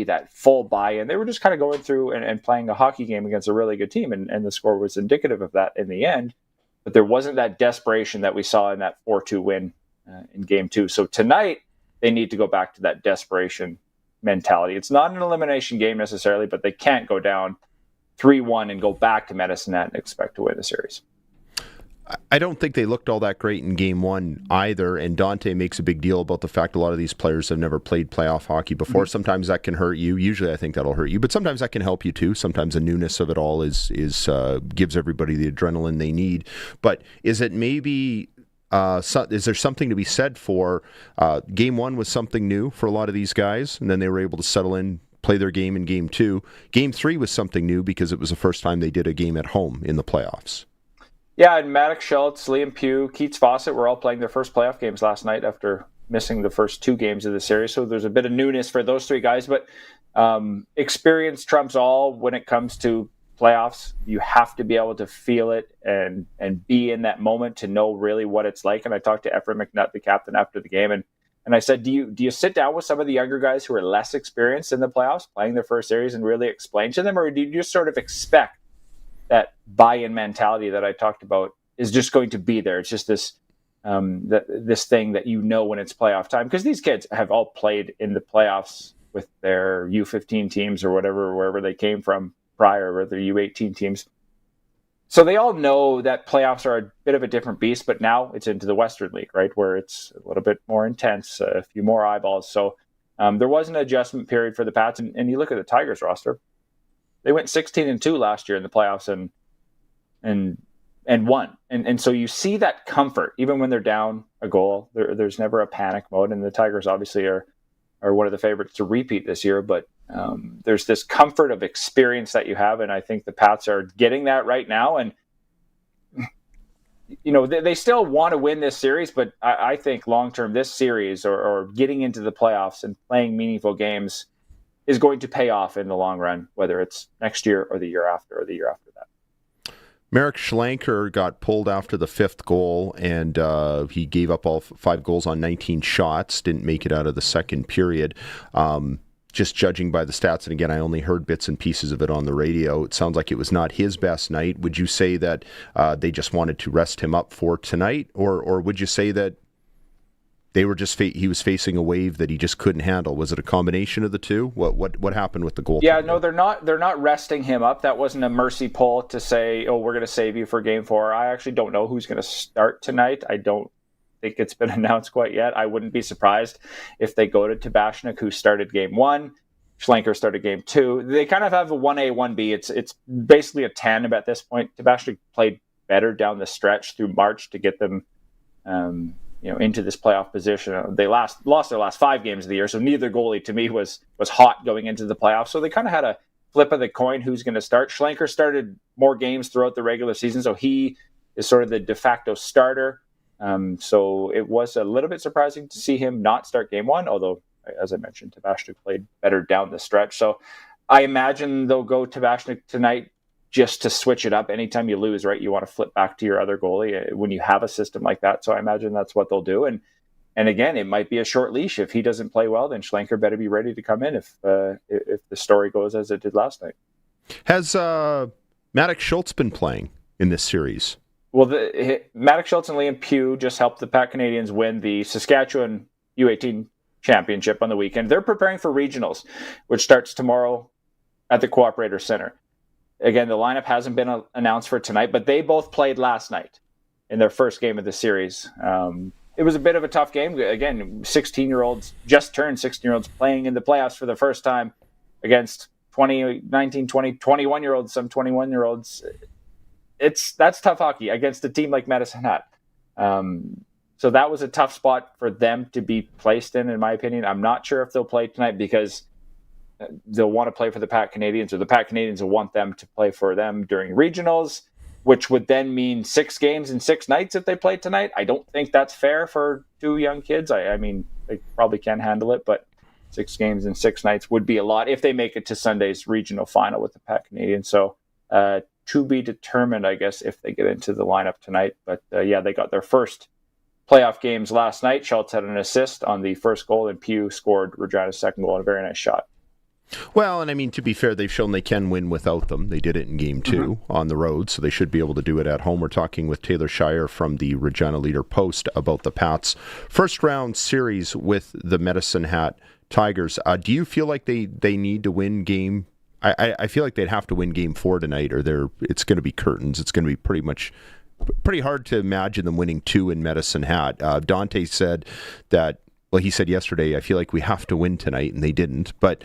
that full buy-in. They were just kind of going through and playing a hockey game against a really good team, and the score was indicative of that in the end. But there wasn't that desperation that we saw in that 4-2 win in Game 2. So tonight, they need to go back to that desperation mentality. It's not an elimination game necessarily, but they can't go down 3-1 and go back to Medicine Hat and expect to win the series. I don't think they looked all that great in Game 1 either, and Dante makes a big deal about the fact a lot of these players have never played playoff hockey before. Mm-hmm. Sometimes that can hurt you. Usually I think that'll hurt you, but sometimes that can help you too. Sometimes the newness of it all is gives everybody the adrenaline they need. But is it maybe... is there something to be said for Game 1 was something new for a lot of these guys, and then they were able to settle in, play their game in Game 2. Game 3 was something new because it was the first time they did a game at home in the playoffs. Yeah, and Maddox Schultz, Liam Pugh, Keats Fawcett were all playing their first playoff games last night after missing the first 2 games of the series. So there's a bit of newness for those 3 guys, but experience trumps all when it comes to playoffs. You have to be able to feel it and be in that moment to know really what it's like. And I talked to Efren McNutt, the captain, after the game, and I said, do you sit down with some of the younger guys who are less experienced in the playoffs, playing their first series, and really explain to them, or do you just sort of expect that buy-in mentality that I talked about is just going to be there? It's just this this thing that you know when it's playoff time, because these kids have all played in the playoffs with their U15 teams or whatever, wherever they came from prior, or their U18 teams. So they all know that playoffs are a bit of a different beast, but now it's into the Western League, right, where it's a little bit more intense, a few more eyeballs. So there was an adjustment period for the Pats, and you look at the Tigers roster. They went 16-2 last year in the playoffs and won. And so you see that comfort, even when they're down a goal. There's never a panic mode, and the Tigers obviously are one of the favorites to repeat this year. But there's this comfort of experience that you have, and I think the Pats are getting that right now. And you know, they still want to win this series, but I think long-term this series or getting into the playoffs and playing meaningful games is going to pay off in the long run, whether it's next year or the year after or the year after that. Marek Schlenker got pulled after the 5th goal, and he gave up all 5 goals on 19 shots, didn't make it out of the second period. Just judging by the stats, and again, I only heard bits and pieces of it on the radio, it sounds like it was not his best night. Would you say that they just wanted to rest him up for tonight, or would you say that they were just he was facing a wave that he just couldn't handle? Was it a combination of the two? What happened with the goal? Yeah, no, they're not resting him up. That wasn't a mercy pull to say, oh, we're going to save you for Game 4. I actually don't know who's going to start tonight. I don't think it's been announced quite yet. I wouldn't be surprised if they go to Tabashnik, who started Game 1. Schlenker started Game 2. They kind of have a 1A, 1B. It's basically a tandem at this point. Tabashnik played better down the stretch through March to get them into this playoff position. They lost their last 5 games of the year, so neither goalie to me was hot going into the playoffs. So they kind of had a flip of the coin who's going to start. Schlenker started more games throughout the regular season, so he is sort of the de facto starter. So it was a little bit surprising to see him not start Game 1, although, as I mentioned, Tabashnik played better down the stretch. So I imagine they'll go Tabashnik tonight just to switch it up. Anytime you lose, right, you want to flip back to your other goalie when you have a system like that. So I imagine that's what they'll do. And again, it might be a short leash. If he doesn't play well, then Schlenker better be ready to come in if the story goes as it did last night. Has Maddox Schultz been playing in this series? Well, Maddox Schultz and Liam Pugh just helped the Pat Canadians win the Saskatchewan U18 championship on the weekend. They're preparing for regionals, which starts tomorrow at the Cooperator Center. Again, the lineup hasn't been announced for tonight, but they both played last night in their first game of the series. It was a bit of a tough game. Again, 16-year-olds, just turned 16-year-olds playing in the playoffs for the first time against 20, 19, 20, 21-year-olds, some 21-year-olds. That's tough hockey against a team like Medicine Hat. So that was a tough spot for them to be placed in my opinion. I'm not sure if they'll play tonight because they'll want to play for the Pat Canadians, or the Pat Canadians will want them to play for them during regionals, which would then mean 6 games in 6 nights if they play tonight. I don't think that's fair for 2 young kids. I mean, they probably can handle it, but 6 games in 6 nights would be a lot if they make it to Sunday's regional final with the Pat Canadians. So to be determined, I guess, if they get into the lineup tonight. But yeah, they got their first playoff games last night. Schultz had an assist on the first goal, and Pugh scored Regina's second goal on a very nice shot. Well, and I mean, to be fair, they've shown they can win without them. They did it in Game 2 on the road, so they should be able to do it at home. We're talking with Taylor Shire from the Regina Leader-Post about the Pats' first-round series with the Medicine Hat Tigers. Do you feel like they need to win game? I feel like they'd have to win Game 4 tonight, or it's going to be curtains. It's going to be pretty hard to imagine them winning 2 in Medicine Hat. Dante said that. Well, he said yesterday, I feel like we have to win tonight, and they didn't. But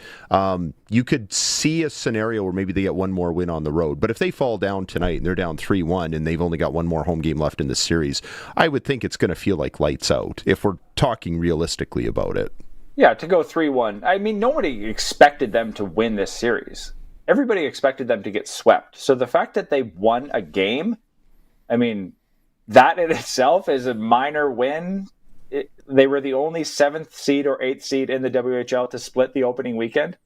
you could see a scenario where maybe they get one more win on the road. But if they fall down tonight and they're down 3-1 and they've only got one more home game left in the series, I would think it's going to feel like lights out if we're talking realistically about it. Yeah, to go 3-1. I mean, nobody expected them to win this series. Everybody expected them to get swept. So the fact that they won a game, I mean, that in itself is a minor win. They were the only 7th seed or 8th seed in the WHL to split the opening weekend.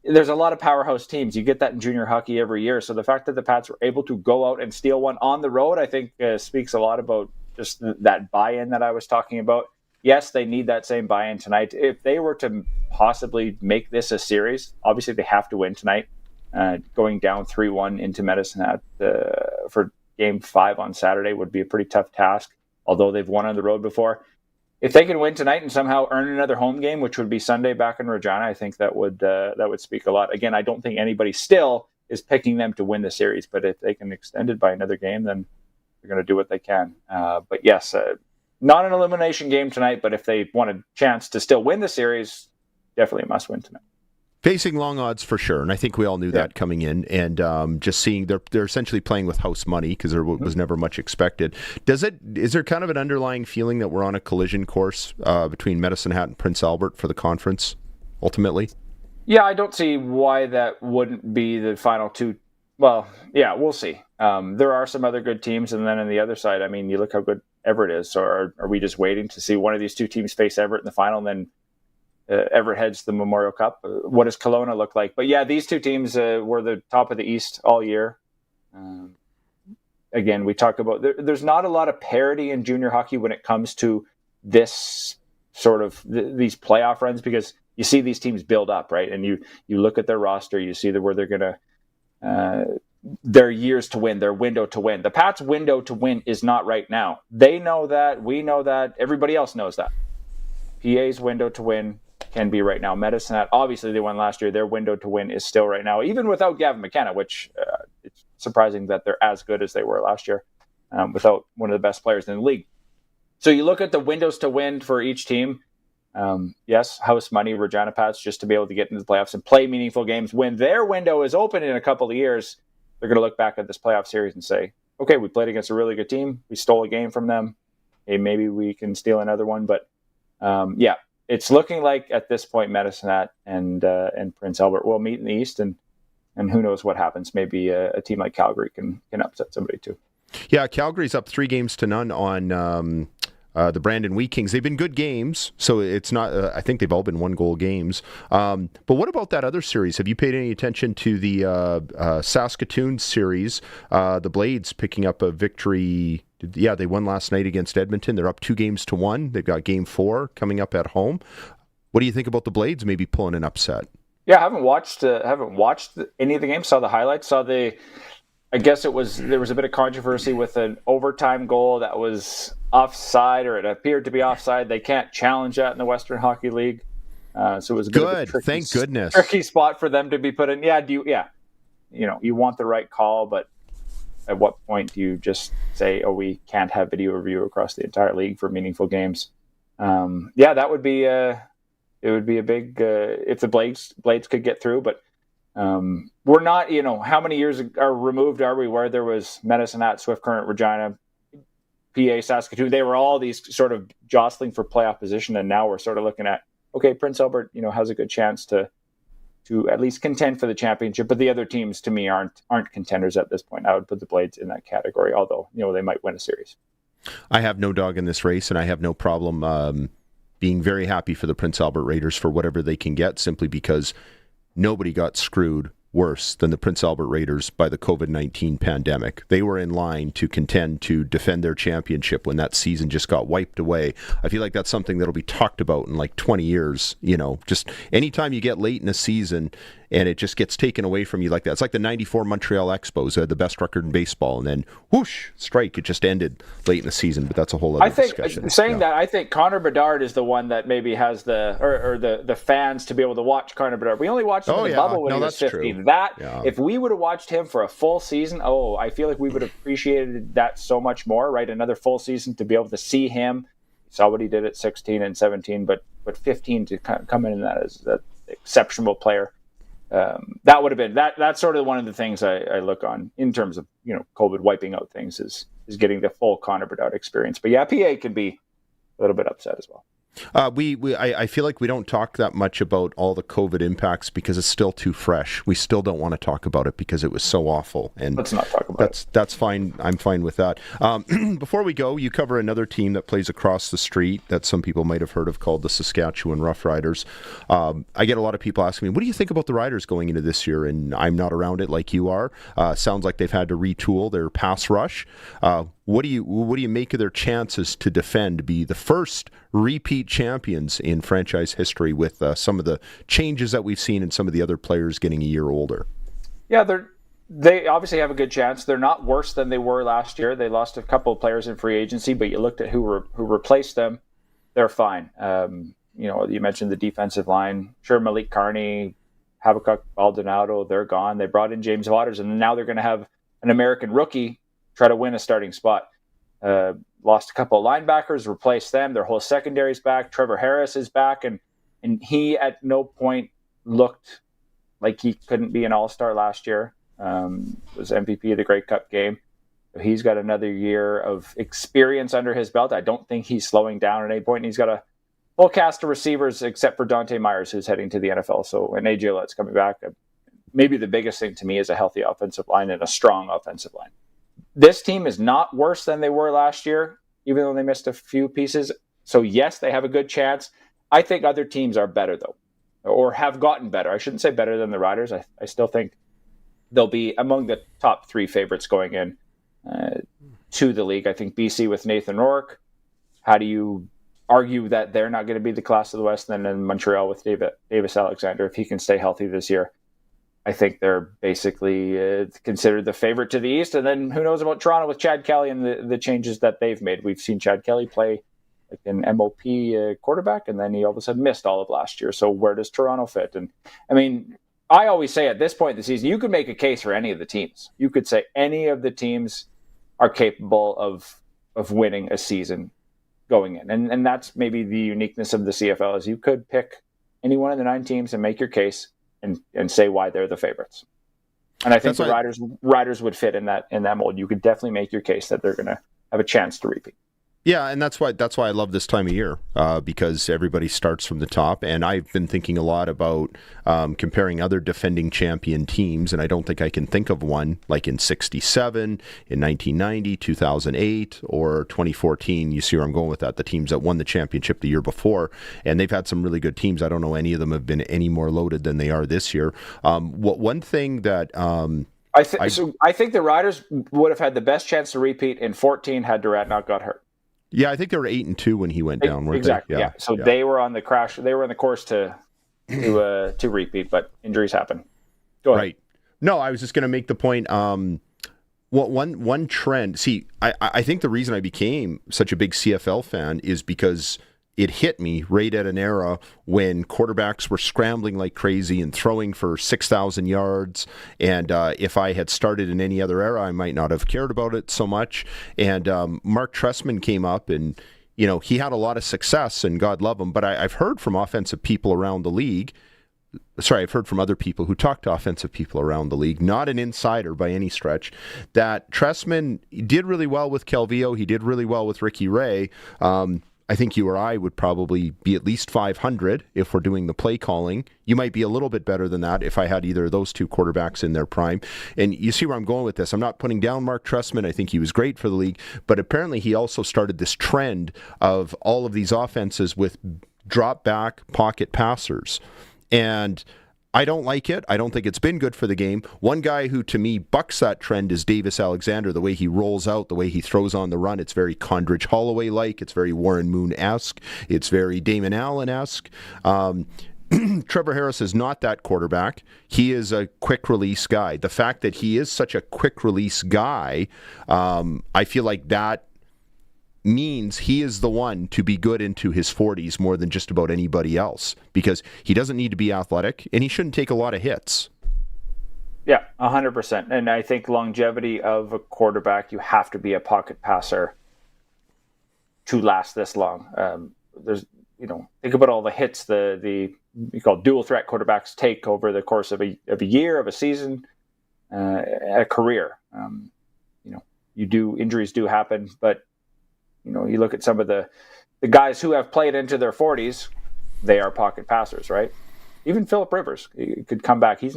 There's a lot of powerhouse teams. You get that in junior hockey every year. So the fact that the Pats were able to go out and steal one on the road, I think speaks a lot about just that buy-in that I was talking about. Yes, they need that same buy-in tonight. If they were to possibly make this a series, obviously they have to win tonight. Going down 3-1 into Medicine Hat for Game 5 on Saturday would be a pretty tough task, although they've won on the road before. If they can win tonight and somehow earn another home game, which would be Sunday back in Regina, I think that would speak a lot. Again, I don't think anybody still is picking them to win the series, but if they can extend it by another game, then they're going to do what they can. But yes, not an elimination game tonight, but if they want a chance to still win the series, definitely a must win tonight. Facing long odds for sure, and I think we all knew that coming in. And just seeing they're essentially playing with house money because there was never much expected. Is there kind of an underlying feeling that we're on a collision course between Medicine Hat and Prince Albert for the conference ultimately? Yeah, I don't see why that wouldn't be the final two. Well, yeah, we'll see. There are some other good teams, and then on the other side, I mean, you look how good Everett is. So are we just waiting to see one of these two teams face Everett in the final, and then Everett heads to the Memorial Cup? What does Kelowna look like? But yeah, these two teams were the top of the East all year. Again, we talk about there's not a lot of parity in junior hockey when it comes to this sort of these playoff runs, because you see these teams build up, right? And you look at their roster, you see where they're going to their years to win, their window to win. The Pats' window to win is not right now. They know that. We know that. Everybody else knows that. PA's window to win can be right now. Medicine Hat, obviously they won last year. Their window to win is still right now, even without Gavin McKenna, which it's surprising that they're as good as they were last year without one of the best players in the league. So you look at the windows to win for each team. Yes, house money, Regina Pats, just to be able to get into the playoffs and play meaningful games. When their window is open in a couple of years, they're going to look back at this playoff series and say, okay, we played against a really good team. We stole a game from them. Hey, maybe we can steal another one. But yeah, it's looking like at this point, Medicine Hat and Prince Albert will meet in the East, and who knows what happens. Maybe a team like Calgary can upset somebody too. Yeah, Calgary's up 3-0 on the Brandon Wheat Kings. They've been good games, so it's not. I think they've all been 1-goal games. But what about that other series? Have you paid any attention to the Saskatoon series? The Blades picking up a victory. Yeah, they won last night against Edmonton. They're up 2-1. They've got Game 4 coming up at home. What do you think about the Blades maybe pulling an upset? Yeah, I haven't watched any of the games. Saw the highlights. I guess there was a bit of controversy with an overtime goal that was offside, or it appeared to be offside. They can't challenge that in the Western Hockey League. So it was a bit of a tricky, thank goodness, tricky spot for them to be put in. Yeah, you want the right call, but at what point do you just say, oh, we can't have video review across the entire league for meaningful games? Yeah, that would be it would be a big if the Blades could get through, but we're not, how many years are removed are we where there was Medicine Hat, Swift Current, Regina, PA, Saskatoon. They were all these sort of jostling for playoff position, and now we're sort of looking at, okay, Prince Albert, has a good chance to at least contend for the championship, but the other teams to me aren't contenders at this point. I would put the Blades in that category, although they might win a series. I have no dog in this race, and I have no problem being very happy for the Prince Albert Raiders for whatever they can get, simply because nobody got screwed worse than the Prince Albert Raiders by the COVID-19 pandemic. They were in line to contend to defend their championship when that season just got wiped away. I feel like that's something that'll be talked about in like 20 years. Just anytime you get late in a season and it just gets taken away from you like that. It's like the 94 Montreal Expos who had the best record in baseball, and then whoosh, strike, it just ended late in the season, but that's a whole other discussion. That, I think Connor Bedard is the one that maybe has the fans to be able to watch Connor Bedard. We only watched him in the bubble when he was 15. True. If we would have watched him for a full season, I feel like we would have appreciated that so much more, right? Another full season to be able to see him. Saw what he did at 16 and 17, but 15 to come in that as an exceptional player. That would have been that's sort of one of the things I look on in terms of COVID wiping out things is getting the full Connor Bedard experience. But PA can be a little bit upset as well. I feel like we don't talk that much about all the COVID impacts because it's still too fresh. We still don't want to talk about it because it was so awful. And let's not talk about it. That's fine. I'm fine with that. Before we go, you cover another team that plays across the street that some people might have heard of called the Saskatchewan Roughriders. I get a lot of people asking me, what do you think about the Riders going into this year? And I'm not around it like you are. Sounds like they've had to retool their pass rush. What do you make of their chances to be the first repeat champions in franchise history with some of the changes that we've seen and some of the other players getting a year older? Yeah, they obviously have a good chance. They're not worse than they were last year. They lost a couple of players in free agency, but you looked at who replaced them. They're fine. You mentioned the defensive line. Sure, Malik Carney, Habakkuk Baldonado, they're gone. They brought in James Waters, and now they're going to have an American rookie try to win a starting spot. Lost a couple of linebackers, replaced them. Their whole secondary's back. Trevor Harris is back, and he at no point looked like he couldn't be an all-star last year. Was MVP of the Grey Cup game. So he's got another year of experience under his belt. I don't think he's slowing down at any point. And he's got a full cast of receivers except for Dante Myers, who's heading to the NFL. So and AJ Lett's coming back. Maybe the biggest thing to me is a healthy offensive line and a strong offensive line. This team is not worse than they were last year, even though they missed a few pieces. So, yes, they have a good chance. I think other teams are better, though, or have gotten better. I shouldn't say better than the Riders. I still think they'll be among the top three favorites going in to the league. I think BC with Nathan Rourke. How do you argue that they're not going to be the class of the West? And then in Montreal with Davis Alexander, if he can stay healthy this year. I think they're basically considered the favorite to the East. And then who knows about Toronto with Chad Kelly and the changes that they've made. We've seen Chad Kelly play like an MOP quarterback, and then he all of a sudden missed all of last year. So where does Toronto fit? And I mean, I always say at this point in the season, you could make a case for any of the teams. You could say any of the teams are capable of winning a season going in. And that's maybe the uniqueness of the CFL is you could pick any one of the 9 teams and make your case and say why they're the favorites. And I think the Riders would fit in that mold. You could definitely make your case that they're going to have a chance to repeat. Yeah, and that's why I love this time of year because everybody starts from the top. And I've been thinking a lot about comparing other defending champion teams, and I don't think I can think of one like in '67, in 1990, 2008, or 2014. You see where I'm going with that? The teams that won the championship the year before, and they've had some really good teams. I don't know any of them have been any more loaded than they are this year. One thing that I think the Riders would have had the best chance to repeat in 14 had Durant not got hurt. Yeah, I think they were 8-2 when he went down, weren't exactly, they? Yeah. So they were on the crash. They were on the course to repeat, but injuries happen. Go ahead. Right. No, I was just going to make the point. One trend. See, I think the reason I became such a big CFL fan is because it hit me right at an era when quarterbacks were scrambling like crazy and throwing for 6,000 yards. And if I had started in any other era, I might not have cared about it so much. And Mark Trestman came up and, he had a lot of success and God love him. But I've heard from offensive people around the league. Sorry, I've heard from other people who talk to offensive people around the league, not an insider by any stretch, that Trestman did really well with Calvillo. He did really well with Ricky Ray. I think you or I would probably be at least 500 if we're doing the play calling. You might be a little bit better than that if I had either of those two quarterbacks in their prime. And you see where I'm going with this. I'm not putting down Mark Trestman. I think he was great for the league. But apparently he also started this trend of all of these offenses with drop-back pocket passers. And I don't like it. I don't think it's been good for the game. One guy who, to me, bucks that trend is Davis Alexander. The way he rolls out, the way he throws on the run, it's very Condridge Holloway-like. It's very Warren Moon-esque. It's very Damon Allen-esque. Trevor Harris is not that quarterback. He is a quick-release guy. The fact that he is such a quick-release guy, I feel like that means he is the one to be good into his 40s more than just about anybody else, because he doesn't need to be athletic and he shouldn't take a lot of hits. Yeah, 100%. And I think longevity of a quarterback, you have to be a pocket passer to last this long. Think about all the hits the you call dual threat quarterbacks take over the course of a year, of a season, a career. Injuries do happen, but you look at some of the guys who have played into their 40s, they are pocket passers, right? Even Phillip Rivers, he could come back. He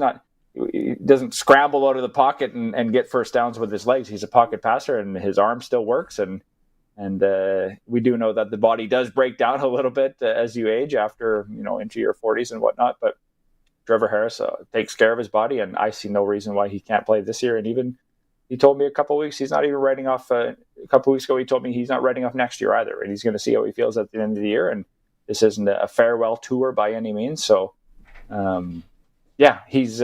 doesn't scramble out of the pocket and get first downs with his legs. He's a pocket passer, and his arm still works. And we do know that the body does break down a little bit as you age after, into your 40s and whatnot. But Trevor Harris takes care of his body, and I see no reason why he can't play this year. And even he told me a couple of weeks, he's not even writing off. A couple of weeks ago, he told me he's not writing off next year either, and he's going to see how he feels at the end of the year. And this isn't a farewell tour by any means. So, he's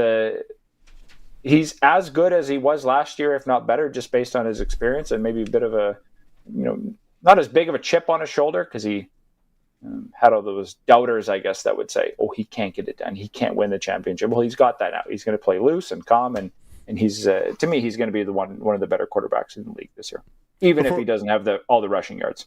as good as he was last year, if not better, just based on his experience, and maybe a bit of a, not as big of a chip on his shoulder, because he had all those doubters, I guess, that would say, "Oh, he can't get it done. He can't win the championship." Well, he's got that now. He's going to play loose and calm, and he's to me, he's going to be one of the better quarterbacks in the league this year, even if he doesn't have all the rushing yards.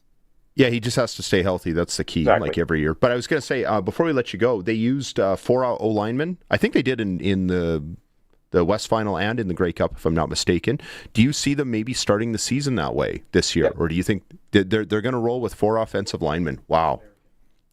Yeah, he just has to stay healthy. That's the key, exactly. Like every year. But I was going to say, before we let you go, they used 4 O-linemen. I think they did in the West Final and in the Grey Cup, if I'm not mistaken. Do you see them maybe starting the season that way this year? Or do you think they're going to roll with 4 offensive linemen? Wow.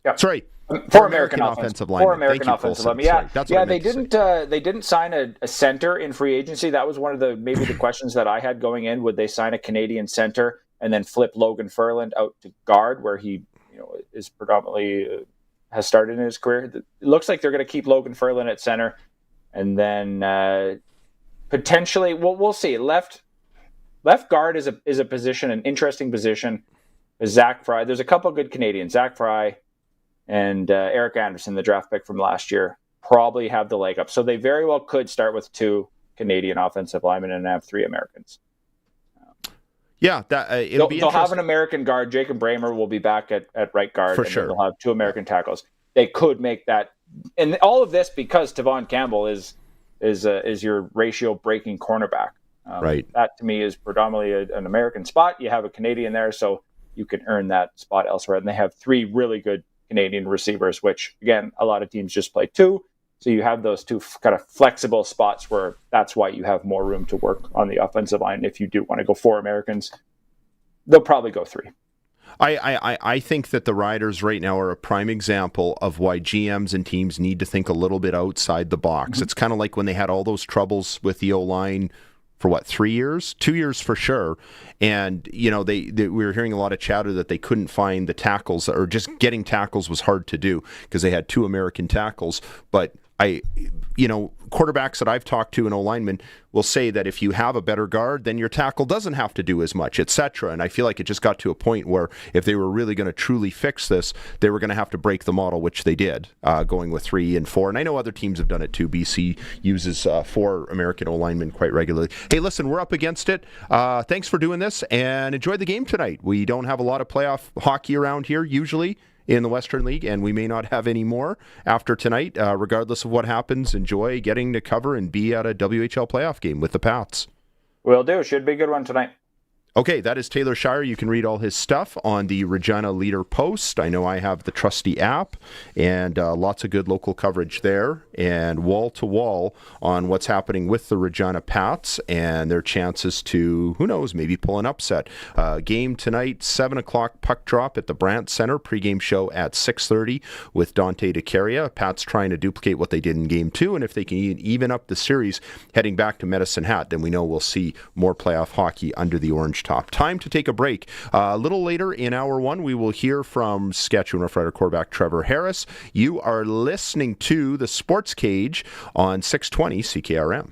Yeah. Sorry. 4 American offensive linemen. 4 American offensive linemen. Yeah, they didn't sign a center in free agency. That was one of the questions that I had going in. Would they sign a Canadian center and then flip Logan Ferland out to guard, where he is predominantly has started in his career? It looks like they're going to keep Logan Ferland at center, and then potentially, we'll see. Left guard is a position, an interesting position. Zach Fry. There's a couple of good Canadians. Zach Fry and Eric Anderson, the draft pick from last year, probably have the leg up. So they very well could start with 2 Canadian offensive linemen and have 3 Americans. They'll have an American guard. Jacob Bramer will be back at right guard. For sure. They'll have 2 American tackles. They could make that. And all of this because Tavon Campbell is your ratio breaking cornerback. Right. That to me is predominantly an American spot. You have a Canadian there, so you can earn that spot elsewhere. And they have 3 really good Canadian receivers, which again, a lot of teams just play 2. So you have those 2 kind of flexible spots where that's why you have more room to work on the offensive line. If you do want to go 4 Americans, they'll probably go 3. I think that the Riders right now are a prime example of why GMs and teams need to think a little bit outside the box. Mm-hmm. It's kind of like when they had all those troubles with the O-line for 3 years? 2 years for sure. And, we were hearing a lot of chatter that they couldn't find the tackles, or just getting tackles was hard to do because they had 2 American tackles. But quarterbacks that I've talked to and O-linemen will say that if you have a better guard, then your tackle doesn't have to do as much, etc. And I feel like it just got to a point where if they were really going to truly fix this, they were going to have to break the model, which they did, going with 3 and 4. And I know other teams have done it too. BC uses 4 American O-linemen quite regularly. Hey, listen, we're up against it. Thanks for doing this, and enjoy the game tonight. We don't have a lot of playoff hockey around here usually in the Western League, and we may not have any more after tonight. Regardless of what happens, enjoy getting to cover and be at a WHL playoff game with the Pats. Will do. Should be a good one tonight. Okay, that is Taylor Shire. You can read all his stuff on the Regina Leader Post. I know I have the trusty app, and lots of good local coverage there, and wall-to-wall on what's happening with the Regina Pats and their chances to, who knows, maybe pull an upset. Game tonight, 7 o'clock puck drop at the Brandt Center. Pregame show at 6:30 with Dante DeCaria. Pats trying to duplicate what they did in Game 2, and if they can even up the series heading back to Medicine Hat, then we know we'll see more playoff hockey under the orange top. Time to take a break. A little later in hour one, we will hear from Saskatchewan Roughrider quarterback Trevor Harris. You are listening to the Sportscage on 620 CKRM.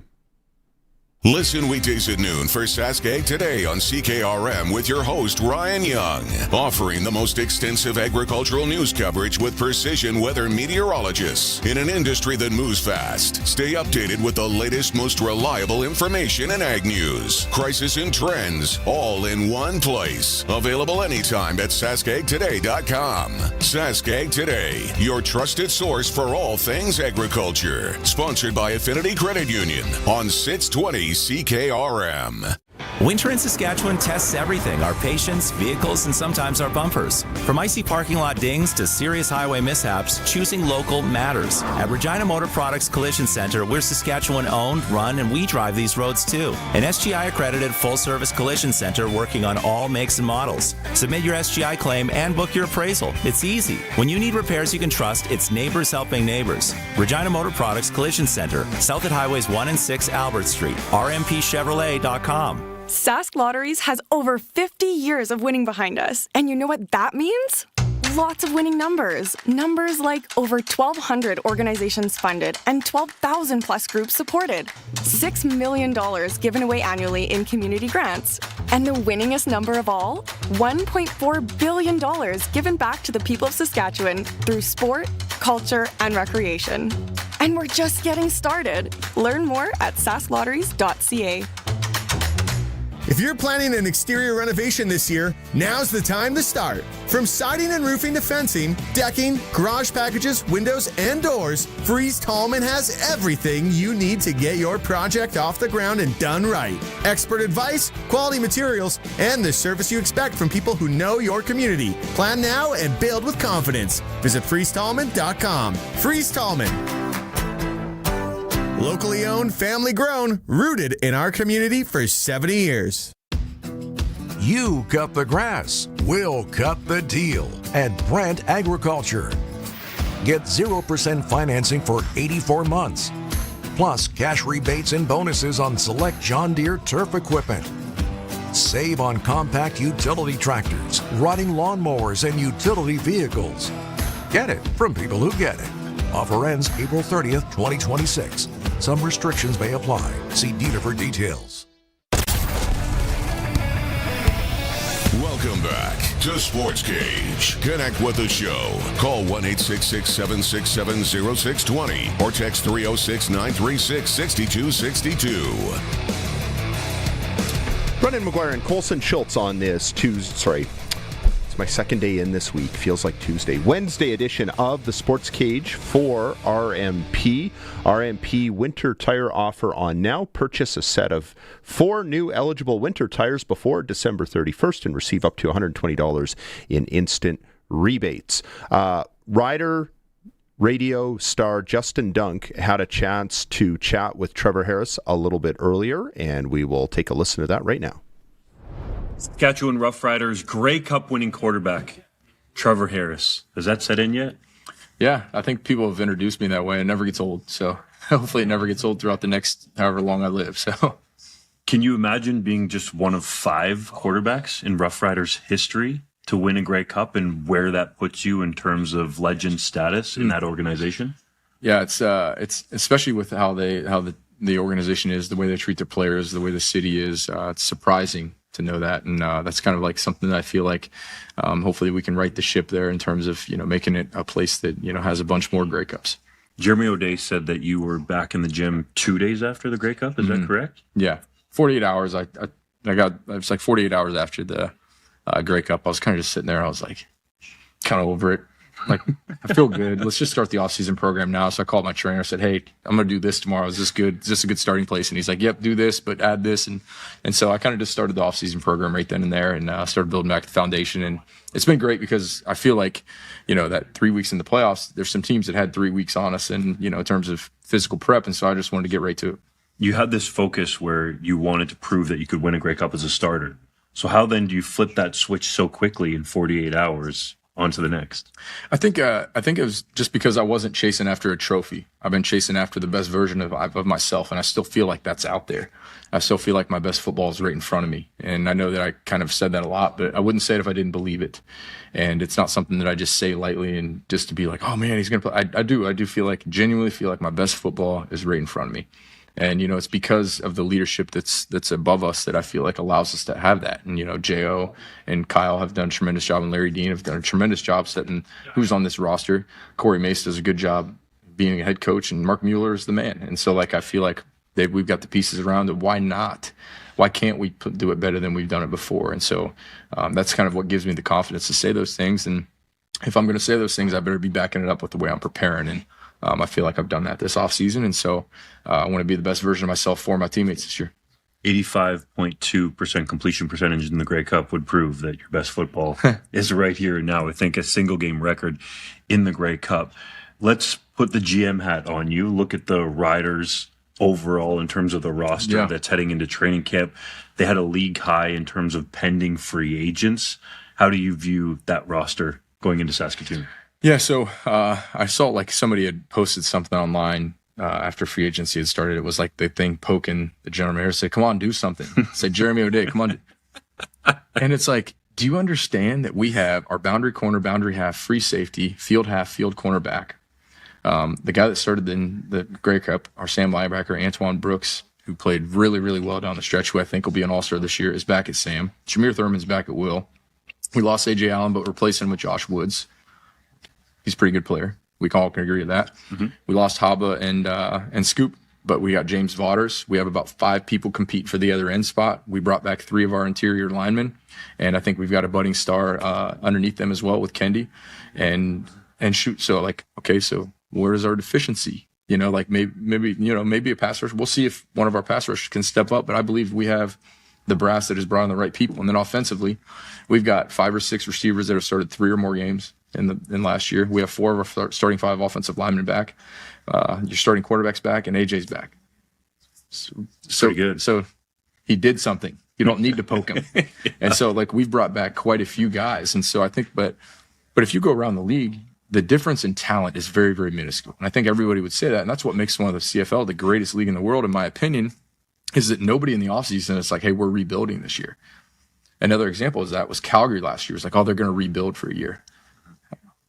Listen weekdays at noon for Saskatchewan Today on CKRM with your host, Ryan Young, offering the most extensive agricultural news coverage with precision weather meteorologists in an industry that moves fast. Stay updated with the latest, most reliable information in ag news, crisis and trends, all in one place. Available anytime at SaskAgToday.com. Saskatchewan Today, your trusted source for all things agriculture. Sponsored by Affinity Credit Union on 620 CKRM. Winter in Saskatchewan tests everything, our patience, vehicles, and sometimes our bumpers. From icy parking lot dings to serious highway mishaps, choosing local matters. At Regina Motor Products Collision Center, we're Saskatchewan owned, run, and we drive these roads too. An SGI accredited full-service collision center working on all makes and models. Submit your SGI claim and book your appraisal. It's easy. When you need repairs you can trust, it's neighbors helping neighbors. Regina Motor Products Collision Center, south at Highways 1 and 6 Albert Street. rmpchevrolet.com. Sask Lotteries has over 50 years of winning behind us. And you know what that means? Lots of winning numbers. Numbers like over 1,200 organizations funded and 12,000 plus groups supported. $6 million given away annually in community grants. And the winningest number of all? $1.4 billion given back to the people of Saskatchewan through sport, culture, and recreation. And we're just getting started. Learn more at sasklotteries.ca. If you're planning an exterior renovation this year, now's the time to start. From siding and roofing to fencing, decking, garage packages, windows, and doors, Freeze Tallman has everything you need to get your project off the ground and done right. Expert advice, quality materials, and the service you expect from people who know your community. Plan now and build with confidence. Visit freezetallman.com. Freeze Tallman. Locally owned, family grown, rooted in our community for 70 years. You cut the grass, we'll cut the deal at Brent Agriculture. Get 0% financing for 84 months, plus cash rebates and bonuses on select John Deere turf equipment. Save on compact utility tractors, riding lawnmowers, and utility vehicles. Get it from people who get it. Offer ends April 30th, 2026. Some restrictions may apply. See dealer for details. Welcome back to Sportscage. Connect with the show. Call 1-866-767-0620 or text 306-936-6262. Brendan McGuire and Colson Schultz on this Tuesday. It's my second day in this week. Feels like Tuesday. Wednesday edition of the Sportscage for RMP. RMP winter tire offer on now. Purchase a set of 4 new eligible winter tires before December 31st and receive up to $120 in instant rebates. Rider radio star Justin Dunk had a chance to chat with Trevor Harris a little bit earlier, and we will take a listen to that right now. Saskatchewan Roughriders Grey Cup winning quarterback, Trevor Harris. Has that set in yet? Yeah, I think people have introduced me that way. It never gets old. So hopefully it never gets old throughout the next however long I live. So, can you imagine being just one of 5 quarterbacks in Roughriders history to win a Grey Cup, and where that puts you in terms of legend status in that organization? Yeah, it's especially with how the organization is, the way they treat their players, the way the city is. It's surprising to know that, and that's kind of like something that I feel like hopefully we can right the ship there in terms of making it a place that has a bunch more Grey Cups. Jeremy O'Day said that you were back in the gym 2 days after the Grey Cup. Is that correct? Yeah, 48 hours. I was like 48 hours after the Grey Cup. I was kind of just sitting there. I was like kind of over it. Like, I feel good. Let's just start the off-season program now. So I called my trainer. I said, hey, I'm going to do this tomorrow. Is this good? Is this a good starting place? And he's like, yep, do this, but add this. And so I kind of just started the off-season program right then and there, and started building back the foundation. And it's been great because I feel like, that 3 weeks in the playoffs, there's some teams that had 3 weeks on us and, in terms of physical prep. And so I just wanted to get right to it. You had this focus where you wanted to prove that you could win a Grey Cup as a starter. So how then do you flip that switch so quickly in 48 hours on to the next? I think it was just because I wasn't chasing after a trophy. I've been chasing after the best version of myself, and I still feel like that's out there. I still feel like my best football is right in front of me. And I know that I kind of said that a lot, but I wouldn't say it if I didn't believe it. And it's not something that I just say lightly and just to be like, oh man, he's going to play. I do feel like, genuinely feel like my best football is right in front of me. And, it's because of the leadership that's above us that I feel like allows us to have that. And, J.O. and Kyle have done a tremendous job, and Larry Dean have done a tremendous job setting who's on this roster. Corey Mace does a good job being a head coach, and Mark Mueller is the man. And so, I feel like we've got the pieces around it. Why not? Why can't we do it better than we've done it before? And so that's kind of what gives me the confidence to say those things. And if I'm going to say those things, I better be backing it up with the way I'm preparing. And I feel like I've done that this offseason. And so I want to be the best version of myself for my teammates this year. 85.2% completion percentage in the Grey Cup would prove that your best football is right here and now. I think a single game record in the Grey Cup. Let's put the GM hat on you. Look at the Riders overall in terms of the roster that's heading into training camp. They had a league high in terms of pending free agents. How do you view that roster going into Saskatoon? Yeah, so I saw somebody had posted something online after free agency had started. It was like the thing poking the general manager, say, come on, do something. Say, Jeremy O'Day, come on. And it's like, do you understand that we have our boundary corner, boundary half, free safety, field half, field cornerback? The guy that started in the Grey Cup, our Sam linebacker, Antoine Brooks, who played really, really well down the stretch, who I think will be an all-star this year, is back at Sam. Jameer Thurman's back at Will. We lost A.J. Allen, but replaced him with Josh Woods. He's a pretty good player. We all can agree with that. Mm-hmm. We lost Haba and Scoop, but we got James Vaughters. We have about 5 people compete for the other end spot. We brought back 3 of our interior linemen, and I think we've got a budding star underneath them as well with Kendi and shoot. So okay, so where's our deficiency? Maybe a pass rush. We'll see if one of our pass rushers can step up, but I believe we have the brass that has brought in the right people. And then offensively, we've got 5 or 6 receivers that have started 3 or more games in last year. We have 4 of our starting 5 offensive linemen back. Your starting quarterback's back, and AJ's back. So pretty good. So he did something. You don't need to poke him. And so we've brought back quite a few guys. And so I think, but if you go around the league, the difference in talent is very, very minuscule. And I think everybody would say that. And that's what makes one of the CFL the greatest league in the world, in my opinion, is that nobody in the offseason is like, hey, we're rebuilding this year. Another example of that was Calgary last year. It was like, oh, they're going to rebuild for a year.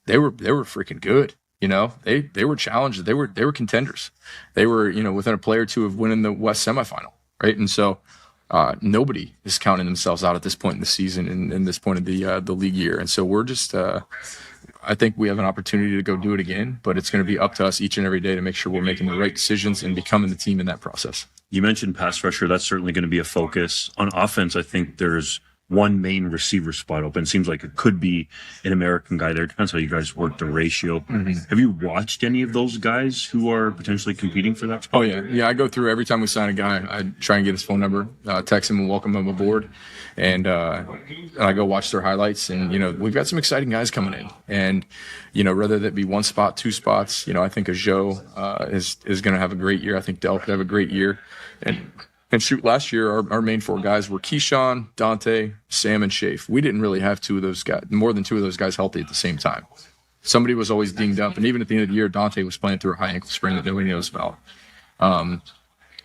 They were freaking good. They were challenged. They were contenders. They were, within a play or two of winning the West semifinal, right? And so nobody is counting themselves out at this point in the season and this point of the league year. And so we're just, I think we have an opportunity to go do it again, but it's going to be up to us each and every day to make sure we're making the right decisions and becoming the team in that process. You mentioned pass rusher. That's certainly going to be a focus. On offense, I think there's one main receiver spot open. It seems like it could be an American guy there. Depends how you guys work the ratio. Mm-hmm. Have you watched any of those guys who are potentially competing for that spot? Oh, yeah. Yeah, I go through every time we sign a guy. I try and get his phone number, text him and welcome him aboard. And I go watch their highlights. And, we've got some exciting guys coming in. And, whether that be one spot, 2 spots, I think Ajo is going to have a great year. I think Del could have a great year. And shoot, last year, our main 4 guys were Keyshawn, Dante, Sam, and Shafe. We didn't really have 2 of those guys, more than 2 of those guys healthy at the same time. Somebody was always dinged up. And even at the end of the year, Dante was playing through a high ankle sprain that nobody knows about.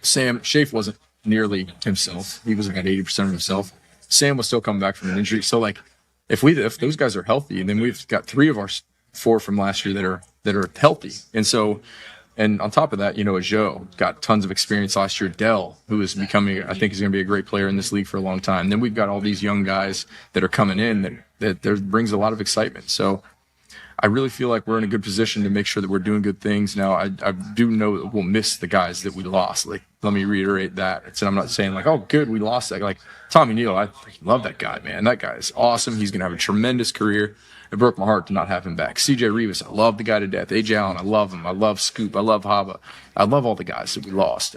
Shafe wasn't nearly himself. He wasn't at 80% of himself. Sam was still coming back from an injury. So, if those guys are healthy, then we've got 3 of our 4 from last year that are healthy. And so, and on top of that, Ajo got tons of experience last year. Dell, who is becoming, I think, is going to be a great player in this league for a long time. Then we've got all these young guys that are coming in that brings a lot of excitement. So I really feel like we're in a good position to make sure that we're doing good things. Now, I do know that we'll miss the guys that we lost. Let me reiterate that. I'm not saying oh, good, we lost that. Tommy Neal, I love that guy, man. That guy is awesome. He's going to have a tremendous career. It broke my heart to not have him back. CJ Rivas, I love the guy to death. AJ Allen, I love him. I love Scoop. I love Haba. I love all the guys that we lost.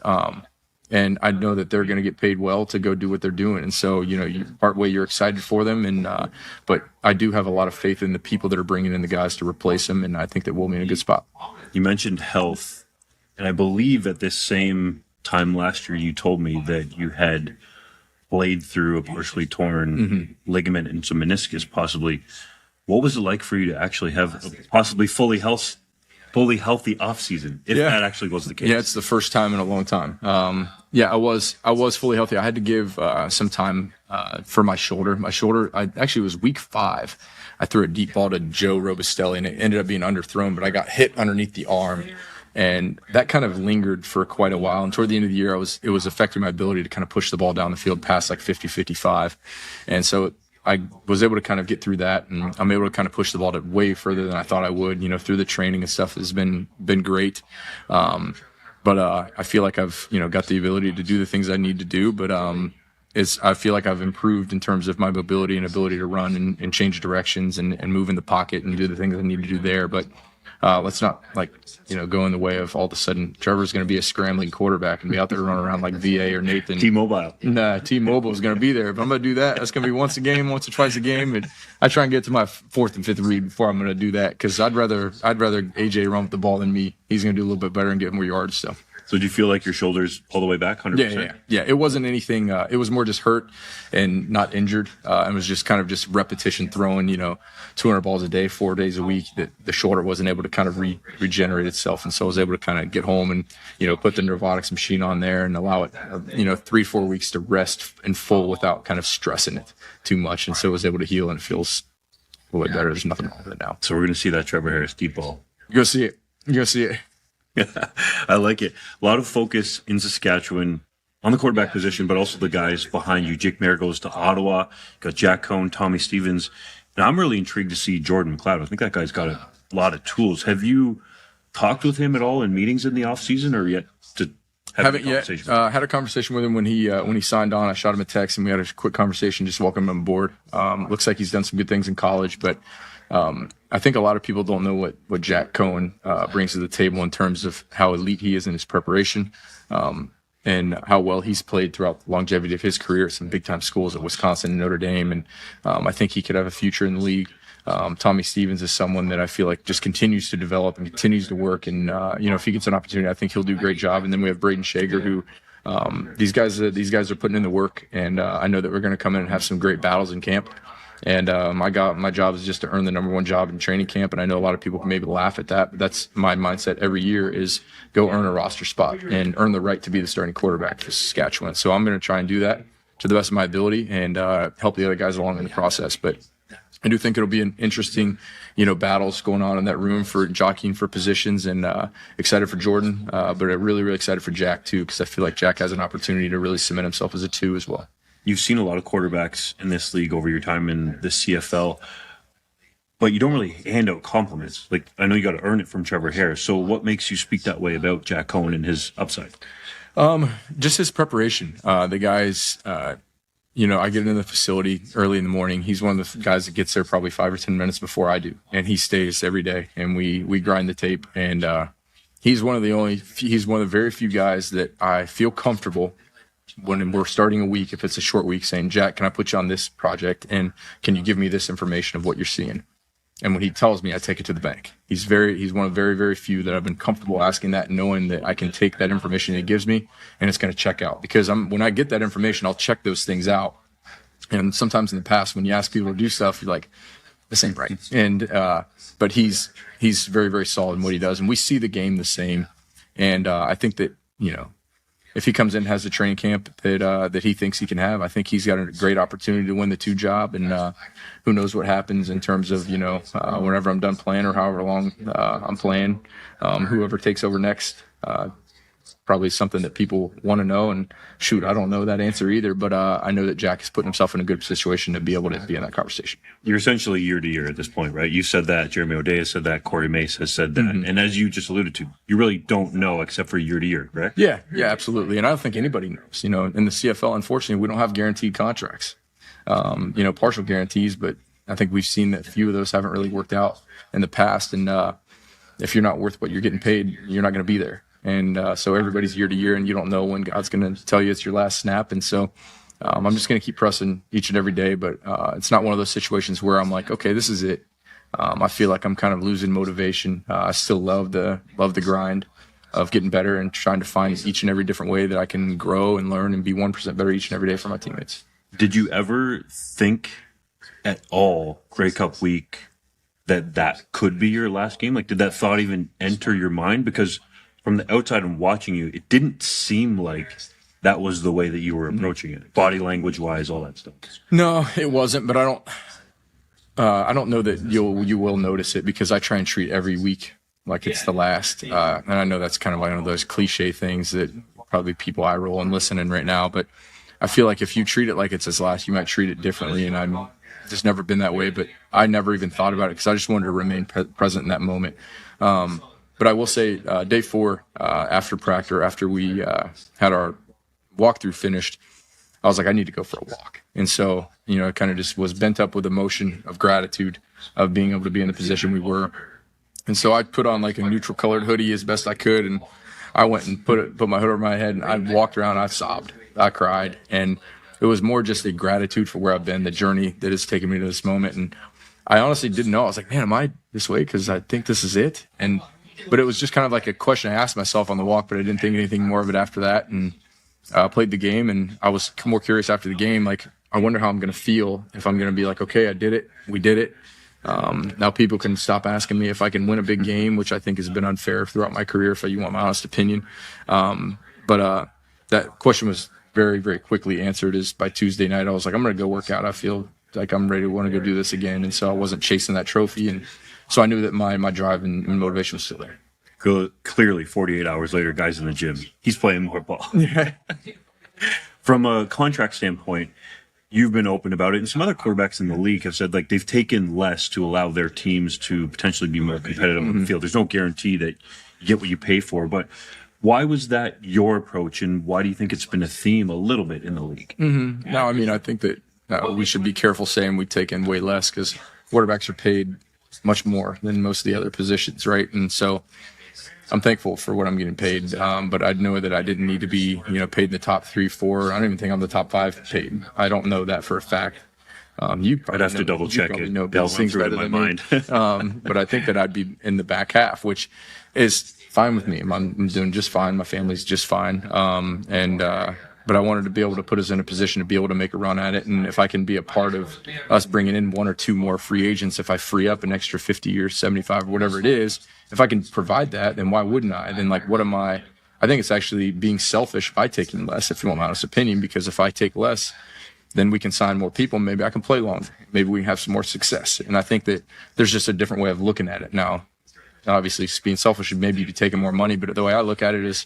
And I know that they're going to get paid well to go do what they're doing. And so, you part way, you're excited for them. And but I do have a lot of faith in the people that are bringing in the guys to replace them. And I think that we'll be in a good spot. You mentioned health. And I believe at this same time last year, you told me that you had played through a partially torn ligament and some meniscus possibly. What was it like for you to actually have a possibly fully healthy off season, if that actually was the case? Yeah, it's the first time in a long time. I was fully healthy. I had to give some time for my shoulder. I actually was week 5. I threw a deep ball to Joe Robustelli, and it ended up being underthrown, but I got hit underneath the arm, and that kind of lingered for quite a while. And toward the end of the year, it was affecting my ability to kind of push the ball down the field past like 50, 55. And so I was able to kind of get through that, and I'm able to kind of push the ball way further than I thought I would. Through the training and stuff has been great. But I feel like I've got the ability to do the things I need to do. But I feel like I've improved in terms of my mobility and ability to run and change directions and move in the pocket and do the things I need to do there. But let's not go in the way of all of a sudden Trevor's going to be a scrambling quarterback and be out there running around like VA or Nathan. T-Mobile. Nah, T-Mobile is going to be there. If I'm going to do that, that's going to be once or twice a game. And I try and get to my 4th and 5th read before I'm going to do that, because I'd rather AJ run with the ball than me. He's going to do a little bit better and get more yards. So do you feel like your shoulder's all the way back 100%? Yeah. It wasn't anything. It was more just hurt and not injured. It was just kind of just repetition throwing, 200 balls a day, 4 days a week, that the shoulder wasn't able to kind of regenerate itself. And so I was able to kind of get home and, put the Nervotics machine on there and allow it, 3-4 weeks to rest in full without kind of stressing it too much. And so I was able to heal, and it feels a little bit better. There's nothing wrong with it now. So we're going to see that Trevor Harris deep ball. You're going to see it. I like it. A lot of focus in Saskatchewan on the quarterback position, but also the guys behind you. Jake Mayer goes to Ottawa. Got Jack Cohn, Tommy Stevens. Now, I'm really intrigued to see Jordan McLeod. I think that guy's got a lot of tools. Have you talked with him at all in meetings in the offseason, or yet to have a conversation? Had a conversation with him when he signed on. I shot him a text, and we had a quick conversation, just welcoming him aboard. Looks like he's done some good things in college, but I think a lot of people don't know what Jack Cohn brings to the table in terms of how elite he is in his preparation, and how well he's played throughout the longevity of his career at some big-time schools at Wisconsin and Notre Dame. And I think he could have a future in the league. Tommy Stevens is someone that I feel like just continues to develop and continues to work. And, if he gets an opportunity, I think he'll do a great job. And then we have Braden Shager, who these guys are putting in the work. And I know that we're going to come in and have some great battles in camp. And my job is just to earn the number 1 job in training camp. And I know a lot of people can maybe laugh at that, but that's my mindset every year, is go earn a roster spot and earn the right to be the starting quarterback for Saskatchewan. So I'm going to try and do that to the best of my ability and help the other guys along in the process. But I do think it'll be an interesting, battles going on in that room for jockeying for positions, and excited for Jordan, but I'm really, really excited for Jack too, because I feel like Jack has an opportunity to really cement himself as a 2 as well. You've seen a lot of quarterbacks in this league over your time in the CFL, but you don't really hand out compliments. Like, I know you got to earn it from Trevor Harris. So what makes you speak that way about Jack Cohn and his upside? Just his preparation. The guys, I get into the facility early in the morning. He's one of the guys that gets there probably 5 or 10 minutes before I do, and he stays every day, and we grind the tape. And he's one of the very few guys that I feel comfortable when we're starting a week, if it's a short week, saying, Jack, can I put you on this project, and can you give me this information of what you're seeing? And when he tells me, I take it to the bank. He's one of very, very few that I've been comfortable asking that, knowing that I can take that information he gives me and it's going to check out. Because when I get that information, I'll check those things out. And sometimes in the past, when you ask people to do stuff, you're like, this ain't right. And but he's very, very solid in what he does, and we see the game the same. And I think that if he comes in and has a training camp that he thinks he can have, I think he's got a great opportunity to win the 2 job. And who knows what happens in terms of, whenever I'm done playing or however long I'm playing, whoever takes over next, probably something that people want to know. And shoot, I don't know that answer either, but I know that Jack is putting himself in a good situation to be able to be in that conversation. You're essentially year to year at this point, right? You said that, Jeremy O'Day has said that, Corey Mace has said that. Mm-hmm. And as you just alluded to, you really don't know except for year to year, correct? Yeah, absolutely. And I don't think anybody knows. In the CFL, unfortunately, we don't have guaranteed contracts. Partial guarantees, but I think we've seen that a few of those haven't really worked out in the past. And if you're not worth what you're getting paid, you're not going to be there. And so everybody's year to year, and you don't know when God's going to tell you it's your last snap. And so I'm just going to keep pressing each and every day. But it's not one of those situations where I'm like, okay, this is it. I feel like I'm kind of losing motivation. I still love the grind of getting better and trying to find each and every different way that I can grow and learn and be 1% better each and every day for my teammates. Did you ever think at all, Grey Cup week, that could be your last game? Like, did that thought even enter your mind? Because from the outside and watching you, it didn't seem like that was the way that you were approaching it, body language wise, all that stuff. No, it wasn't. But I don't know that you will notice it, because I try and treat every week like it's the last. And I know that's kind of like one of those cliche things that probably people eye roll and listening right now. But I feel like if you treat it like it's his last, you might treat it differently. And I'm just never been that way. But I never even thought about it, because I just wanted to remain present in that moment. But I will say, day 4 after practice, after we had our walkthrough finished, I was like, I need to go for a walk. And so, it kind of just was bent up with emotion of gratitude of being able to be in the position we were. And so I put on like a neutral colored hoodie as best I could. And I went and put my hood over my head, and I walked around. I sobbed. I cried. And it was more just a gratitude for where I've been, the journey that has taken me to this moment. And I honestly didn't know. I was like, man, am I this way? Because I think this is it. But it was just kind of like a question I asked myself on the walk, but I didn't think anything more of it after that. And I played the game, and I was more curious after the game. Like, I wonder how I'm going to feel, if I'm going to be like, okay, I did it. We did it. Now people can stop asking me if I can win a big game, which I think has been unfair throughout my career, if you want my honest opinion. But that question was very, very quickly answered. Is by Tuesday night, I was like, I'm going to go work out. I feel like I'm ready to want to go do this again. And so I wasn't chasing that trophy. And so I knew that my drive and motivation was still there. Clearly, 48 hours later, guys in the gym, he's playing more ball. From a contract standpoint, you've been open about it, and some other quarterbacks in the league have said like they've taken less to allow their teams to potentially be more competitive on the field. There's no guarantee that you get what you pay for, but why was that your approach, and why do you think it's been a theme a little bit in the league? No, I mean, I think that we should be careful saying we've taken way less, because quarterbacks are paid much more than most of the other positions, right? And so I'm thankful for what I'm getting paid, but I know that I didn't need to be, paid in the top 3, 4. I don't even think I'm the top 5 paid. I don't know that for a fact. I'd have to double check it. They'll things better than my mind. But I think that I'd be in the back half, which is fine with me. I'm doing just fine. My family's just fine. But I wanted to be able to put us in a position to be able to make a run at it. And if I can be a part of us bringing in 1 or 2 more free agents, if I free up an extra 50 or 75 or whatever it is, if I can provide that, then why wouldn't I? Then what am I think it's actually being selfish by taking less, if you want my honest opinion, because if I take less, then we can sign more people. Maybe I can play longer. Maybe we have some more success. And I think that there's just a different way of looking at it. Now, obviously, being selfish should maybe be taking more money, but the way I look at it is,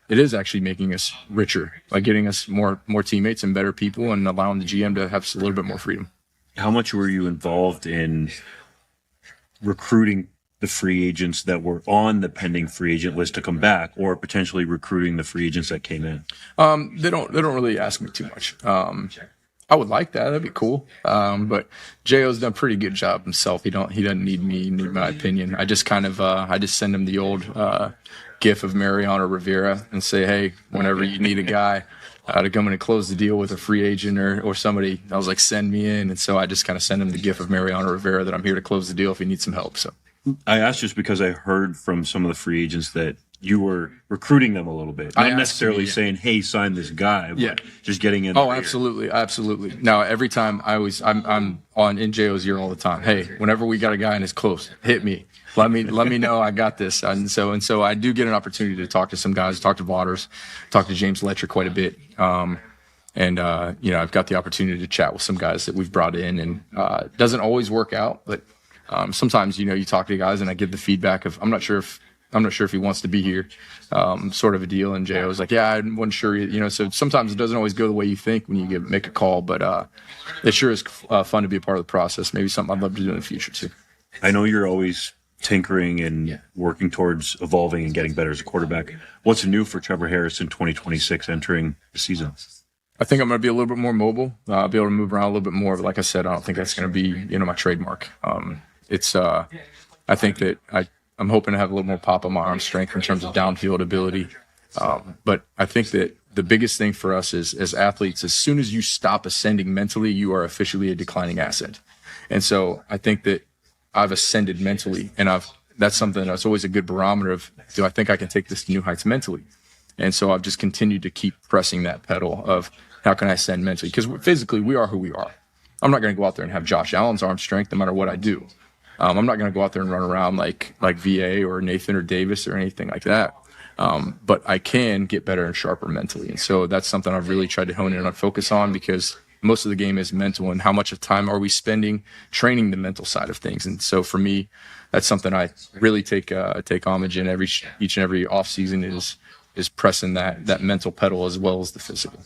it is actually making us richer, like getting us more teammates and better people, and allowing the GM to have a little bit more freedom. How much were you involved in recruiting the free agents that were on the pending free agent list to come back, or potentially recruiting the free agents that came in? They don't really ask me too much. I would like that. That'd be cool. But J.O.'s done a pretty good job himself. He doesn't need me, in my opinion. I just kind of I just send him the old gif of Mariano Rivera and say, hey, whenever you need a guy to come in and close the deal with a free agent or somebody, I was like, send me in. And so I just kind of send him the gif of Mariano Rivera that I'm here to close the deal if he needs some help. So I asked just because I heard from some of the free agents that you were recruiting them a little bit, not necessarily saying, hey, sign this guy, but just getting in. Oh, absolutely. Now, every time I'm on in J.O.'s ear all the time. Hey, whenever we got a guy and it's close, hit me. Let me know I got this. And so I do get an opportunity to talk to some guys, talk to Waters, talk to James Letcher quite a bit. I've got the opportunity to chat with some guys that we've brought in, and it doesn't always work out, but sometimes, you talk to guys and I get the feedback of, I'm not sure if he wants to be here, sort of a deal. And J.O. was like, yeah, I wasn't sure, so sometimes it doesn't always go the way you think when you make a call, but it sure is fun to be a part of the process. Maybe something I'd love to do in the future too. I know you're always tinkering and working towards evolving and getting better as a quarterback. What's new for Trevor Harris in 2026 entering the season? I think I'm going to be a little bit more mobile, be able to move around a little bit more. But like I said, I don't think that's going to be, my trademark. I think that I'm hoping to have a little more pop on my arm strength in terms of downfield ability. But I think that the biggest thing for us is, as athletes, as soon as you stop ascending mentally, you are officially a declining asset. And so I think that I've ascended mentally, and that's something that's always a good barometer of, do I think I can take this to new heights mentally? And so I've just continued to keep pressing that pedal of how can I ascend mentally? Because physically we are who we are. I'm not going to go out there and have Josh Allen's arm strength no matter what I do. I'm not going to go out there and run around like VA or Nathan or Davis or anything like that. But I can get better and sharper mentally. And so that's something I've really tried to hone in on, focus on, because most of the game is mental, and how much of time are we spending training the mental side of things. And so for me, that's something I really take homage in each and every off season is pressing that mental pedal as well as the physical.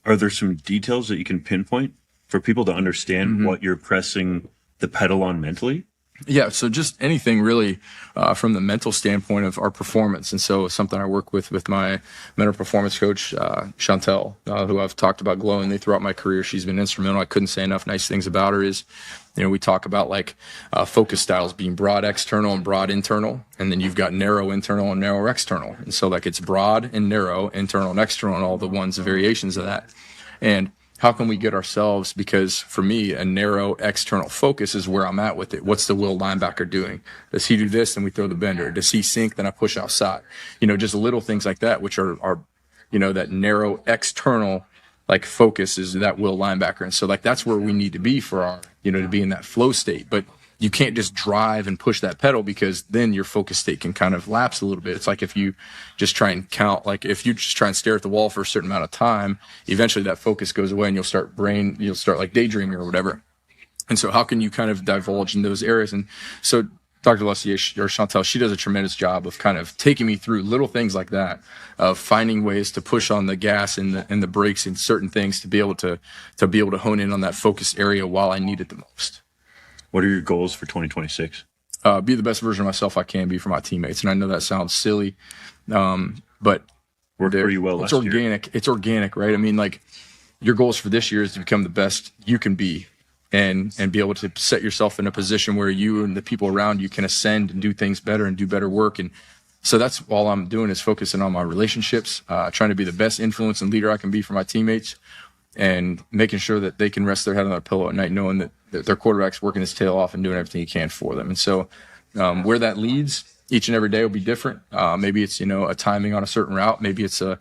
Are there some details that you can pinpoint for people to understand what you're pressing the pedal on mentally? Yeah, so just anything really from the mental standpoint of our performance. And so something I work with my mental performance coach, Chantel, who I've talked about glowingly throughout my career. She's been instrumental. I couldn't say enough nice things about her. Is, we talk about like focus styles being broad external and broad internal. And then you've got narrow internal and narrow external. And so like it's broad and narrow, internal and external, and all the variations of that. And how can we get ourselves, because for me, a narrow external focus is where I'm at with it. What's the will linebacker doing? Does he do this? Then we throw the bender. Does he sink? Then I push outside. Just little things like that, which are that narrow external like focus is that will linebacker. And so like that's where we need to be for our, to be in that flow state. But you can't just drive and push that pedal, because then your focus state can kind of lapse a little bit. It's like if you just try and count, like if you just try and stare at the wall for a certain amount of time, eventually that focus goes away and you'll start like daydreaming or whatever. And so how can you kind of divulge in those areas? And so Dr. Lalji or Chantel, she does a tremendous job of kind of taking me through little things like that, of finding ways to push on the gas and the brakes in certain things to be able to hone in on that focus area while I need it the most. What are your goals for 2026? Be the best version of myself I can be for my teammates. And I know that sounds silly, but worked pretty well. It's organic. It's organic, right? I mean, like your goals for this year is to become the best you can be, and be able to set yourself in a position where you and the people around you can ascend and do things better and do better work. And so that's all I'm doing, is focusing on my relationships, trying to be the best influence and leader I can be for my teammates, and making sure that they can rest their head on their pillow at night knowing that their quarterback's working his tail off and doing everything he can for them. And so where that leads, each and every day will be different. Maybe it's, a timing on a certain route. Maybe it's an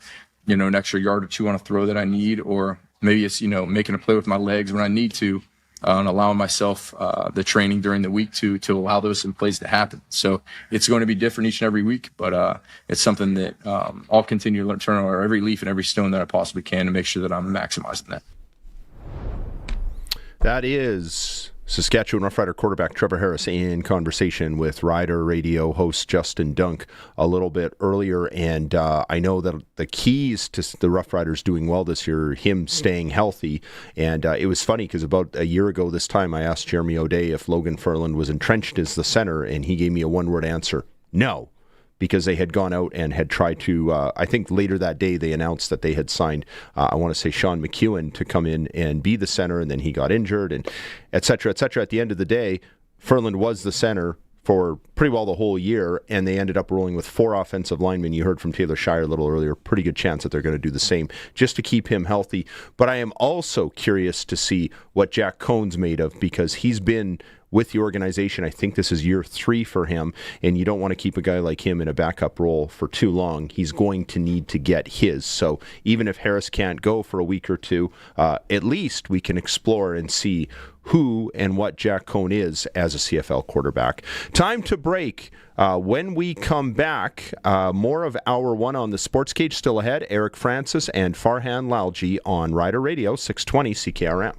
extra yard or two on a throw that I need, or maybe it's, making a play with my legs when I need to, and allowing myself the training during the week to allow those plays to happen. So it's going to be different each and every week, but it's something that I'll continue to turn over every leaf and every stone that I possibly can to make sure that I'm maximizing that. That is Saskatchewan Roughrider quarterback Trevor Harris in conversation with Rider Radio host Justin Dunk a little bit earlier. And I know that the keys to the Roughriders doing well this year are him staying healthy. And it was funny because about a year ago this time I asked Jeremy O'Day if Logan Ferland was entrenched as the center, and he gave me a one-word answer: no. Because they had gone out and had tried to, I think later that day they announced that they had signed, I want to say Sean McEwen to come in and be the center, and then he got injured, and et cetera, et cetera. At the end of the day, Ferland was the center for pretty well the whole year, and they ended up rolling with 4 offensive linemen. You heard from Taylor Shire a little earlier. Pretty good chance that they're going to do the same just to keep him healthy. But I am also curious to see what Jack Cohn's made of, because he's been with the organization. I think this is year 3 for him, and you don't want to keep a guy like him in a backup role for too long. He's going to need to get his. So even if Harris can't go for a week or two, at least we can explore and see who and what Jack Cohn is as a CFL quarterback. Time to break. When we come back, more of Hour 1 on the Sportscage still ahead. Eric Francis and Farhan Lalji on Rider Radio, 620 CKRM.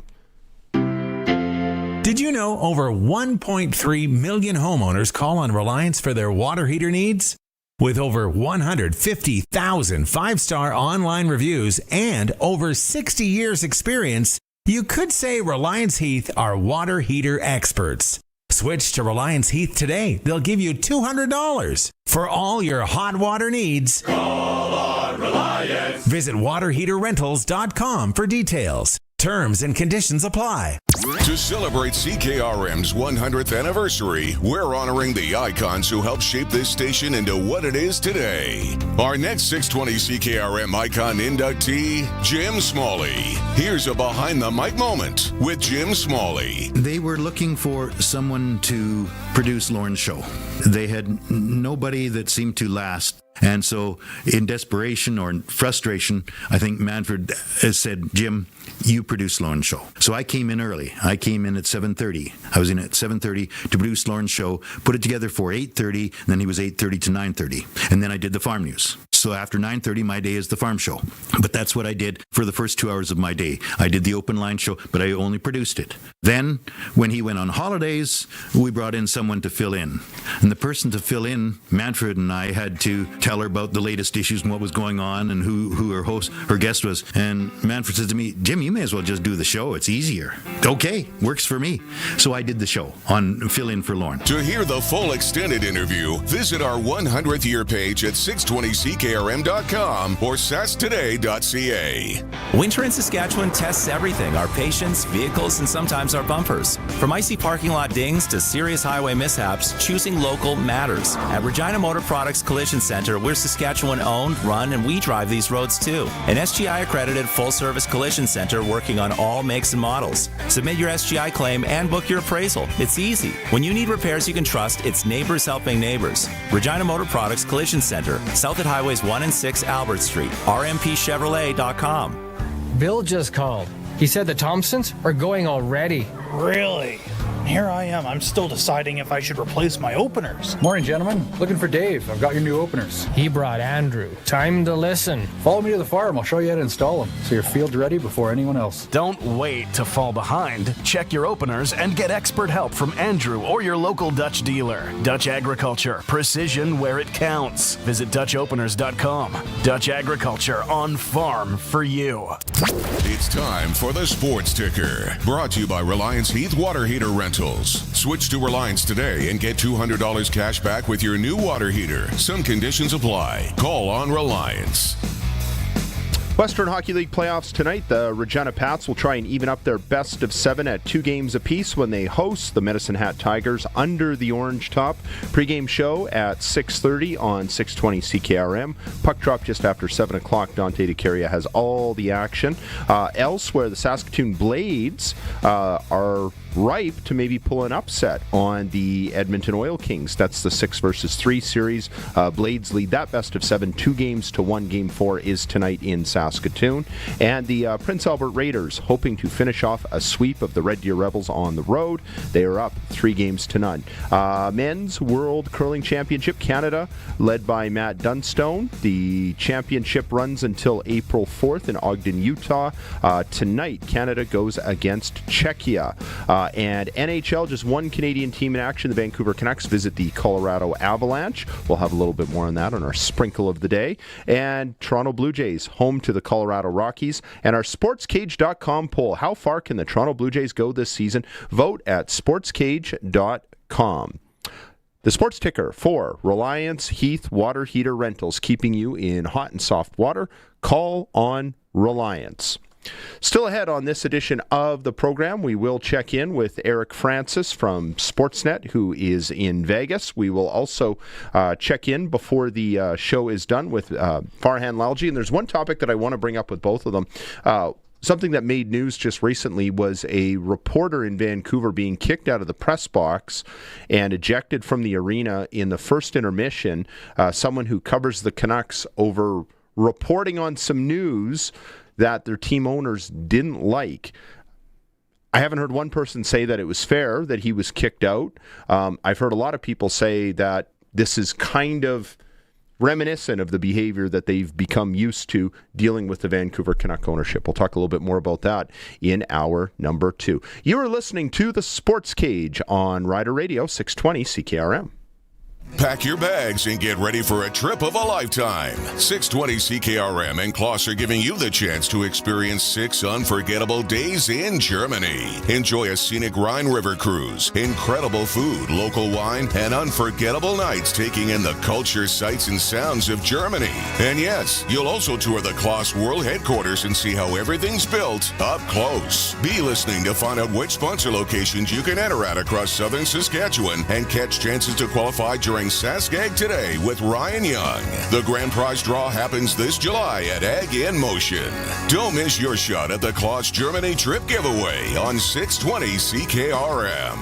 Did you know over 1.3 million homeowners call on Reliance for their water heater needs? With over 150,000 5-star online reviews and over 60 years experience, you could say Reliance Heath are water heater experts. Switch to Reliance Heath today. They'll give you $200 for all your hot water needs. Call on Reliance. Visit waterheaterrentals.com for details. Terms and conditions apply. To celebrate CKRM's 100th anniversary, we're honoring the icons who helped shape this station into what it is today. Our next 620 CKRM icon inductee, Jim Smalley. Here's a behind the mic moment with Jim Smalley. They were looking for someone to produce Lauren's show. They had nobody that seemed to last And so in desperation or in frustration, I think Manfred has said, Jim, you produce Lauren's show. So I came in early. I came in at 7:30. I was in at 7:30 to produce Lauren's show, put it together for 8:30, then he was 8:30 to 9:30. And then I did the farm news. So after 9:30, my day is the farm show. But that's what I did for the first 2 hours of my day. I did the open line show, but I only produced it. Then, when he went on holidays, we brought in someone to fill in. And the person to fill in, Manfred and I had to tell her about the latest issues and what was going on and who her guest was. And Manfred said to me, Jim, you may as well just do the show. It's easier. Okay, works for me. So I did the show on Fill In for Lauren. To hear the full extended interview, visit our 100th year page at 620ckrm.com or sastoday.ca. Winter in Saskatchewan tests everything: our patience, vehicles, and sometimes our bumpers. From icy parking lot dings to serious highway mishaps, choosing local matters. At Regina Motor Products Collision Center, we're Saskatchewan owned, run, and we drive these roads too. An SGI accredited full-service collision center working on all makes and models. Submit your SGI claim and book your appraisal. It's easy. When you need repairs you can trust, it's neighbors helping neighbors. Regina Motor Products Collision Center, south at Highways 1 and 6 Albert Street, rmpchevrolet.com. Bill just called. He said the Thompsons are going already. Really? Here I am. I'm still deciding if I should replace my openers. Morning, gentlemen. Looking for Dave. I've got your new openers. He brought Andrew. Time to listen. Follow me to the farm. I'll show you how to install them so your field's ready before anyone else. Don't wait to fall behind. Check your openers and get expert help from Andrew or your local Dutch dealer. Dutch Agriculture. Precision where it counts. Visit DutchOpeners.com. Dutch Agriculture on farm for you. It's time for the Sports Ticker. Brought to you by Reliance Heath Water Heater Rentals. Switch to Reliance today and get $200 cash back with your new water heater. Some conditions apply. Call on Reliance. Western Hockey League playoffs tonight. The Regina Pats will try and even up their best of 7 at 2 games apiece when they host the Medicine Hat Tigers under the orange top. Pre-game show at 6:30 on 620 CKRM. Puck drop just after 7 o'clock. Dante DeCaria has all the action. Elsewhere, the Saskatoon Blades are ripe to maybe pull an upset on the Edmonton Oil Kings. That's the 6-3 series. Blades lead that best of 7, 2 games to 1. Game 4 is tonight in Saskatoon. And the Prince Albert Raiders hoping to finish off a sweep of the Red Deer Rebels on the road. They are up 3 games to none. Men's World Curling Championship, Canada, led by Matt Dunstone. The championship runs until April 4th in Ogden, Utah. Tonight, Canada goes against Czechia. And NHL, just one Canadian team in action. The Vancouver Canucks visit the Colorado Avalanche. We'll have a little bit more on that on our sprinkle of the day. And Toronto Blue Jays, home to the Colorado Rockies. And our Sportscage.com poll. How far can the Toronto Blue Jays go this season? Vote at Sportscage.com. The Sports Ticker for Reliance Heath Water Heater Rentals, keeping you in hot and soft water. Call on Reliance. Still ahead on this edition of the program, we will check in with Eric Francis from Sportsnet, who is in Vegas. We will also check in before the show is done with Farhan Lalji. And there's one topic that I want to bring up with both of them. Something that made news just recently was a reporter in Vancouver being kicked out of the press box and ejected from the arena in the first intermission. Someone who covers the Canucks over reporting on some news that their team owners didn't like. I haven't heard one person say that it was fair that he was kicked out. I've heard a lot of people say that this is kind of reminiscent of the behavior that they've become used to dealing with the Vancouver Canuck ownership. We'll talk a little bit more about that in hour number 2. You are listening to the Sports Cage on Rider Radio 620 CKRM. Pack your bags and get ready for a trip of a lifetime. 620 CKRM and Kloss are giving you the chance to experience 6 unforgettable days in Germany. Enjoy a scenic Rhine River cruise, incredible food, local wine, and unforgettable nights taking in the culture, sights, and sounds of Germany. And yes, you'll also tour the Kloss World Headquarters and see how everything's built up close. Be listening to find out which sponsor locations you can enter at across southern Saskatchewan and catch chances to qualify during during Saskag Today with Ryan Young. The grand prize draw happens this July at Ag in Motion. Don't miss your shot at the Klotz Germany trip giveaway on 620 CKRM.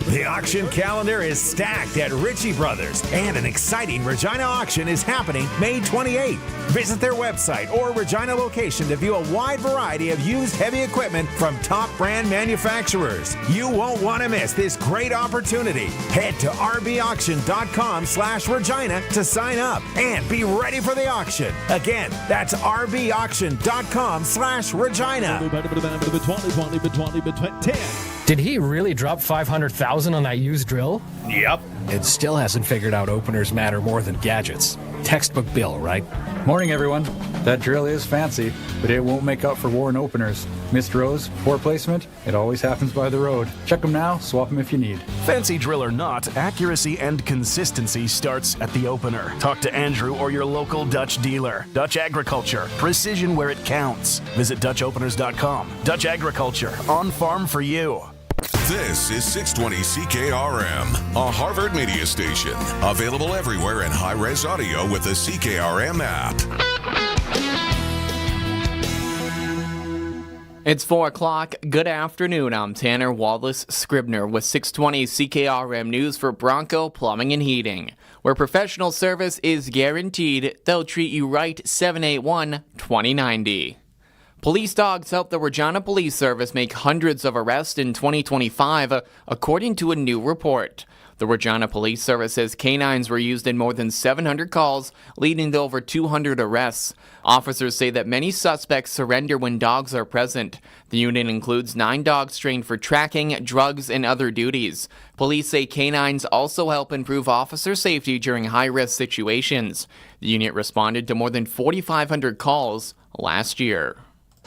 The auction calendar is stacked at Ritchie Brothers, and an exciting Regina auction is happening May 28th. Visit their website or Regina location to view a wide variety of used heavy equipment from top brand manufacturers. You won't want to miss this great opportunity. Head to rbauction.com/Regina to sign up and be ready for the auction. Again, that's rbauction.com/Regina. Did he really drop $500,000 on that used drill? Yep. It still hasn't figured out openers matter more than gadgets. Textbook Bill, right? Morning, everyone. That drill is fancy, but it won't make up for worn openers. Missed rows, poor placement, it always happens by the road. Check them now, swap them if you need. Fancy drill or not, accuracy and consistency starts at the opener. Talk to Andrew or your local Dutch dealer. Dutch Agriculture, precision where it counts. Visit DutchOpeners.com. Dutch Agriculture, on farm for you. This is 620 CKRM, a Harvard media station. Available everywhere in high-res audio with the CKRM app. It's 4 o'clock. Good afternoon. I'm Tanner Wallace-Scribner with 620 CKRM News for Bronco Plumbing and Heating. Where professional service is guaranteed, they'll treat you right. 781-2090. Police dogs helped the Regina Police Service make hundreds of arrests in 2025, according to a new report. The Regina Police Service says canines were used in more than 700 calls, leading to over 200 arrests. Officers say that many suspects surrender when dogs are present. The unit includes 9 dogs trained for tracking, drugs, and other duties. Police say canines also help improve officer safety during high-risk situations. The unit responded to more than 4,500 calls last year.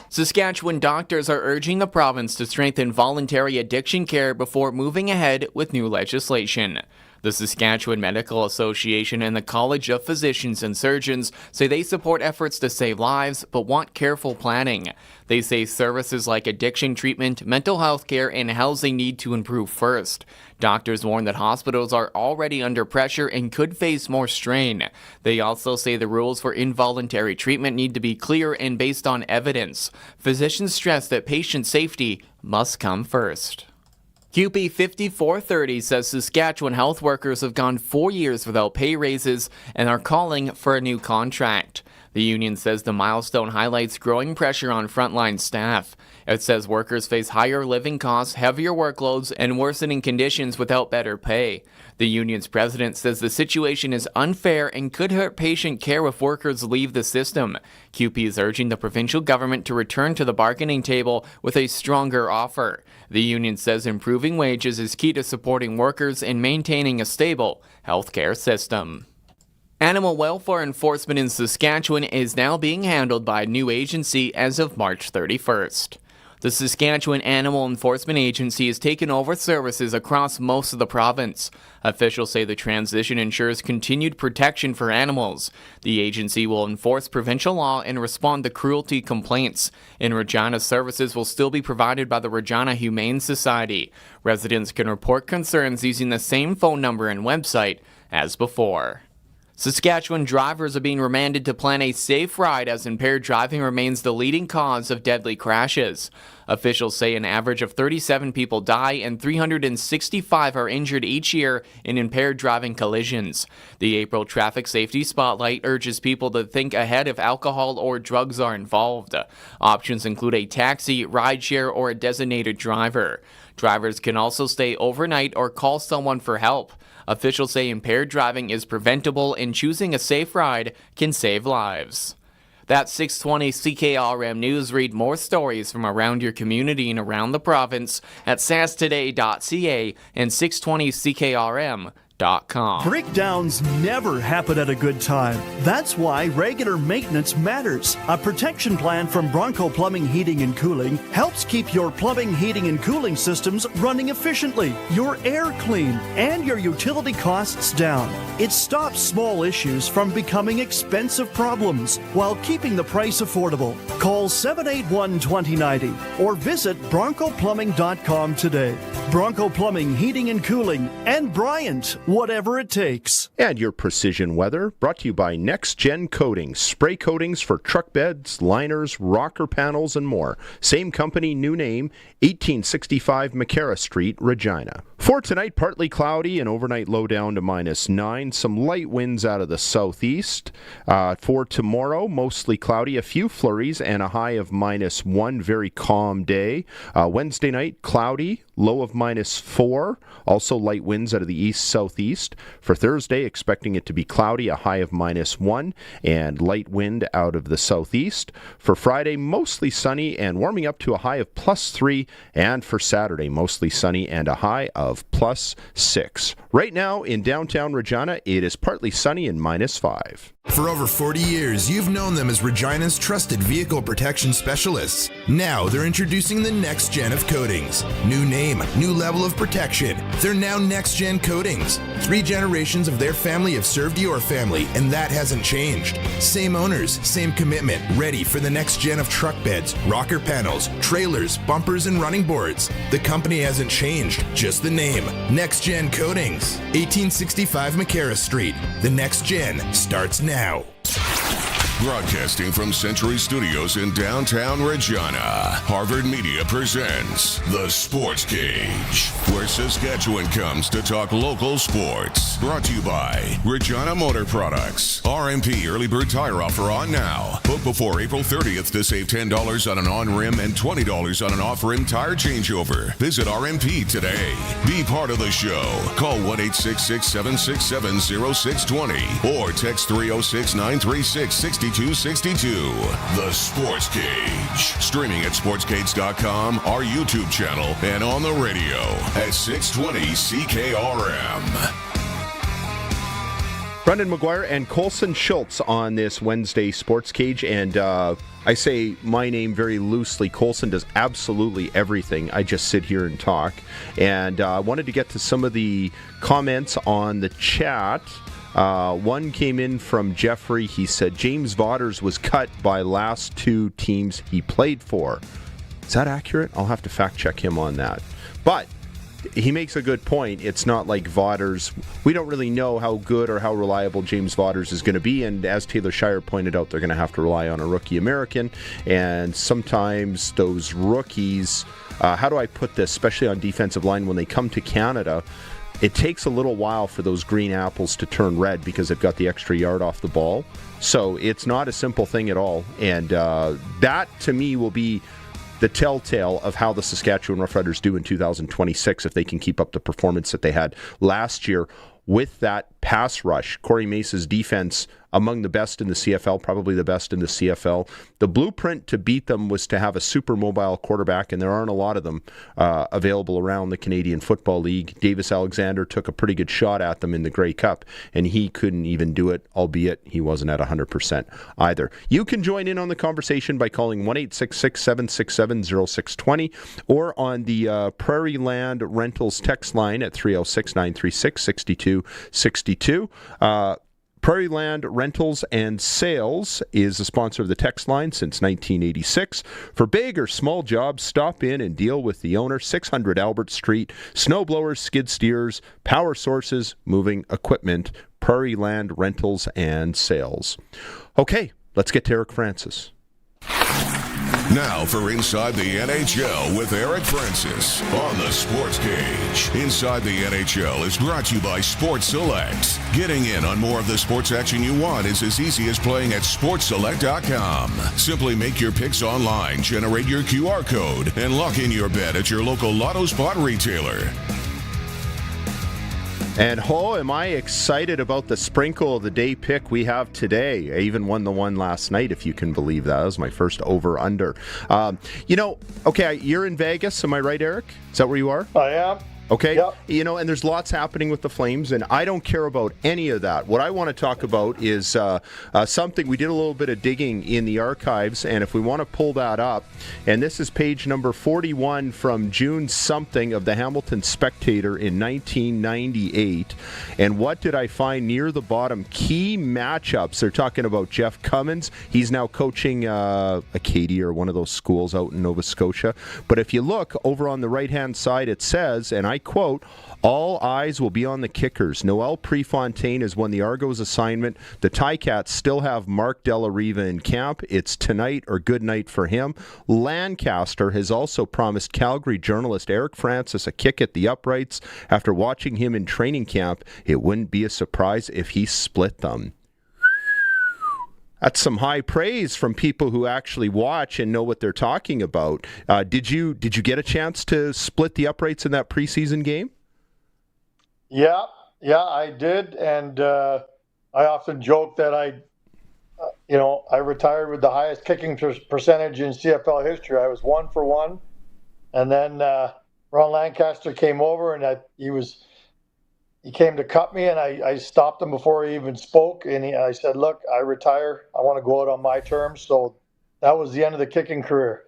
Saskatchewan doctors are urging the province to strengthen voluntary addiction care before moving ahead with new legislation. The Saskatchewan Medical Association and the College of Physicians and Surgeons say they support efforts to save lives but want careful planning. They say services like addiction treatment, mental health care, and housing need to improve first. Doctors warn that hospitals are already under pressure and could face more strain. They also say the rules for involuntary treatment need to be clear and based on evidence. Physicians stress that patient safety must come first. QP 5430 says Saskatchewan health workers have gone 4 years without pay raises and are calling for a new contract. The union says the milestone highlights growing pressure on frontline staff. It says workers face higher living costs, heavier workloads, and worsening conditions without better pay. The union's president says the situation is unfair and could hurt patient care if workers leave the system. QP is urging the provincial government to return to the bargaining table with a stronger offer. The union says improving wages is key to supporting workers and maintaining a stable healthcare system. Animal welfare enforcement in Saskatchewan is now being handled by a new agency as of March 31st. The Saskatchewan Animal Enforcement Agency has taken over services across most of the province. Officials say the transition ensures continued protection for animals. The agency will enforce provincial law and respond to cruelty complaints. In Regina, services will still be provided by the Regina Humane Society. Residents can report concerns using the same phone number and website as before. Saskatchewan drivers are being remanded to plan a safe ride as impaired driving remains the leading cause of deadly crashes. Officials say an average of 37 people die and 365 are injured each year in impaired driving collisions. The April Traffic Safety Spotlight urges people to think ahead if alcohol or drugs are involved. Options include a taxi, rideshare, or a designated driver. Drivers can also stay overnight or call someone for help. Officials say impaired driving is preventable and choosing a safe ride can save lives. That's 620 CKRM News. Read more stories from around your community and around the province at sastoday.ca and 620CKRM.com. Breakdowns never happen at a good time. That's why regular maintenance matters. A protection plan from Bronco Plumbing, Heating and Cooling helps keep your plumbing, heating and cooling systems running efficiently, your air clean, and your utility costs down. It stops small issues from becoming expensive problems while keeping the price affordable. Call 781-2090 or visit broncoplumbing.com today. Bronco Plumbing, Heating and Cooling, and Bryant, whatever it takes. And your precision weather brought to you by Next Gen Coatings. Spray coatings for truck beds, liners, rocker panels, and more. Same company, new name, 1865 McCarra Street, Regina. For tonight, partly cloudy and overnight low down to -9. Some light winds out of the southeast. For tomorrow, mostly cloudy, a few flurries, and a high of -1. Very calm day. Wednesday night, cloudy, low of -4. Also light winds out of the east-southeast. For Thursday, expecting it to be cloudy, a high of -1, and light wind out of the southeast. For Friday, mostly sunny and warming up to a high of +3. And for Saturday, mostly sunny and a high of +6. Right now, in downtown Regina, it is partly sunny and -5. For over 40 years, you've known them as Regina's trusted vehicle protection specialists. Now they're introducing the next gen of coatings. New name, new level of protection. They're now Next Gen Coatings. 3 generations of their family have served your family, and that hasn't changed. Same owners, same commitment, ready for the next gen of truck beds, rocker panels, trailers, bumpers, and running boards. The company hasn't changed, just the name. Next Gen Coatings. 1865 McCarra Street. The next gen starts now. Broadcasting from Century Studios in downtown Regina, Harvard Media presents The Sportscage, where Saskatchewan comes to talk local sports. Brought to you by Regina Motor Products. RMP Early Bird Tire Offer on now. Book before April 30th to save $10 on an on-rim and $20 on an off-rim tire changeover. Visit RMP today. Be part of the show. Call 1-866-767-0620 or text 306-936-6262. The Sports Cage. Streaming at sportscage.com, our YouTube channel, and on the radio at 620 CKRM. Brendan McGuire and Colson Schultz on this Wednesday Sports Cage, and I say my name very loosely. Colson does absolutely everything. I just sit here and talk. And I wanted to get to some of the comments on the chat. One came in from Jeffrey. He said James Vaughters was cut by last 2 teams he played for. Is that accurate? I'll have to fact check him on that. But he makes a good point. It's not like Vaughters. We don't really know how good or how reliable James Vaughters is going to be. And as Taylor Shire pointed out, they're going to have to rely on a rookie American. And sometimes those rookies, how do I put this, especially on defensive line, when they come to Canada, it takes a little while for those green apples to turn red because they've got the extra yard off the ball. So it's not a simple thing at all. And that, to me, will be the telltale of how the Saskatchewan Roughriders do in 2026 if they can keep up the performance that they had last year with that pass rush. Corey Mace's defense among the best in the CFL, probably the best in the CFL. The blueprint to beat them was to have a super mobile quarterback, and there aren't a lot of them available around the Canadian Football League. Davis Alexander took a pretty good shot at them in the Grey Cup, and he couldn't even do it, albeit he wasn't at 100% either. You can join in on the conversation by calling 1-866-767-0620 or on the Prairie Land Rentals text line at 306-936-6262. Prairie Land Rentals and Sales is a sponsor of the text line since 1986. For big or small jobs, stop in and deal with the owner, 600 Albert Street. Snowblowers, skid steers, power sources, moving equipment. Prairie Land Rentals and Sales. Okay, let's get to Eric Francis. Now for Inside the NHL with Eric Francis on the Sports Cage. Inside the NHL is brought to you by Sports Select. Getting in on more of the sports action you want is as easy as playing at sportsselect.com. Simply make your picks online, generate your QR code, and lock in your bet at your local Lotto Spot retailer. And am I excited about the sprinkle of the day pick we have today. I even won the one last night, if you can believe that. That was my first over-under. Okay, you're in Vegas, am I right, Eric? Is that where you are? I am. Okay? Yep. You know, and there's lots happening with the Flames, and I don't care about any of that. What I want to talk about is something we did a little bit of digging in the archives, and if we want to pull that up, and this is page number 41 from June something of the Hamilton Spectator in 1998. And what did I find near the bottom? Key matchups. They're talking about Jeff Cummins. He's now coaching Acadia or one of those schools out in Nova Scotia. But if you look over on the right-hand side, it says, and I quote, "All eyes will be on the kickers. Noel Prefontaine has won the Argos assignment. The Ticats still have Mark Della Riva in camp. It's tonight or good night for him. Lancaster has also promised Calgary journalist Eric Francis a kick at the uprights. After watching him in training camp, it wouldn't be a surprise if he split them." That's some high praise from people who actually watch and know what they're talking about. Did you get a chance to split the uprights in that preseason game? Yeah, I did, and I often joke that I retired with the highest kicking percentage in CFL history. I was 1 for 1, and then Ron Lancaster came over, and he came to cut me, and I stopped him before he even spoke, and I said, "Look, I retire. I want to go out on my terms." So that was the end of the kicking career.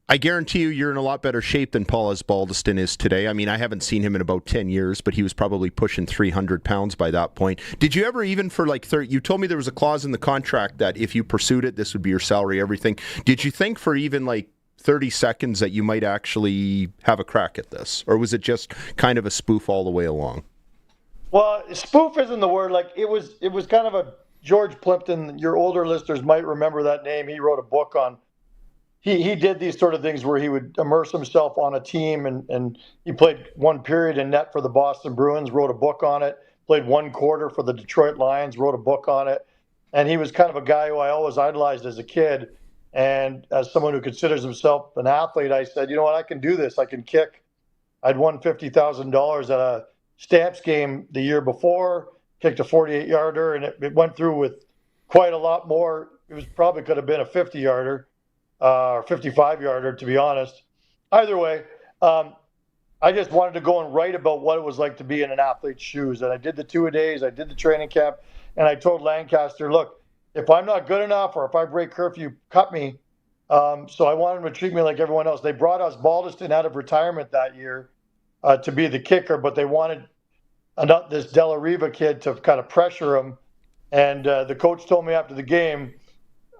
I guarantee you're in a lot better shape than Paul Osbaldiston is today. I mean, I haven't seen him in about 10 years, but he was probably pushing 300 pounds by that point. Did you ever even for like 30, you told me there was a clause in the contract that if you pursued it, this would be your salary, everything. Did you think for even like 30 seconds that you might actually have a crack at this? Or was it just kind of a spoof all the way along? Well, spoof isn't the word. Like it was kind of a George Plimpton. Your older listeners might remember that name. He wrote a book on, he did these sort of things where he would immerse himself on a team, and he played one period in net for the Boston Bruins, wrote a book on it, played one quarter for the Detroit Lions, wrote a book on it. And he was kind of a guy who I always idolized as a kid. And as someone who considers himself an athlete, I said, you know what, I can do this. I can kick. I'd won $50,000 at a Stamps game the year before, kicked a 48-yarder, and it went through with quite a lot more. It was probably could have been a 50-yarder or 55-yarder, to be honest. Either way, I just wanted to go and write about what it was like to be in an athlete's shoes. And I did the two-a-days, I did the training camp, and I told Lancaster, look, if I'm not good enough or if I break curfew, cut me. So I wanted them to treat me like everyone else. They brought Osbaldiston out of retirement that year to be the kicker, but they wanted this Della Riva kid to kind of pressure him. And the coach told me after the game,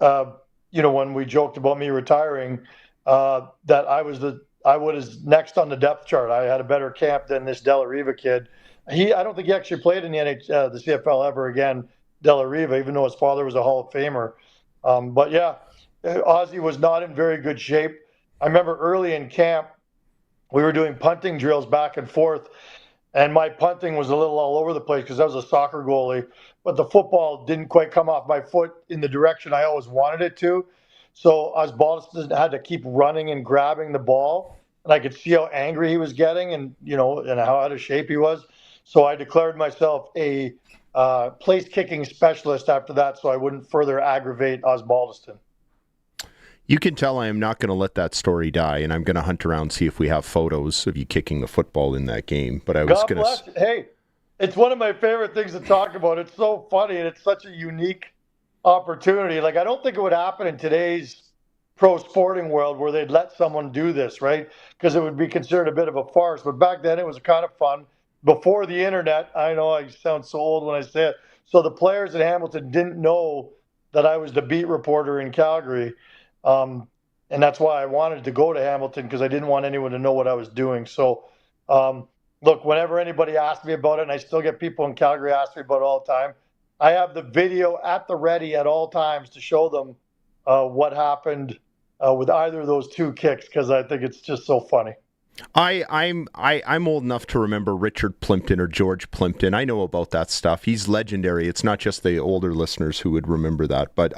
when we joked about me retiring, that I was next on the depth chart. I had a better camp than this Della Riva kid. I don't think he actually played in the CFL ever again, Della Riva, even though his father was a Hall of Famer. But yeah, Ozzy was not in very good shape. I remember early in camp, we were doing punting drills back and forth, and my punting was a little all over the place because I was a soccer goalie, but the football didn't quite come off my foot in the direction I always wanted it to. So Osbaldiston had to keep running and grabbing the ball, and I could see how angry he was getting and how out of shape he was. So I declared myself a place kicking specialist after that, so I wouldn't further aggravate Osbaldiston. You can tell I am not going to let that story die, and I'm going to hunt around see if we have photos of you kicking the football in that game. But I was God bless you. Hey, it's one of my favorite things to talk about. It's so funny, and it's such a unique opportunity. Like, I don't think it would happen in today's pro sporting world where they'd let someone do this, right? Because it would be considered a bit of a farce. But back then, it was kind of fun. Before the internet, I know I sound so old when I say it. So the players in Hamilton didn't know that I was the beat reporter in Calgary. And that's why I wanted to go to Hamilton, because I didn't want anyone to know what I was doing. So, look, whenever anybody asks me about it, and I still get people in Calgary ask me about it all the time, I have the video at the ready at all times to show them what happened with either of those two kicks, because I think it's just so funny. I'm old enough to remember Richard Plimpton or George Plimpton. I know about that stuff. He's legendary. It's not just the older listeners who would remember that. But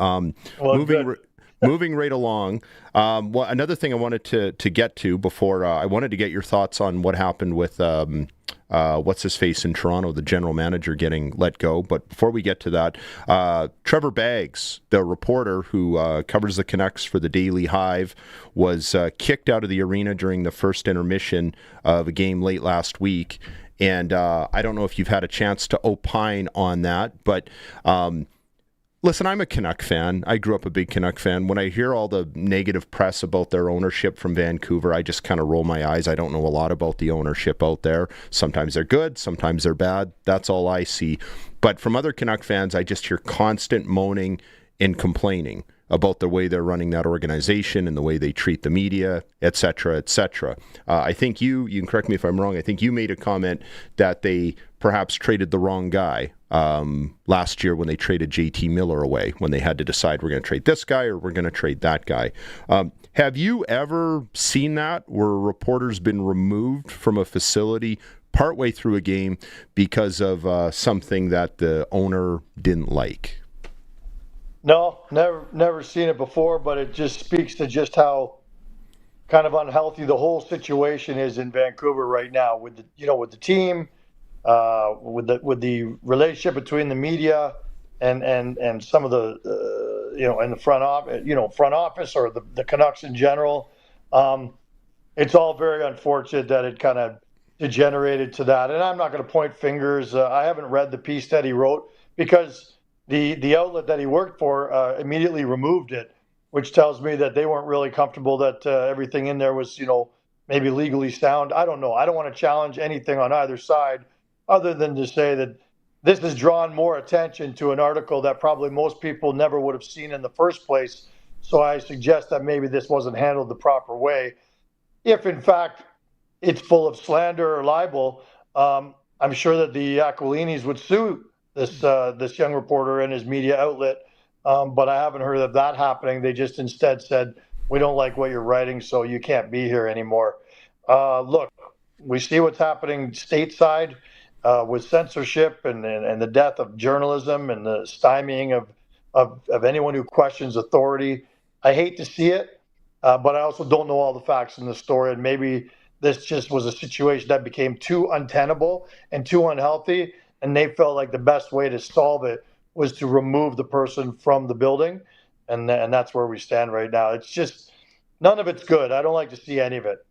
moving right along. Well, another thing I wanted to get to before I wanted to get your thoughts on what happened with what's his face in Toronto, the general manager getting let go. But before we get to that, Trevor Baggs, the reporter who covers the Canucks for the Daily Hive, was kicked out of the arena during the first intermission of a game late last week. And I don't know if you've had a chance to opine on that, but listen, I'm a Canuck fan. I grew up a big Canuck fan. When I hear all the negative press about their ownership from Vancouver, I just kind of roll my eyes. I don't know a lot about the ownership out there. Sometimes they're good, sometimes they're bad. That's all I see. But from other Canuck fans, I just hear constant moaning and complaining about the way they're running that organization and the way they treat the media, et cetera, et cetera. I think you can correct me if I'm wrong, I think you made a comment that they perhaps traded the wrong guy last year when they traded JT Miller away, when they had to decide we're going to trade this guy or we're going to trade that guy. Have you ever seen that where a reporter's been removed from a facility partway through a game because of something that the owner didn't like? No, never seen it before, but it just speaks to just how kind of unhealthy the whole situation is in Vancouver right now with the team, with the relationship between the media and some of the in the front office or the Canucks in general. It's all very unfortunate that it kind of degenerated to that. And I'm not going to point fingers. I haven't read the piece that he wrote because the outlet that he worked for immediately removed it, which tells me that they weren't really comfortable that everything in there was, maybe legally sound. I don't know. I don't want to challenge anything on either side other than to say that this has drawn more attention to an article that probably most people never would have seen in the first place. So I suggest that maybe this wasn't handled the proper way. If, in fact, it's full of slander or libel, I'm sure that the Aquilinis would sue this young reporter and his media outlet, but I haven't heard of that happening. They just instead said, we don't like what you're writing, so you can't be here anymore. Look, we see what's happening stateside with censorship and the death of journalism and the stymieing of anyone who questions authority. I hate to see it, but I also don't know all the facts in the story, and maybe this just was a situation that became too untenable and too unhealthy, and they felt like the best way to solve it was to remove the person from the building, and that's where we stand right now. It's just, none of it's good. I don't like to see any of it.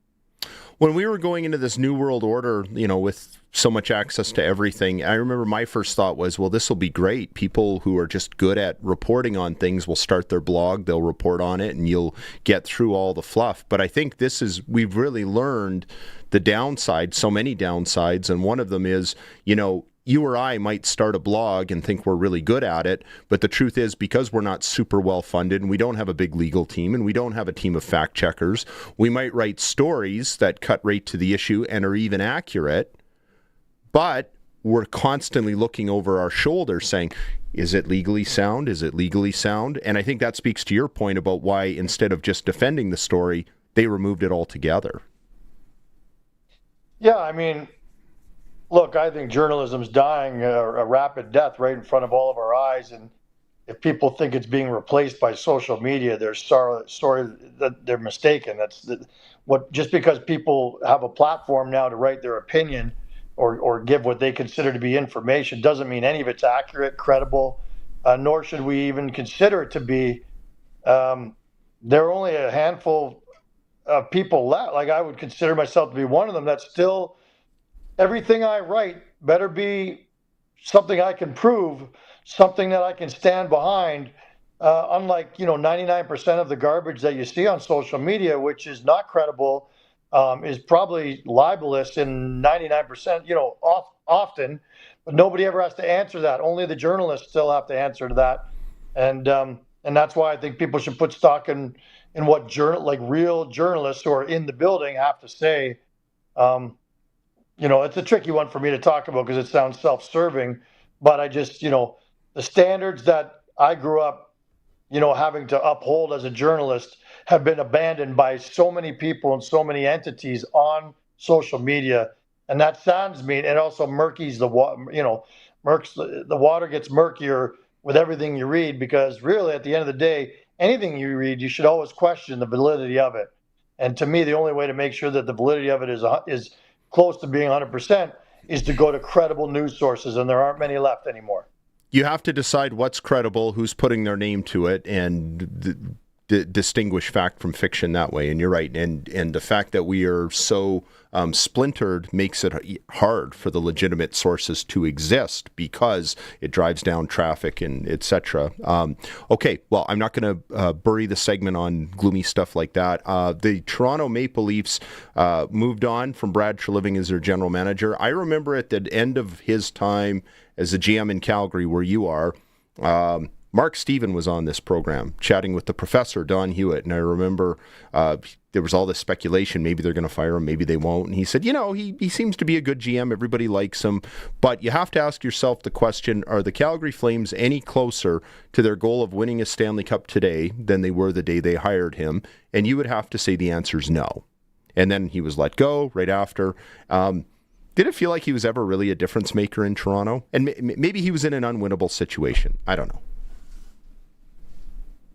When we were going into this new world order, with so much access to everything, I remember my first thought was, well, this will be great. People who are just good at reporting on things will start their blog, they'll report on it, and you'll get through all the fluff. But I think we've really learned the downside, so many downsides, and one of them is, you or I might start a blog and think we're really good at it, but the truth is, because we're not super well funded and we don't have a big legal team and we don't have a team of fact checkers, we might write stories that cut right to the issue and are even accurate, but we're constantly looking over our shoulder saying, is it legally sound? Is it legally sound? And I think that speaks to your point about why, instead of just defending the story, they removed it altogether. Yeah, I mean, look, I think journalism's dying a rapid death right in front of all of our eyes. And if people think it's being replaced by social media, they're sorry that they're mistaken. Just because people have a platform now to write their opinion or give what they consider to be information doesn't mean any of it's accurate, credible, nor should we even consider it to be. There are only a handful of people left. Like, I would consider myself to be one of them that's still. Everything I write better be something I can prove, something that I can stand behind, unlike 99% of the garbage that you see on social media, which is not credible, is probably libelous in 99%, often, but nobody ever has to answer that. Only the journalists still have to answer to that, and that's why I think people should put stock in what real journalists who are in the building have to say. It's a tricky one for me to talk about because it sounds self-serving, but I just, the standards that I grew up, having to uphold as a journalist have been abandoned by so many people and so many entities on social media. And that sounds mean. It also murkies the water, the water gets murkier with everything you read, because really at the end of the day, anything you read, you should always question the validity of it. And to me, the only way to make sure that the validity of it is close to being 100% is to go to credible news sources, and there aren't many left anymore. You have to decide what's credible, who's putting their name to it, and distinguish fact from fiction that way. And you're right. And the fact that we are so splintered makes it hard for the legitimate sources to exist because it drives down traffic and etc. Okay, well, I'm not going to bury the segment on gloomy stuff like that. The Toronto Maple Leafs moved on from Brad Treliving as their general manager. I remember at the end of his time as a GM in Calgary, where you are, Mark Stephen was on this program chatting with the professor, Don Hewitt, and I remember there was all this speculation, maybe they're going to fire him, maybe they won't, and he said, he seems to be a good GM, everybody likes him, but you have to ask yourself the question, are the Calgary Flames any closer to their goal of winning a Stanley Cup today than they were the day they hired him? And you would have to say the answer is no. And then he was let go right after. Did it feel like he was ever really a difference maker in Toronto? And maybe he was in an unwinnable situation. I don't know.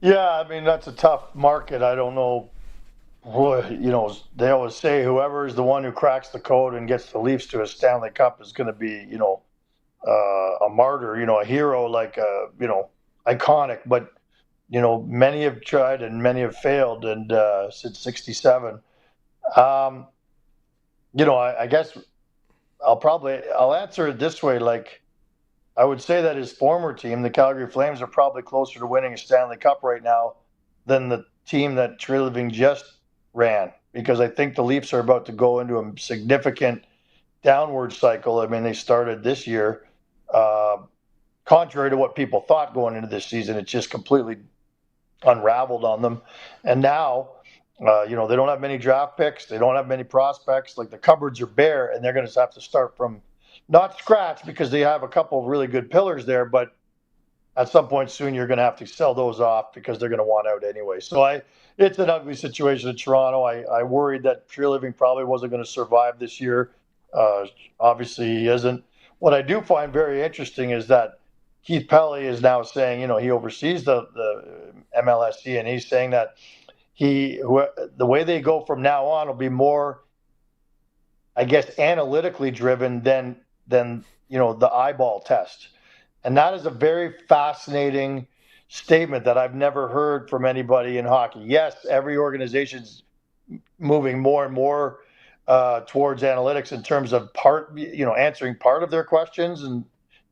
Yeah, I mean, that's a tough market. I don't know. They always say whoever is the one who cracks the code and gets the Leafs to a Stanley Cup is going to be, a martyr, a hero, like, iconic. But, many have tried and many have failed, and since 67. I guess I'll answer it this way, like, I would say that his former team, the Calgary Flames, are probably closer to winning a Stanley Cup right now than the team that Treliving just ran, because I think the Leafs are about to go into a significant downward cycle. I mean, they started this year, contrary to what people thought going into this season, it just completely unraveled on them. And now, they don't have many draft picks. They don't have many prospects. Like, the cupboards are bare, and they're going to have to start from not scratch, because they have a couple of really good pillars there, but at some point soon you're going to have to sell those off because they're going to want out anyway. So it's an ugly situation in Toronto. I worried that Treliving probably wasn't going to survive this year. Obviously he isn't. What I do find very interesting is that Keith Pelly is now saying, he oversees the MLSE, and he's saying that the way they go from now on will be more, I guess, analytically driven than the eyeball test. And that is a very fascinating statement that I've never heard from anybody in hockey. Yes, every organization's moving more and more towards analytics in terms of answering part of their questions and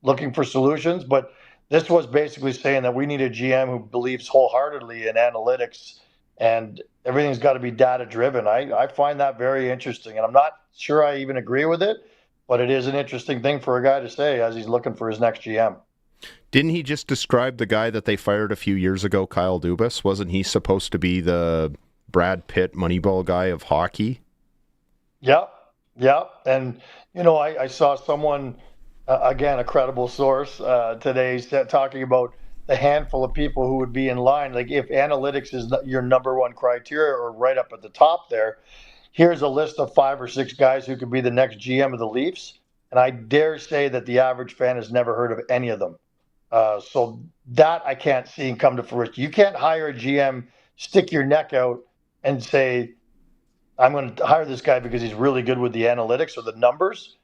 looking for solutions. But this was basically saying that we need a GM who believes wholeheartedly in analytics, and everything's got to be data driven. I find that very interesting, and I'm not sure I even agree with it, but it is an interesting thing for a guy to say as he's looking for his next GM. Didn't he just describe the guy that they fired a few years ago, Kyle Dubas? Wasn't he supposed to be the Brad Pitt Moneyball guy of hockey? Yeah. And, I saw someone, again, a credible source today talking about the handful of people who would be in line. Like, if analytics is your number one criteria or right up at the top there, here's a list of 5 or 6 guys who could be the next GM of the Leafs. And I dare say that the average fan has never heard of any of them. So that I can't see come to fruition. You can't hire a GM, stick your neck out, and say, I'm going to hire this guy because he's really good with the analytics or the numbers.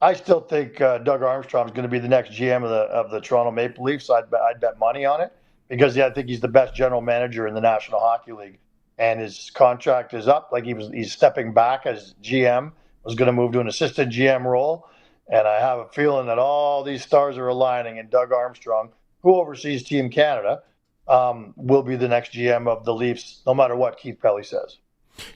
I still think Doug Armstrong is going to be the next GM of the Toronto Maple Leafs. I'd bet money on it because I think he's the best general manager in the National Hockey League. And his contract is up. Like, he's stepping back as GM, was going to move to an assistant GM role. And I have a feeling that all these stars are aligning, and Doug Armstrong, who oversees Team Canada, will be the next GM of the Leafs, no matter what Keith Pelly says.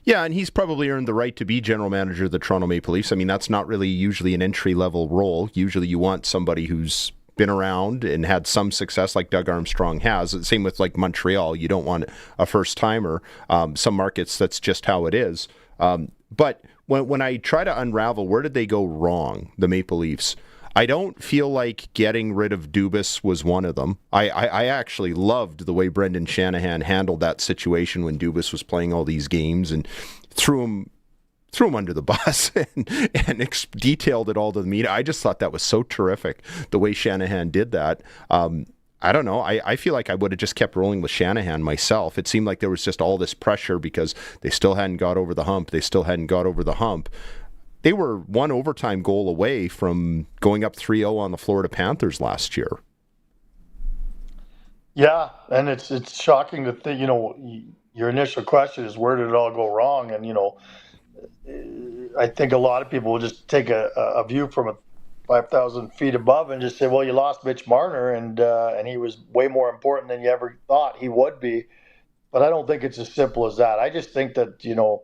Yeah, and he's probably earned the right to be general manager of the Toronto Maple Leafs. I mean, that's not really usually an entry-level role. Usually you want somebody who's been around and had some success like Doug Armstrong has. Same with like Montreal. You don't want a first-timer. Some markets, that's just how it is. But when I try to unravel where did they go wrong, the Maple Leafs, I don't feel like getting rid of Dubas was one of them. I actually loved the way Brendan Shanahan handled that situation when Dubas was playing all these games and threw him under the bus and detailed it all to the media. I just thought that was so terrific, the way Shanahan did that. I don't know. I feel like I would have just kept rolling with Shanahan myself. It seemed like there was just all this pressure because they still hadn't got over the hump. They were one overtime goal away from going up 3-0 on the Florida Panthers last year. Yeah, and it's shocking to think, your initial question is where did it all go wrong? And, I think a lot of people will just take a view from 5,000 feet above and just say, well, you lost Mitch Marner and he was way more important than you ever thought he would be. But I don't think it's as simple as that. I just think that,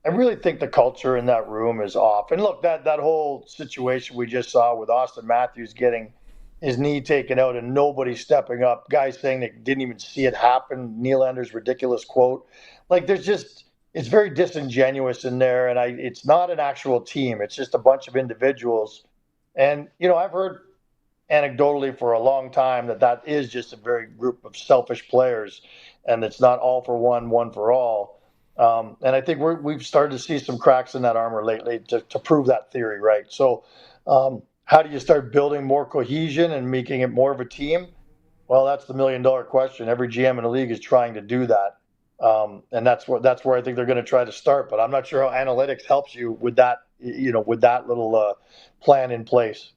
I really think the culture in that room is off. And look, that whole situation we just saw with Austin Matthews getting his knee taken out and nobody stepping up, guys saying they didn't even see it happen, Nylander's ridiculous quote. Like, it's very disingenuous in there, and it's not an actual team. It's just a bunch of individuals. And, I've heard anecdotally for a long time that is just a very group of selfish players, and it's not all for one for all. And I think we've started to see some cracks in that armor lately to prove that theory right. So how do you start building more cohesion and making it more of a team? Well, that's the $1 million question. Every GM in the league is trying to do that. And that's where I think they're going to try to start. But I'm not sure how analytics helps you with that, with that little plan in place.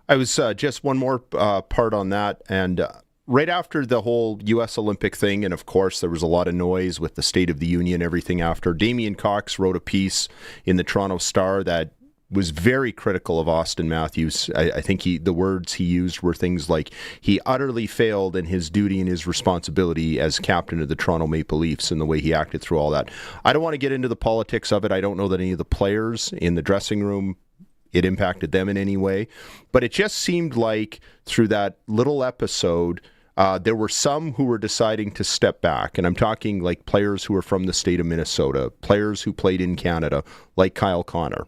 I was just one more part on that. And right after the whole U.S. Olympic thing, and of course there was a lot of noise with the State of the Union, everything after, Damian Cox wrote a piece in the Toronto Star that was very critical of Austin Matthews. I think the words he used were things like, he utterly failed in his duty and his responsibility as captain of the Toronto Maple Leafs and the way he acted through all that. I don't want to get into the politics of it. I don't know that any of the players in the dressing room, it impacted them in any way. But it just seemed like through that little episode, there were some who were deciding to step back. And I'm talking like players who are from the state of Minnesota, players who played in Canada, like Kyle Connor.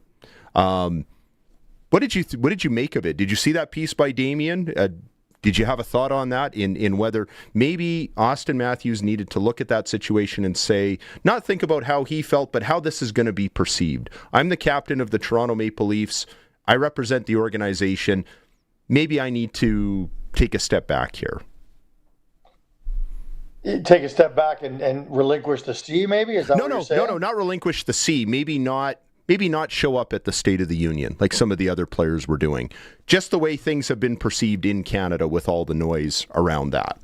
What did you make of it? Did you see that piece by Damian? Did you have a thought on that in whether maybe Austin Matthews needed to look at that situation and say, not think about how he felt, but how this is going to be perceived? I'm the captain of the Toronto Maple Leafs. I represent the organization. Maybe I need to take a step back here. Take a step back and relinquish the C, maybe? Is that what you're saying? No, not relinquish the C. Maybe not show up at the State of the Union like some of the other players were doing. Just the way things have been perceived in Canada with all the noise around that.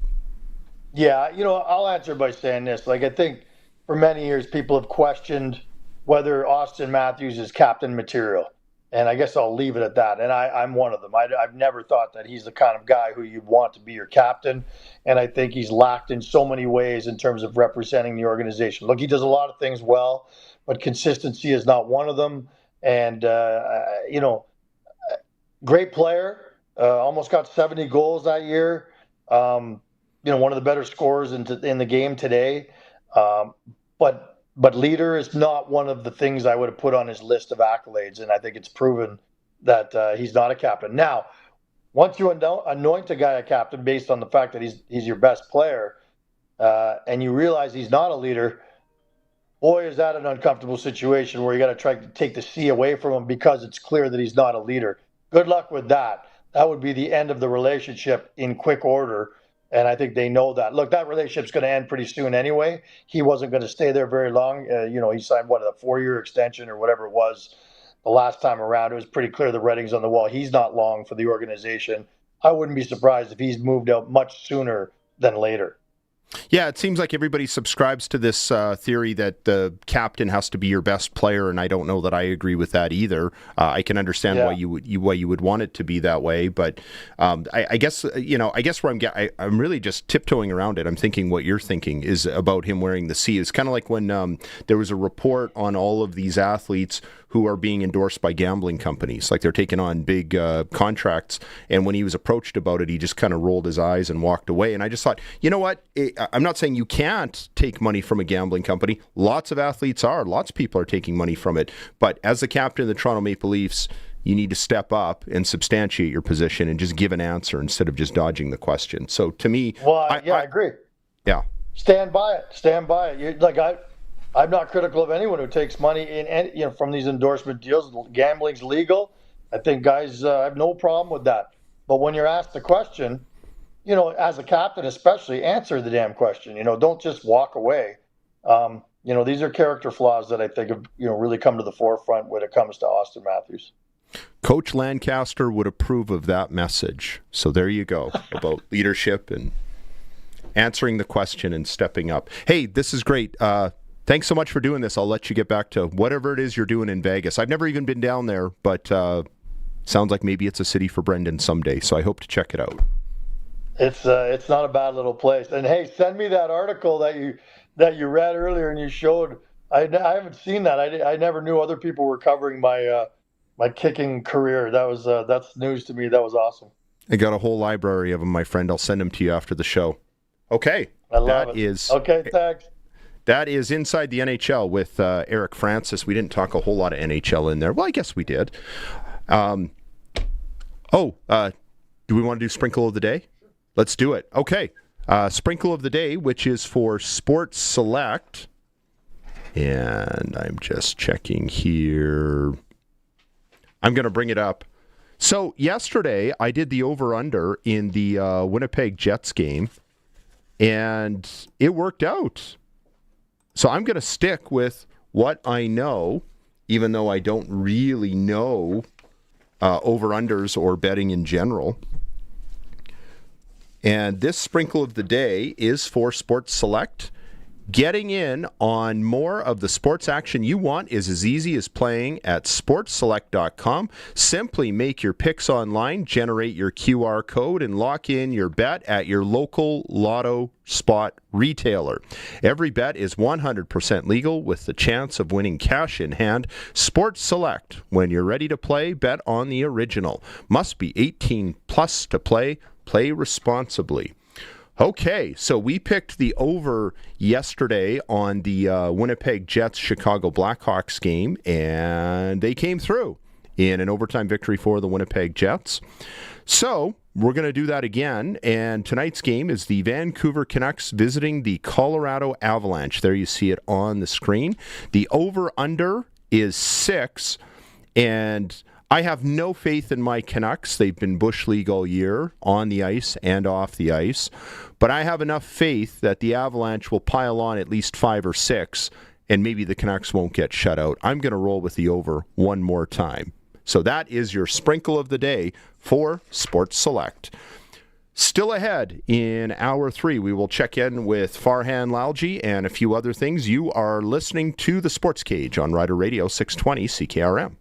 Yeah, I'll answer by saying this. Like, I think for many years people have questioned whether Austin Matthews is captain material. And I guess I'll leave it at that. And I'm one of them. I've never thought that he's the kind of guy who you'd want to be your captain. And I think he's lacked in so many ways in terms of representing the organization. Look, he does a lot of things well, but consistency is not one of them. And, great player, almost got 70 goals that year. One of the better scorers in the game today. But leader is not one of the things I would have put on his list of accolades. And I think it's proven that he's not a captain. Now, once you anoint a guy a captain based on the fact that he's your best player, and you realize he's not a leader, boy, is that an uncomfortable situation where you got to try to take the C away from him because it's clear that he's not a leader. Good luck with that. That would be the end of the relationship in quick order. And I think they know that. Look, that relationship's going to end pretty soon anyway. He wasn't going to stay there very long. He signed, a 4-year extension or whatever it was the last time around. It was pretty clear the writing's on the wall. He's not long for the organization. I wouldn't be surprised if he's moved out much sooner than later. Yeah, it seems like everybody subscribes to this theory that the captain has to be your best player, and I don't know that I agree with that either. I can understand why you would want it to be that way, but I guess where I'm really just tiptoeing around it. I'm thinking what you're thinking is about him wearing the C. It's kind of like when there was a report on all of these athletes who are being endorsed by gambling companies, like they're taking on big contracts. And when he was approached about it, he just kind of rolled his eyes and walked away. And I just thought, you know what? I'm not saying you can't take money from a gambling company. Lots of athletes are. Lots of people are taking money from it. But as the captain of the Toronto Maple Leafs, you need to step up and substantiate your position and just give an answer instead of just dodging the question. So to me... Well, I agree. Yeah. Stand by it. I'm not critical of anyone who takes money from these endorsement deals. Gambling's legal. I think guys have no problem with that. But when you're asked the question, as a captain especially, answer the damn question. Don't just walk away. These are character flaws that I think have, really come to the forefront when it comes to Austin Matthews. Coach Lancaster would approve of that message. So there you go, about leadership and answering the question and stepping up. Hey, this is great. Thanks so much for doing this. I'll let you get back to whatever it is you're doing in Vegas. I've never even been down there, but sounds like maybe it's a city for Brendan someday, so I hope to check it out. It's not a bad little place. And hey, send me that article that you read earlier and you showed. I haven't seen that. I never knew other people were covering my kicking career. That's news to me. That was awesome. I got a whole library of them, my friend. I'll send them to you after the show. Okay. I love it. Okay, thanks. That is Inside the NHL with Eric Francis. We didn't talk a whole lot of NHL in there. Well, I guess we did. Do we want to do Sprinkle of the Day? Let's do it. Okay. Sprinkle of the Day, which is for Sports Select. And I'm just checking here. I'm going to bring it up. So yesterday, I did the over-under in the Winnipeg Jets game, and it worked out. So I'm going to stick with what I know, even though I don't really know over-unders or betting in general. And this Sprinkle of the Day is for Sports Select. Getting in on more of the sports action you want is as easy as playing at sportsselect.com. Simply make your picks online, generate your QR code, and lock in your bet at your local lotto spot retailer. Every bet is 100% legal with the chance of winning cash in hand. Sports Select. When you're ready to play, bet on the original. Must be 18 plus to play. Play responsibly. Okay, so we picked the over yesterday on the Winnipeg Jets-Chicago Blackhawks game, and they came through in an overtime victory for the Winnipeg Jets. So we're going to do that again, and tonight's game is the Vancouver Canucks visiting the Colorado Avalanche. There you see it on the screen. The over-under is 6, and I have no faith in my Canucks. They've been Bush League all year, on the ice and off the ice. But I have enough faith that the Avalanche will pile on at least 5 or 6, and maybe the Canucks won't get shut out. I'm going to roll with the over one more time. So that is your Sprinkle of the Day for Sports Select. Still ahead in Hour 3, we will check in with Farhan, Lalji, and a few other things. You are listening to the Sportscage on Rider Radio 620 CKRM.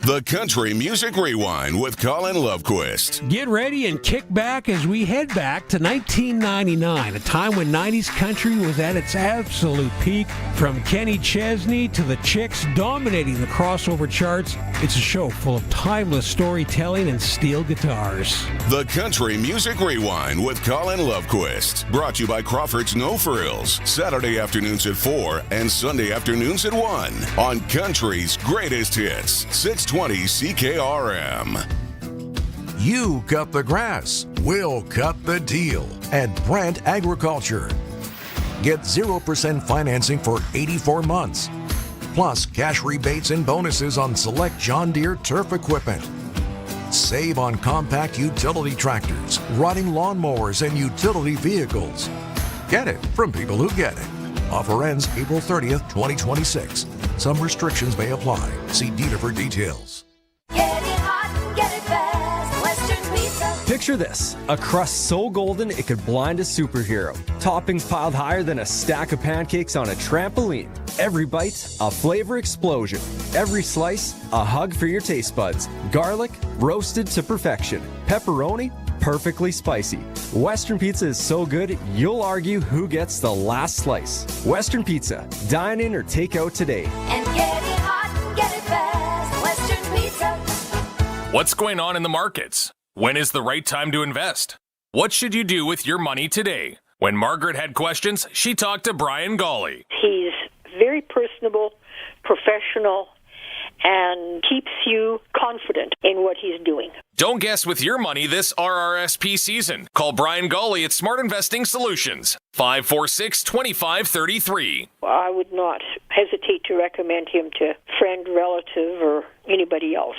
The Country Music Rewind with Colin Lovequist. Get ready and kick back as we head back to 1999, a time when 90s country was at its absolute peak. From Kenny Chesney to the Chicks dominating the crossover charts, it's a show full of timeless storytelling and steel guitars. The Country Music Rewind with Colin Lovequist. Brought to you by Crawford's No Frills. Saturday afternoons at 4 and Sunday afternoons at 1 on Country's Greatest Hits. 620 CKRM. You cut the grass, we'll cut the deal at Brant Agriculture. Get 0% financing for 84 months, plus cash rebates and bonuses on select John Deere turf equipment. Save on compact utility tractors, riding lawnmowers, and utility vehicles. Get it from people who get it. Offer ends April 30th, 2026. Some restrictions may apply. See dealer for details. Get it hot and get it fast. Western Pizza. Picture this, a crust so golden it could blind a superhero. Toppings piled higher than a stack of pancakes on a trampoline. Every bite, a flavor explosion. Every slice, a hug for your taste buds. Garlic, roasted to perfection. Pepperoni, perfectly spicy. Western Pizza is so good, you'll argue who gets the last slice. Western Pizza. Dine in or take out today. And get it hot and get it fast. Western Pizza. What's going on in the markets? When is the right time to invest? What should you do with your money today? When Margaret had questions, she talked to Brian Golly. He's very personable, professional, and keeps you confident in what he's doing. Don't guess with your money this RRSP season. Call Brian Golly at Smart Investing Solutions, 546-2533. I would not hesitate to recommend him to friend, relative, or anybody else.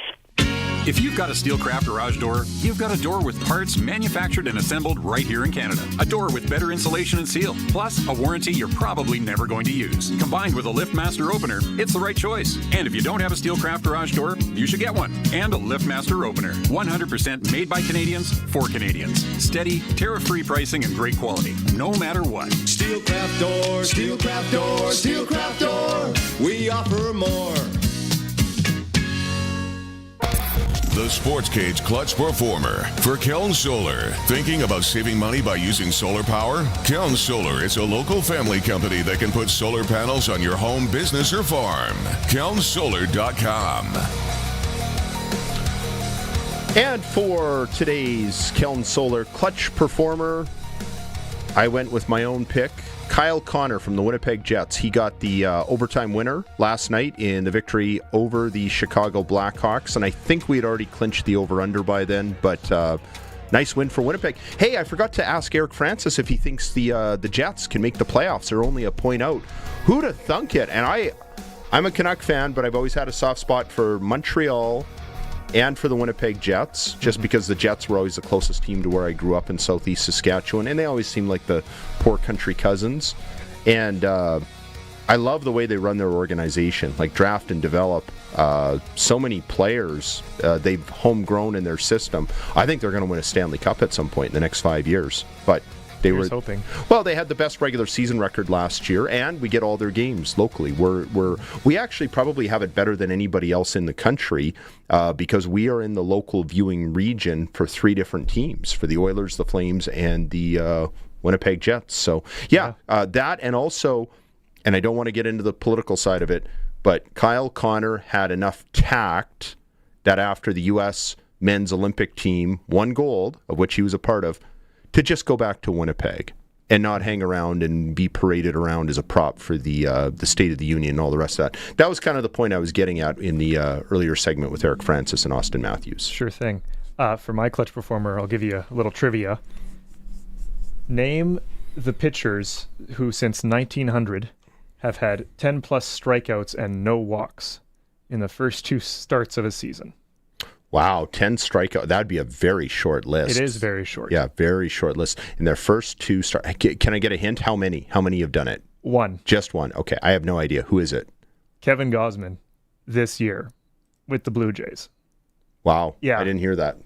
If you've got a Steelcraft garage door, you've got a door with parts manufactured and assembled right here in Canada. A door with better insulation and seal, plus a warranty you're probably never going to use. Combined with a LiftMaster opener, it's the right choice. And if you don't have a Steelcraft garage door, you should get one. And a LiftMaster opener. 100% made by Canadians for Canadians. Steady, tariff-free pricing and great quality, no matter what. Steelcraft door, Steelcraft door, Steelcraft door. We offer more. The Sportscage Clutch Performer for Keln Solar. Thinking about saving money by using solar power? Keln Solar is a local family company that can put solar panels on your home, business, or farm. KelnSolar.com. And for today's Keln Solar Clutch Performer, I went with my own pick. Kyle Connor from the Winnipeg Jets. He got the overtime winner last night in the victory over the Chicago Blackhawks, and I think we had already clinched the over-under by then, but nice win for Winnipeg. Hey, I forgot to ask Eric Francis if he thinks the Jets can make the playoffs. They're only a point out. Who'd have thunk it? And I'm a Canuck fan, but I've always had a soft spot for Montreal and for the Winnipeg Jets, just because the Jets were always the closest team to where I grew up in southeast Saskatchewan, and they always seemed like the poor country cousins. And I love the way they run their organization, like draft and develop so many players. They've homegrown in their system. I think they're going to win a Stanley Cup at some point in the next 5 years, but they were hoping. Well, they had the best regular season record last year, and we get all their games locally. We actually probably have it better than anybody else in the country because we are in the local viewing region for 3 different teams, for the Oilers, the Flames, and the Winnipeg Jets. So, that, and also, and I don't want to get into the political side of it, but Kyle Connor had enough tact that after the U.S. men's Olympic team won gold, of which he was a part of, to just go back to Winnipeg and not hang around and be paraded around as a prop for the State of the Union and all the rest of that. That was kind of the point I was getting at in the earlier segment with Eric Francis and Austin Matthews. Sure thing. For my clutch performer, I'll give you a little trivia. Name the pitchers who since 1900 have had 10-plus strikeouts and no walks in the first 2 starts of a season. Wow, 10 strikeouts. That'd be a very short list. It is very short. Yeah, very short list. In their first 2 starts. Can I get a hint? How many? How many have done it? 1. Just 1. Okay, I have no idea. Who is it? Kevin Gausman this year with the Blue Jays. Wow. Yeah. I didn't hear that.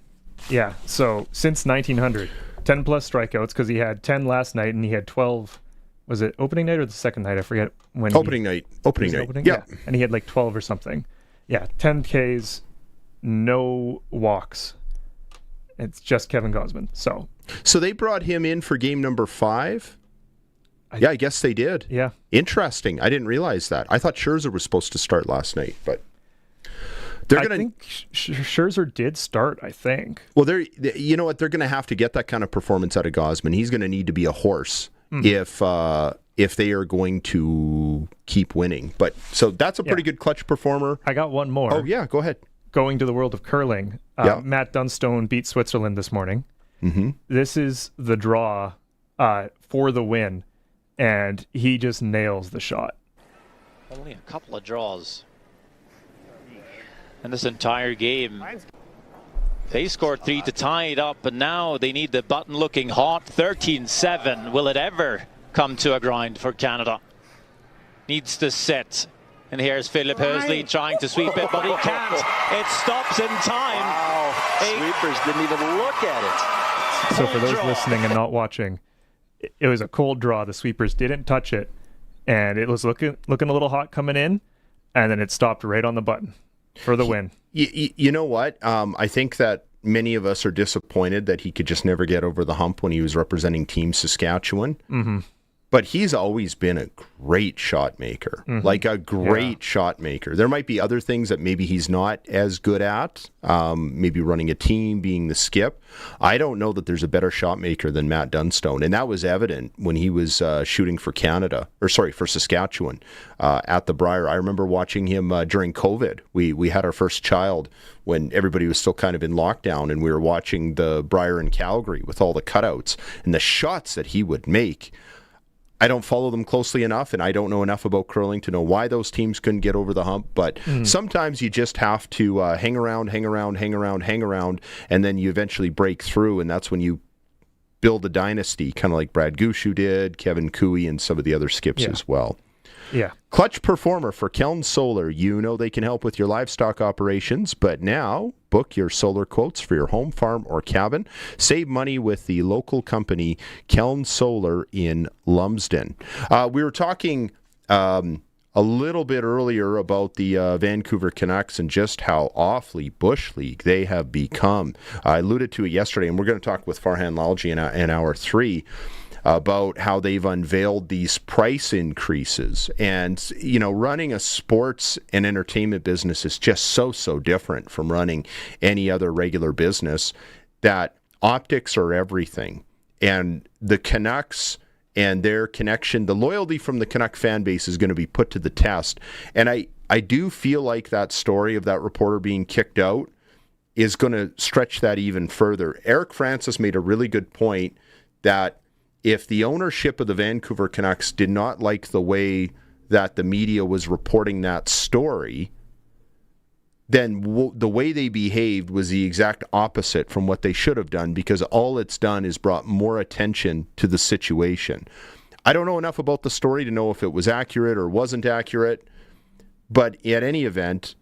Yeah, so since 1900, 10-plus strikeouts because he had 10 last night and he had 12. Was it opening night or the second night? I forget when. Opening night. Opening night. Yeah. And he had like 12 or something. Yeah, 10 Ks. No walks. It's just Kevin Gausman. So they brought him in for game number 5? I guess they did. Yeah. Interesting. I didn't realize that. I thought Scherzer was supposed to start last night, but I think Scherzer did start, I think. Well, you know what? They're going to have to get that kind of performance out of Gausman. He's going to need to be a horse if they are going to keep winning. But so that's a pretty good clutch performer. I got one more. Oh, yeah. Go ahead. Going to the world of curling, Matt Dunstone beat Switzerland this morning. Mm-hmm. This is the draw for the win, and he just nails the shot. Only a couple of draws in this entire game. They scored 3 to tie it up, but now they need the button looking hot. 13-7. Will it ever come to a grind for Canada? Needs to set. And here's Philip Hersley trying to sweep it, but he can't. It stops in time. Wow. Sweepers didn't even look at it. So for those listening and not watching, it was a cold draw. The sweepers didn't touch it, and it was looking a little hot coming in, and then it stopped right on the button for the win. You know what? I think that many of us are disappointed that he could just never get over the hump when he was representing Team Saskatchewan. Mm-hmm. But he's always been a great shot maker, like a great shot maker. There might be other things that maybe he's not as good at, maybe running a team, being the skip. I don't know that there's a better shot maker than Matt Dunstone, and that was evident when he was shooting for for Saskatchewan at the Brier. I remember watching him during COVID. We had our first child when everybody was still kind of in lockdown, and we were watching the Brier in Calgary with all the cutouts and the shots that he would make. I don't follow them closely enough, and I don't know enough about curling to know why those teams couldn't get over the hump. But sometimes you just have to hang around, and then you eventually break through, and that's when you build a dynasty, kind of like Brad Gushu did, Kevin Cooey, and some of the other skips as well. Yeah. Clutch Performer for Keln Solar. You know they can help with your livestock operations, but now book your solar quotes for your home, farm, or cabin. Save money with the local company Keln Solar in Lumsden. We were talking a little bit earlier about the Vancouver Canucks and just how awfully Bush League they have become. I alluded to it yesterday, and we're going to talk with Farhan Lalji in hour 3 about how they've unveiled these price increases. And, you know, running a sports and entertainment business is just so different from running any other regular business, that optics are everything. And the Canucks and their connection, the loyalty from the Canuck fan base is going to be put to the test. And I do feel like that story of that reporter being kicked out is going to stretch that even further. Eric Francis made a really good point that if the ownership of the Vancouver Canucks did not like the way that the media was reporting that story, then the way they behaved was the exact opposite from what they should have done, because all it's done is brought more attention to the situation. I don't know enough about the story to know if it was accurate or wasn't accurate, but at any event,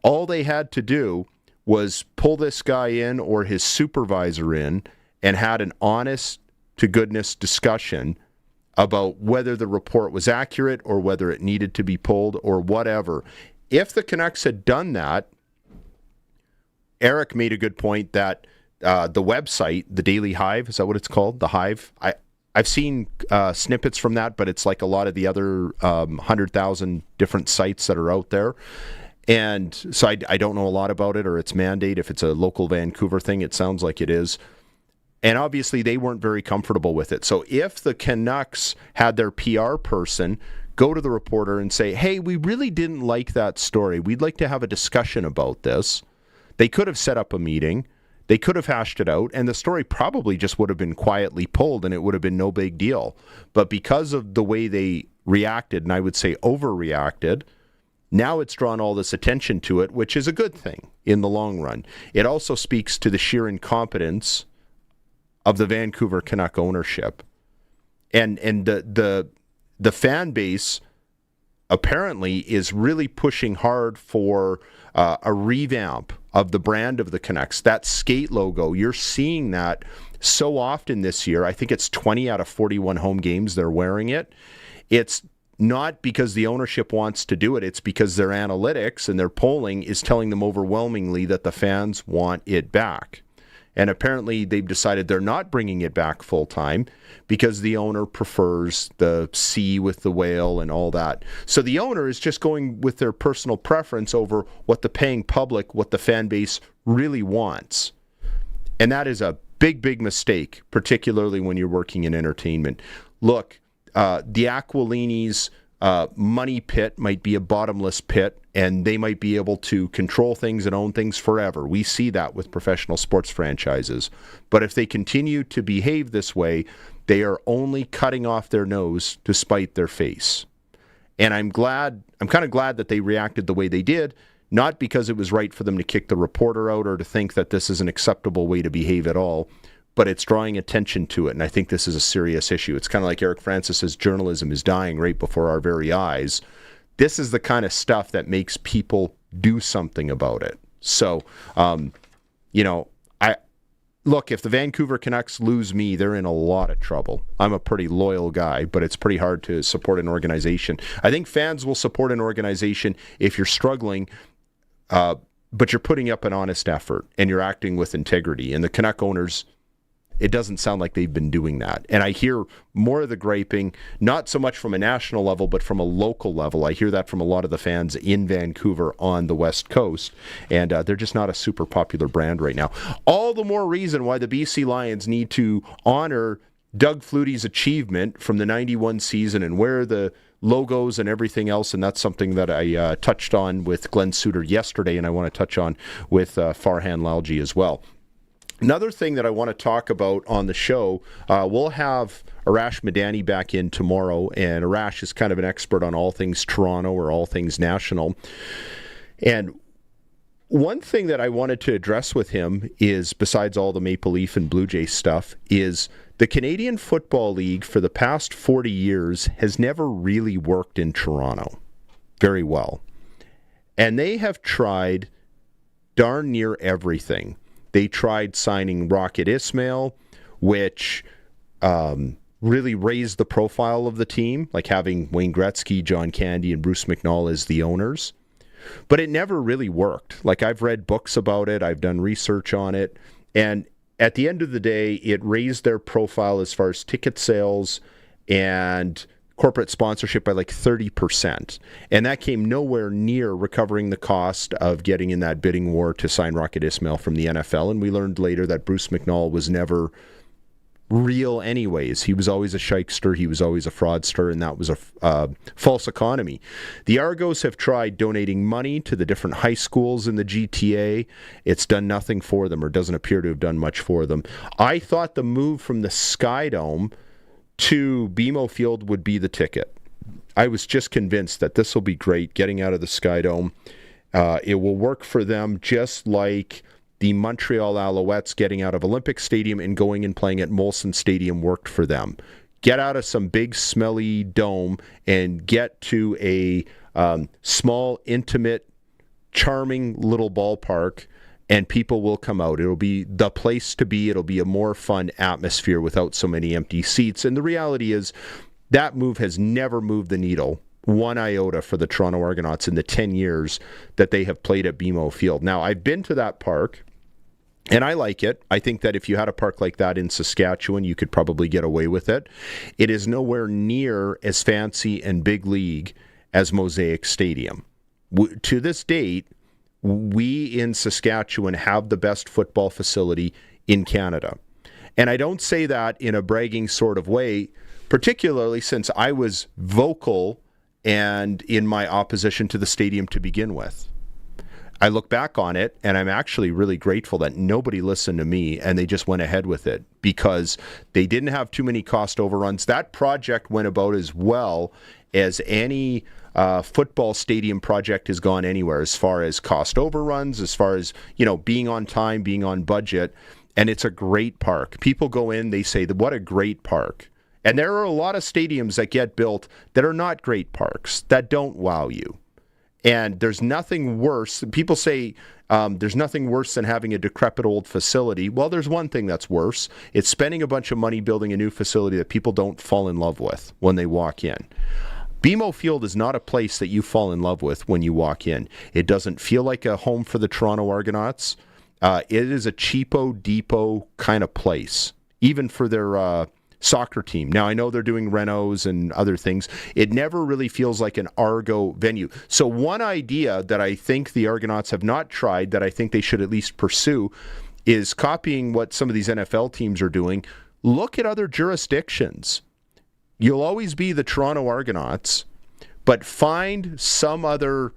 all they had to do was pull this guy in or his supervisor in and had an honest to goodness discussion about whether the report was accurate or whether it needed to be pulled or whatever. If the Canucks had done that, Eric made a good point that the website, the Daily Hive, is that what it's called? The Hive? I've seen snippets from that, but it's like a lot of the other 100,000 different sites that are out there. And so I don't know a lot about it or its mandate. If it's a local Vancouver thing, it sounds like it is. And obviously they weren't very comfortable with it. So if the Canucks had their PR person go to the reporter and say, hey, we really didn't like that story, we'd like to have a discussion about this, they could have set up a meeting, they could have hashed it out, and the story probably just would have been quietly pulled and it would have been no big deal. But because of the way they reacted, and I would say overreacted, now it's drawn all this attention to it, which is a good thing in the long run. It also speaks to the sheer incompetence of the Vancouver Canuck ownership. And the fan base apparently is really pushing hard for a revamp of the brand of the Canucks. That skate logo, you're seeing that so often this year. I think it's 20 out of 41 home games they're wearing it. It's not because the ownership wants to do it. It's because their analytics and their polling is telling them overwhelmingly that the fans want it back. And apparently they've decided they're not bringing it back full-time because the owner prefers the C with the whale and all that. So the owner is just going with their personal preference over what the paying public, what the fan base really wants. And that is a big mistake, particularly when you're working in entertainment. Look, the Aquilini's money pit might be a bottomless pit, and they might be able to control things and own things forever. We see that with professional sports franchises. But if they continue to behave this way, they are only cutting off their nose to spite their face. And I'm kind of glad that they reacted the way they did, not because it was right for them to kick the reporter out or to think that this is an acceptable way to behave at all, but it's drawing attention to it, and I think this is a serious issue. It's kind of like Eric Francis says, journalism is dying right before our very eyes. This is the kind of stuff that makes people do something about it. So, look, if the Vancouver Canucks lose me, they're in a lot of trouble. I'm a pretty loyal guy, but it's pretty hard to support an organization. I think fans will support an organization if you're struggling, but you're putting up an honest effort and you're acting with integrity. And the Canuck owners, it doesn't sound like they've been doing that. And I hear more of the griping, not so much from a national level, but from a local level. I hear that from a lot of the fans in Vancouver on the West Coast, and they're just not a super popular brand right now. All the more reason why the BC Lions need to honor Doug Flutie's achievement from the 91 season and wear the logos and everything else, and that's something that I touched on with Glenn Suter yesterday, and I want to touch on with Farhan Lalji as well. Another thing that I want to talk about on the show, we'll have Arash Madani back in tomorrow, and Arash is kind of an expert on all things Toronto or all things national. And one thing that I wanted to address with him is, besides all the Maple Leaf and Blue Jay stuff, is the Canadian Football League for the past 40 years has never really worked in Toronto very well. And they have tried darn near everything. They tried signing Rocket Ismail, which really raised the profile of the team, like having Wayne Gretzky, John Candy, and Bruce McNall as the owners. But it never really worked. Like, I've read books about it, I've done research on it, and at the end of the day, it raised their profile as far as ticket sales and corporate sponsorship by like 30%. And that came nowhere near recovering the cost of getting in that bidding war to sign Rocket Ismail from the NFL. And we learned later that Bruce McNall was never real anyways. He was always a shykester, he was always a fraudster, and that was a false economy. The Argos have tried donating money to the different high schools in the GTA. It's done nothing for them, or doesn't appear to have done much for them. I thought the move from the Sky Dome to BMO Field would be the ticket. I was just convinced that this will be great, getting out of the Sky Dome. It will work for them just like the Montreal Alouettes getting out of Olympic Stadium and going and playing at Molson Stadium worked for them. Get out of some big, smelly dome and get to a small, intimate, charming little ballpark, and people will come out. It'll be the place to be. It'll be a more fun atmosphere without so many empty seats. And the reality is that move has never moved the needle one iota for the Toronto Argonauts in the 10 years that they have played at BMO Field. Now, I've been to that park, and I like it. I think that if you had a park like that in Saskatchewan, you could probably get away with it. It is nowhere near as fancy and big league as Mosaic Stadium. To this date, we in Saskatchewan have the best football facility in Canada. And I don't say that in a bragging sort of way, particularly since I was vocal and in my opposition to the stadium to begin with. I look back on it, and I'm actually really grateful that nobody listened to me and they just went ahead with it because they didn't have too many cost overruns. That project went about as well as any football stadium project has gone anywhere, as far as cost overruns, as far as, you know, being on time, being on budget. And it's a great park. People go in, they say, what a great park. And there are a lot of stadiums that get built that are not great parks, that don't wow you. And there's nothing worse. People say there's nothing worse than having a decrepit old facility. Well, there's one thing that's worse. It's spending a bunch of money building a new facility that people don't fall in love with when they walk in. BMO Field is not a place that you fall in love with when you walk in. It doesn't feel like a home for the Toronto Argonauts. It is a cheapo depot kind of place, even for their soccer team. Now, I know they're doing renos and other things. It never really feels like an Argo venue. So one idea that I think the Argonauts have not tried, that I think they should at least pursue, is copying what some of these NFL teams are doing. Look at other jurisdictions. You'll always be the Toronto Argonauts, but find some other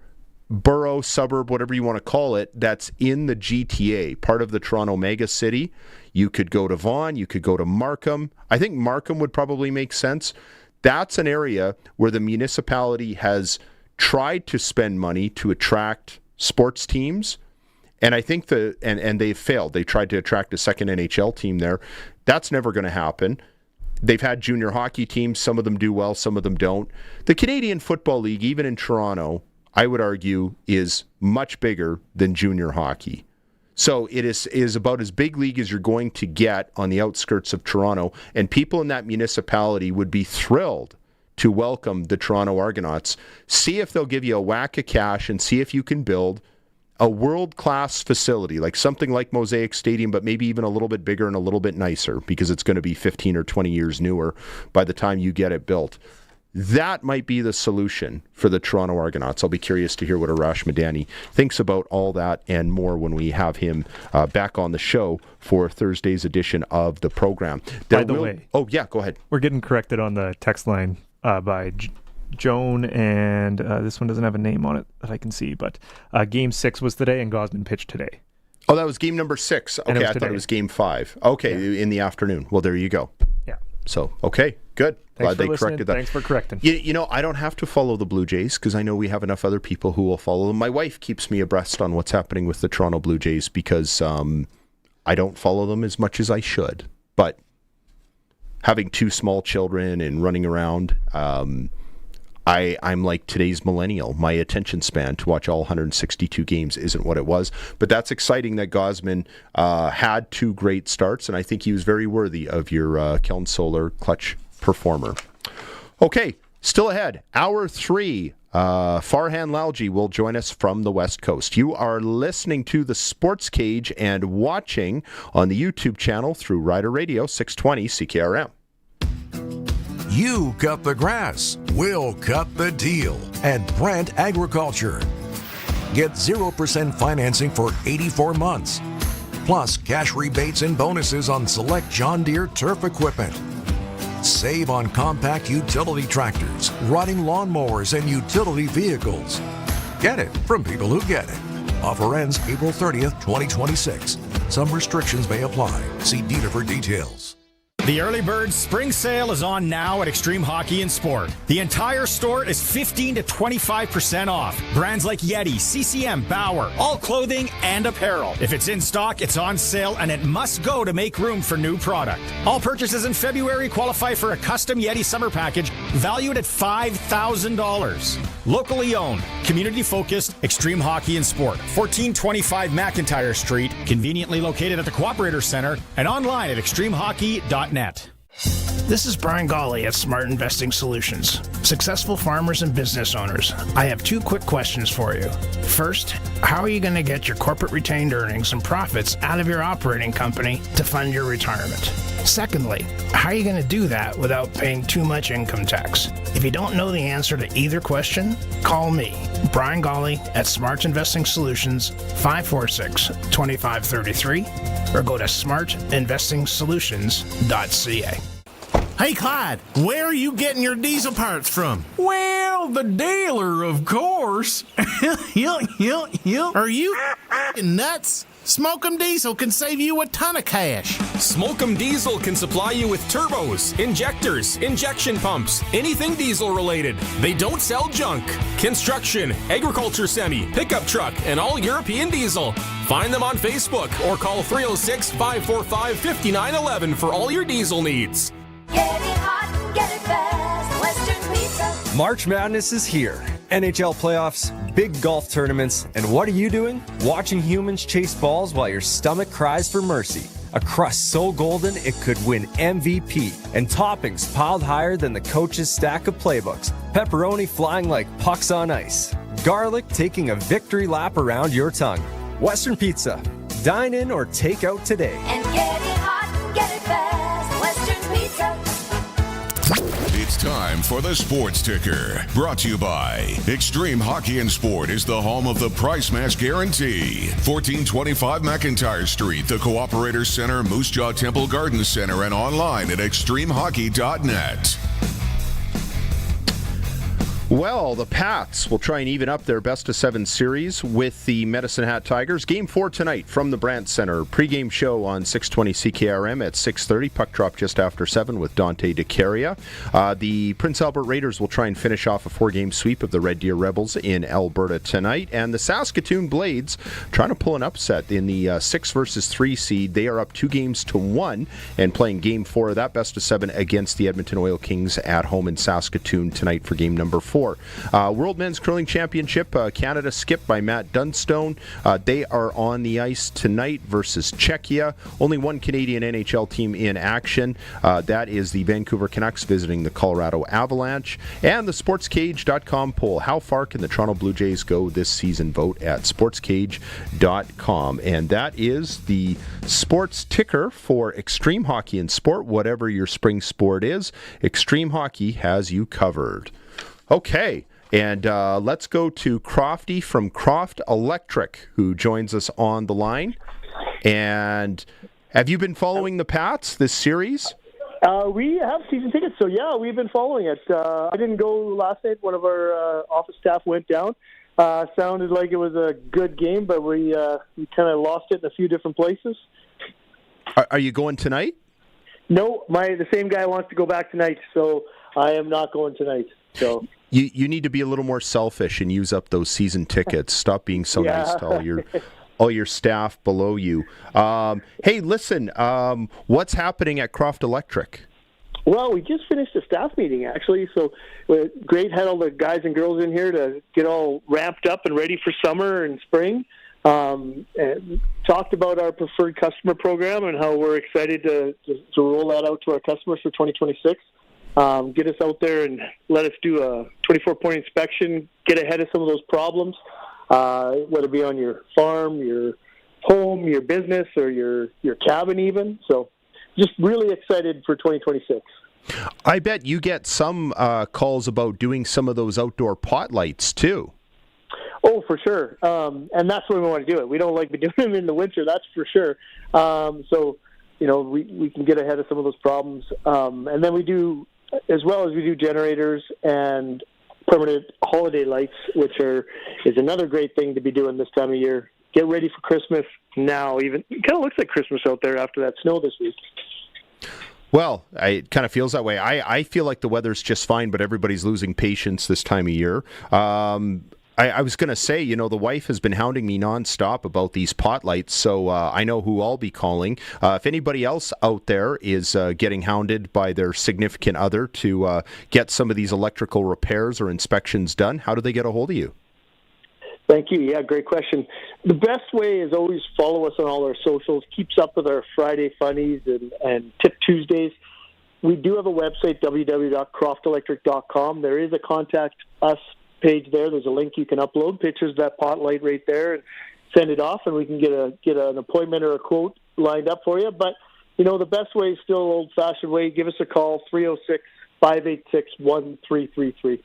borough, suburb, whatever you want to call it, that's in the GTA, part of the Toronto mega city. You could go to Vaughan, you could go to Markham. I think Markham would probably make sense. That's an area where the municipality has tried to spend money to attract sports teams, and I think and they've failed. They tried to attract a second NHL team there. That's never going to happen. They've had junior hockey teams. Some of them do well, some of them don't. The Canadian Football League, even in Toronto, I would argue, is much bigger than junior hockey. So it is about as big league as you're going to get on the outskirts of Toronto, and people in that municipality would be thrilled to welcome the Toronto Argonauts. See if they'll give you a whack of cash and see if you can build a world-class facility, like something like Mosaic Stadium, but maybe even a little bit bigger and a little bit nicer, because it's going to be 15 or 20 years newer by the time you get it built. That might be the solution for the Toronto Argonauts. I'll be curious to hear what Arash Madani thinks about all that and more when we have him back on the show for Thursday's edition of the program. By the way. Oh, yeah, go ahead. We're getting corrected on the text line by Joan, and this one doesn't have a name on it that I can see, but Game 6 was today, and Gosman pitched today. Oh, that was game number 6. Okay, I thought it was game 5. Okay, in the afternoon. Well, there you go. Yeah. So, okay, good. Glad they corrected that. Thanks for correcting. You know, I don't have to follow the Blue Jays because I know we have enough other people who will follow them. My wife keeps me abreast on what's happening with the Toronto Blue Jays because I don't follow them as much as I should. But having 2 small children and running around, I'm like today's millennial. My attention span to watch all 162 games isn't what it was. But that's exciting that Gausman had 2 great starts, and I think he was very worthy of your Kelton Solar clutch performer. Okay, still ahead. Hour 3. Farhan Lalji will join us from the West Coast. You are listening to the Sports Cage and watching on the YouTube channel through Rider Radio 620 CKRM. You cut the grass, we'll cut the deal at Brant Agriculture. Get 0% financing for 84 months, plus cash rebates and bonuses on select John Deere turf equipment. Save on compact utility tractors, riding lawnmowers, and utility vehicles. Get it from people who get it. Offer ends April 30th, 2026. Some restrictions may apply. See dealer for details. The Early Bird Spring Sale is on now at Extreme Hockey and Sport. The entire store is 15 to 25% off. Brands like Yeti, CCM, Bauer, all clothing and apparel. If it's in stock, it's on sale, and it must go to make room for new product. All purchases in February qualify for a custom Yeti summer package valued at $5,000. Locally owned, community-focused Extreme Hockey and Sport. 1425 McIntyre Street, conveniently located at the Cooperator Center, and online at extremehockey.net. This is Brian Golly at Smart Investing Solutions. Successful farmers and business owners, I have 2 quick questions for you. First, how are you going to get your corporate retained earnings and profits out of your operating company to fund your retirement? Secondly, how are you going to do that without paying too much income tax? If you don't know the answer to either question, call me, Brian Golly at Smart Investing Solutions, 546-2533, or go to smartinvestingsolutions.ca. Hey, Clyde, where are you getting your diesel parts from? Well, the dealer, of course. Are you nuts? Smoke'em Diesel can save you a ton of cash. Smoke'em Diesel can supply you with turbos, injectors, injection pumps, anything diesel related. They don't sell junk. Construction, agriculture semi, pickup truck, and all European diesel. Find them on Facebook or call 306-545-5911 for all your diesel needs. Get it hot, get it fast, Western Pizza. March Madness is here. NHL playoffs, big golf tournaments, and what are you doing? Watching humans chase balls while your stomach cries for mercy. A crust so golden it could win MVP, and toppings piled higher than the coach's stack of playbooks. Pepperoni flying like pucks on ice. Garlic taking a victory lap around your tongue. Western Pizza. Dine in or take out today. And get it hot, get it fast, Western Pizza. It's time for the Sports Ticker, brought to you by Extreme Hockey and Sport is the home of the price match guarantee. 1425 McIntyre Street, the Cooperator Center, Moose Jaw Temple Garden Center, and online at extremehockey.net. Well, the Pats will try and even up their best-of-7 series with the Medicine Hat Tigers. Game 4 tonight from the Brant Center. Pre-game show on 620 CKRM at 6:30. Puck drop just after 7 with Dante DeCaria. The Prince Albert Raiders will try and finish off a 4-game sweep of the Red Deer Rebels in Alberta tonight. And the Saskatoon Blades trying to pull an upset in the 6 versus 3 seed. They are up 2-1 and playing Game 4 of that best-of-7 against the Edmonton Oil Kings at home in Saskatoon tonight for Game number 4. World Men's Curling Championship, Canada skipped by Matt Dunstone. They are on the ice tonight versus Czechia. Only one Canadian NHL team in action. That is the Vancouver Canucks visiting the Colorado Avalanche. And the Sportscage.com poll. How far can the Toronto Blue Jays go this season? Vote at Sportscage.com. And that is the sports ticker for Extreme Hockey and Sport. Whatever your spring sport is, Extreme Hockey has you covered. Okay, and let's go to Crofty from Croft Electric, who joins us on the line. And have you been following the Pats this series? We have season tickets, so yeah, we've been following it. I didn't go last night. One of our office staff went down. Sounded like it was a good game, but we kind of lost it in a few different places. Are you going tonight? No, the same guy wants to go back tonight, so I am not going tonight. So you need to be a little more selfish and use up those season tickets. Stop being so nice to all your staff below you. Hey, listen, what's happening at Croft Electric? Well, we just finished a staff meeting, actually, so great. Had all the guys and girls in here to get all ramped up and ready for summer and spring. And talked about our preferred customer program and how we're excited to roll that out to our customers for 2026. Get us out there and let us do a 24-point inspection, get ahead of some of those problems, whether it be on your farm, your home, your business, or your cabin even. So just really excited for 2026. I bet you get some calls about doing some of those outdoor pot lights too. Oh, for sure. And that's when we want to do it. We don't like doing them in the winter, that's for sure. So, we can get ahead of some of those problems. And then we do, as well as we do generators and permanent holiday lights, which is another great thing to be doing this time of year. Get ready for Christmas now. Even it kind of looks like Christmas out there after that snow this week. Well, it kind of feels that way. I feel like the weather's just fine, but everybody's losing patience this time of year. I was going to say, the wife has been hounding me nonstop about these pot lights, so I know who I'll be calling. If anybody else out there is getting hounded by their significant other to get some of these electrical repairs or inspections done, how do they get a hold of you? Thank you. Yeah, great question. The best way is always follow us on all our socials, keeps up with our Friday funnies and Tip Tuesdays. We do have a website, www.croftelectric.com. There is a contact us page there. There's a link you can upload pictures of that pot light right there and send it off, and we can get an appointment or a quote lined up for you. But, the best way is still old-fashioned way. Give us a call, 306-586-1333.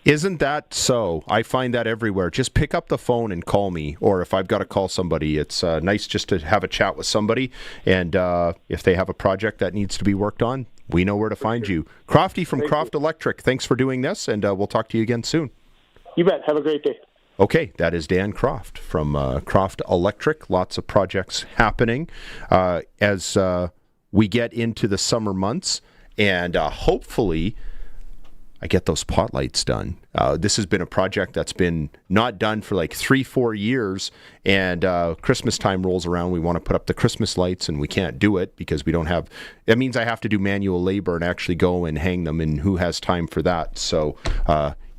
Isn't that so? I find that everywhere. Just pick up the phone and call me, or if I've got to call somebody, it's nice just to have a chat with somebody, and if they have a project that needs to be worked on, we know where to find you. Crofty from Croft Electric, thanks for doing this, and we'll talk to you again soon. You bet. Have a great day. Okay, that is Dan Croft from Croft Electric. Lots of projects happening as we get into the summer months, and hopefully I get those pot lights done. This has been a project that's been not done for like 3-4 years, and Christmas time rolls around. We want to put up the Christmas lights, and we can't do it because we don't have... That means I have to do manual labor and actually go and hang them, and who has time for that? So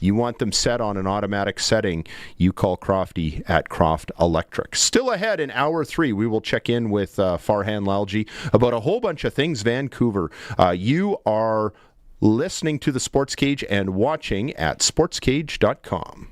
you want them set on an automatic setting, you call Crofty at Croft Electric. Still ahead in Hour 3, we will check in with Farhan Lalji about a whole bunch of things Vancouver. You are listening to the Sportscage and watching at sportscage.com.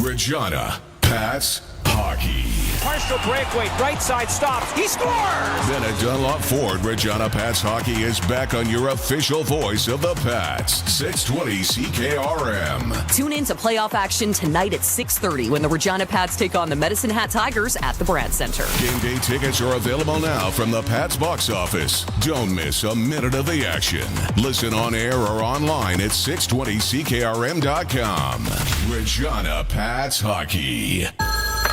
Regina Pats Hockey. Partial breakaway, right side stops. He scores! Then at Dunlop Ford, Regina Pats Hockey is back on your official voice of the Pats. 620 CKRM. Tune in to playoff action tonight at 6:30 when the Regina Pats take on the Medicine Hat Tigers at the Brandt Center. Game day tickets are available now from the Pats box office. Don't miss a minute of the action. Listen on air or online at 620CKRM.com. Regina Pats Hockey.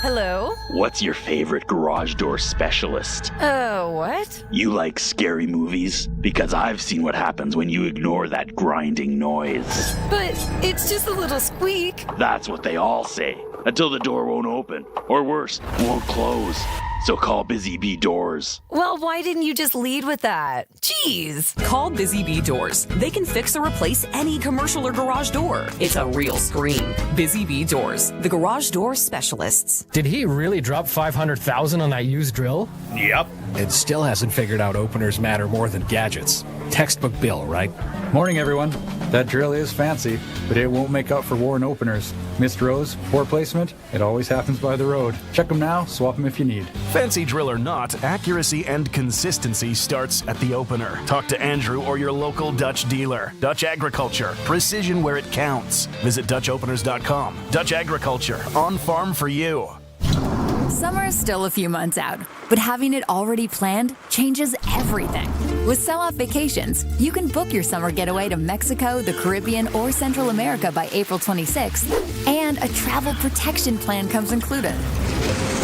Hello? What's your favorite garage door specialist? What? You like scary movies? Because I've seen what happens when you ignore that grinding noise. But it's just a little squeak. That's what they all say. Until the door won't open. Or worse, won't close. So call Busy Bee Doors. Well, why didn't you just lead with that? Jeez. Call Busy Bee Doors. They can fix or replace any commercial or garage door. It's a real scream. Busy Bee Doors, the garage door specialists. Did he really drop $500,000 on that used drill? Yep. It still hasn't figured out openers matter more than gadgets. Textbook Bill, right? Morning, everyone. That drill is fancy, but it won't make up for worn openers. Missed rows, poor placement, it always happens by the road. Check them now, swap them if you need. Fancy drill or not, accuracy and consistency starts at the opener. Talk to Andrew or your local Dutch dealer. Dutch Agriculture, precision where it counts. Visit DutchOpeners.com. Dutch Agriculture, on farm for you. Summer is still a few months out, but having it already planned changes everything. With Sell-Off Vacations, you can book your summer getaway to Mexico, the Caribbean, or Central America by April 26th, and a travel protection plan comes included.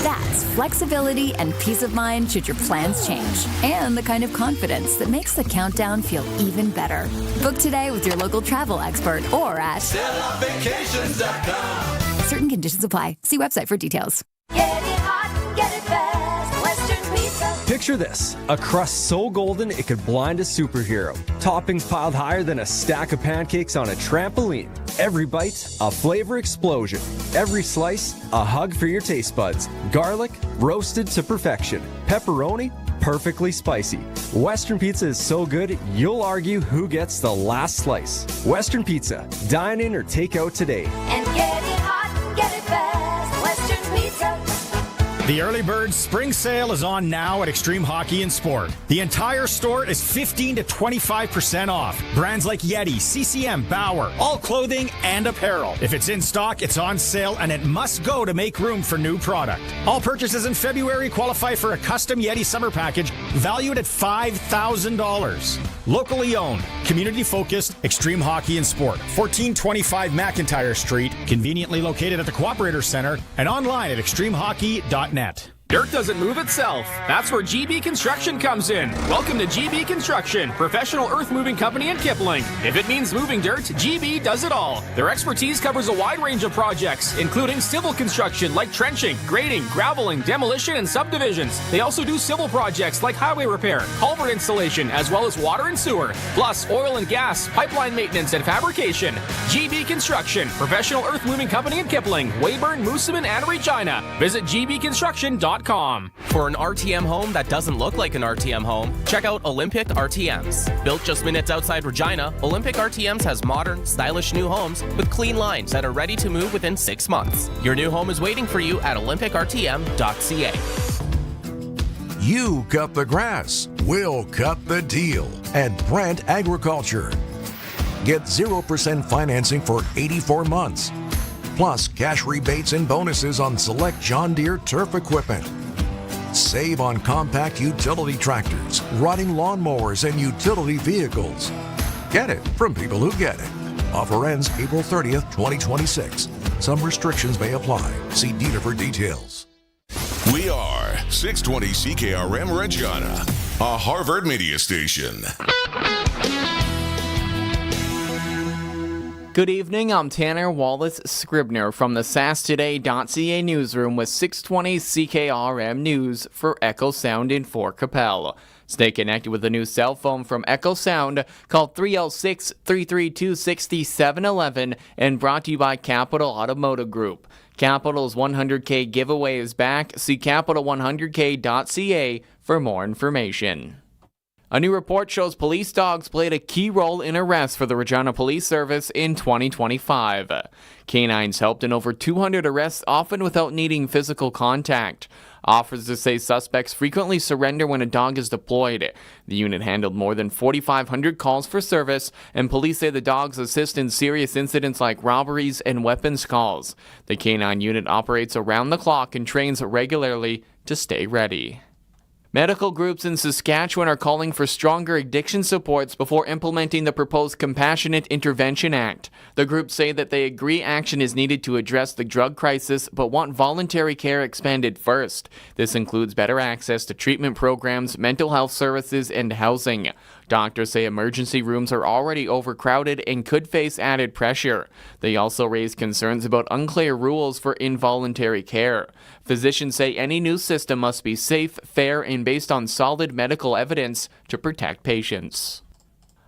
That's flexibility and peace of mind should your plans change, and the kind of confidence that makes the countdown feel even better. Book today with your local travel expert or at selloffvacations.com. Certain conditions apply. See website for details. Get it hot, get it fast. Western Pizza. Picture this, a crust so golden it could blind a superhero. Toppings piled higher than a stack of pancakes on a trampoline. Every bite, a flavor explosion. Every slice, a hug for your taste buds. Garlic, roasted to perfection. Pepperoni, perfectly spicy. Western Pizza is so good, you'll argue who gets the last slice. Western Pizza, dine in or take out today. And get it hot, get it fast. Western Pizza. The Early Bird Spring Sale is on now at Extreme Hockey and Sport. The entire store is 15 to 25% off. Brands like Yeti, CCM, Bauer, all clothing and apparel. If it's in stock, it's on sale, and it must go to make room for new product. All purchases in February qualify for a custom Yeti summer package valued at $5,000. Locally owned, community-focused, Extreme Hockey and Sport. 1425 McIntyre Street, conveniently located at the Cooperator Center, and online at extremehockey.net. Dirt doesn't move itself. That's where GB Construction comes in. Welcome to GB Construction, professional earth-moving company in Kipling. If it means moving dirt, GB does it all. Their expertise covers a wide range of projects, including civil construction like trenching, grading, graveling, demolition, and subdivisions. They also do civil projects like highway repair, culvert installation, as well as water and sewer, plus oil and gas, pipeline maintenance, and fabrication. GB Construction, professional earth-moving company in Kipling, Weyburn, Moosomin, and Regina. Visit gbconstruction.com. For an RTM home that doesn't look like an RTM home, check out Olympic RTMs. Built just minutes outside Regina, Olympic RTMs has modern, stylish new homes with clean lines that are ready to move within 6 months. Your new home is waiting for you at olympicrtm.ca. You cut the grass, we'll cut the deal at Brant Agriculture. Get 0% financing for 84 months. Plus cash rebates and bonuses on select John Deere turf equipment. Save on compact utility tractors, riding lawnmowers, and utility vehicles. Get it from people who get it. Offer ends April 30th, 2026. Some restrictions may apply. See dealer for details. We are 620 CKRM Regina, a Harvard media station. Good evening, I'm Tanner Wallace-Scribner from the SaskToday.ca newsroom with 620 CKRM News for Echo Sound in Fort Capel. Stay connected with the new cell phone from Echo Sound. Call 306-332-6711 and brought to you by Capital Automotive Group. Capital's 100K giveaway is back. See capital100k.ca for more information. A new report shows police dogs played a key role in arrests for the Regina Police Service in 2025. Canines helped in over 200 arrests, often without needing physical contact. Officers say suspects frequently surrender when a dog is deployed. The unit handled more than 4,500 calls for service, and police say the dogs assist in serious incidents like robberies and weapons calls. The canine unit operates around the clock and trains regularly to stay ready. Medical groups in Saskatchewan are calling for stronger addiction supports before implementing the proposed Compassionate Intervention Act. The groups say that they agree action is needed to address the drug crisis, but want voluntary care expanded first. This includes better access to treatment programs, mental health services, and housing. Doctors say emergency rooms are already overcrowded and could face added pressure. They also raise concerns about unclear rules for involuntary care. Physicians say any new system must be safe, fair, and based on solid medical evidence to protect patients.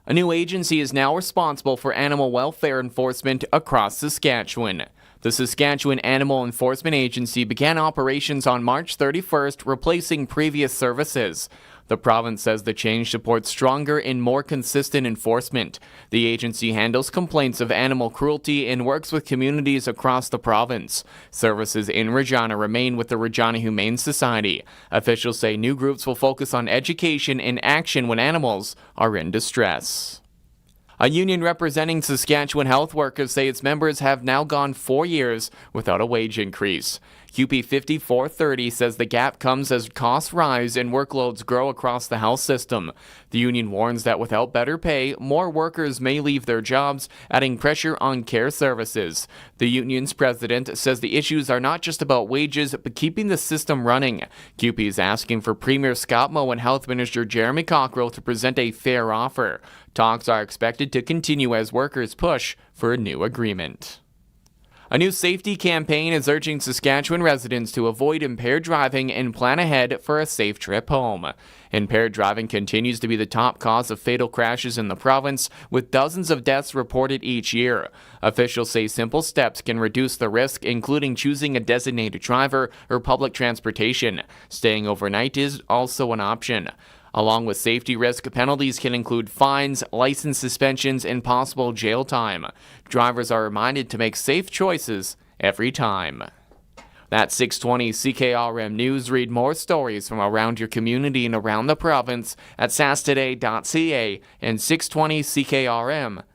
A new agency is now responsible for animal welfare enforcement across Saskatchewan. The Saskatchewan Animal Enforcement Agency began operations on March 31st, replacing previous services. The province says the change supports stronger and more consistent enforcement. The agency handles complaints of animal cruelty and works with communities across the province. Services in Regina remain with the Regina Humane Society. Officials say new groups will focus on education and action when animals are in distress. A union representing Saskatchewan health workers say its members have now gone 4 years without a wage increase. QP 5430 says the gap comes as costs rise and workloads grow across the health system. The union warns that without better pay, more workers may leave their jobs, adding pressure on care services. The union's president says the issues are not just about wages, but keeping the system running. QP is asking for Premier Scott Moe and Health Minister Jeremy Cockrell to present a fair offer. Talks are expected to continue as workers push for a new agreement. A new safety campaign is urging Saskatchewan residents to avoid impaired driving and plan ahead for a safe trip home. Impaired driving continues to be the top cause of fatal crashes in the province, with dozens of deaths reported each year. Officials say simple steps can reduce the risk, including choosing a designated driver or public transportation. Staying overnight is also an option. Along with safety risk, penalties can include fines, license suspensions, and possible jail time. Drivers are reminded to make safe choices every time. That's 620 CKRM News. Read more stories from around your community and around the province at sastoday.ca and 620CKRM.com.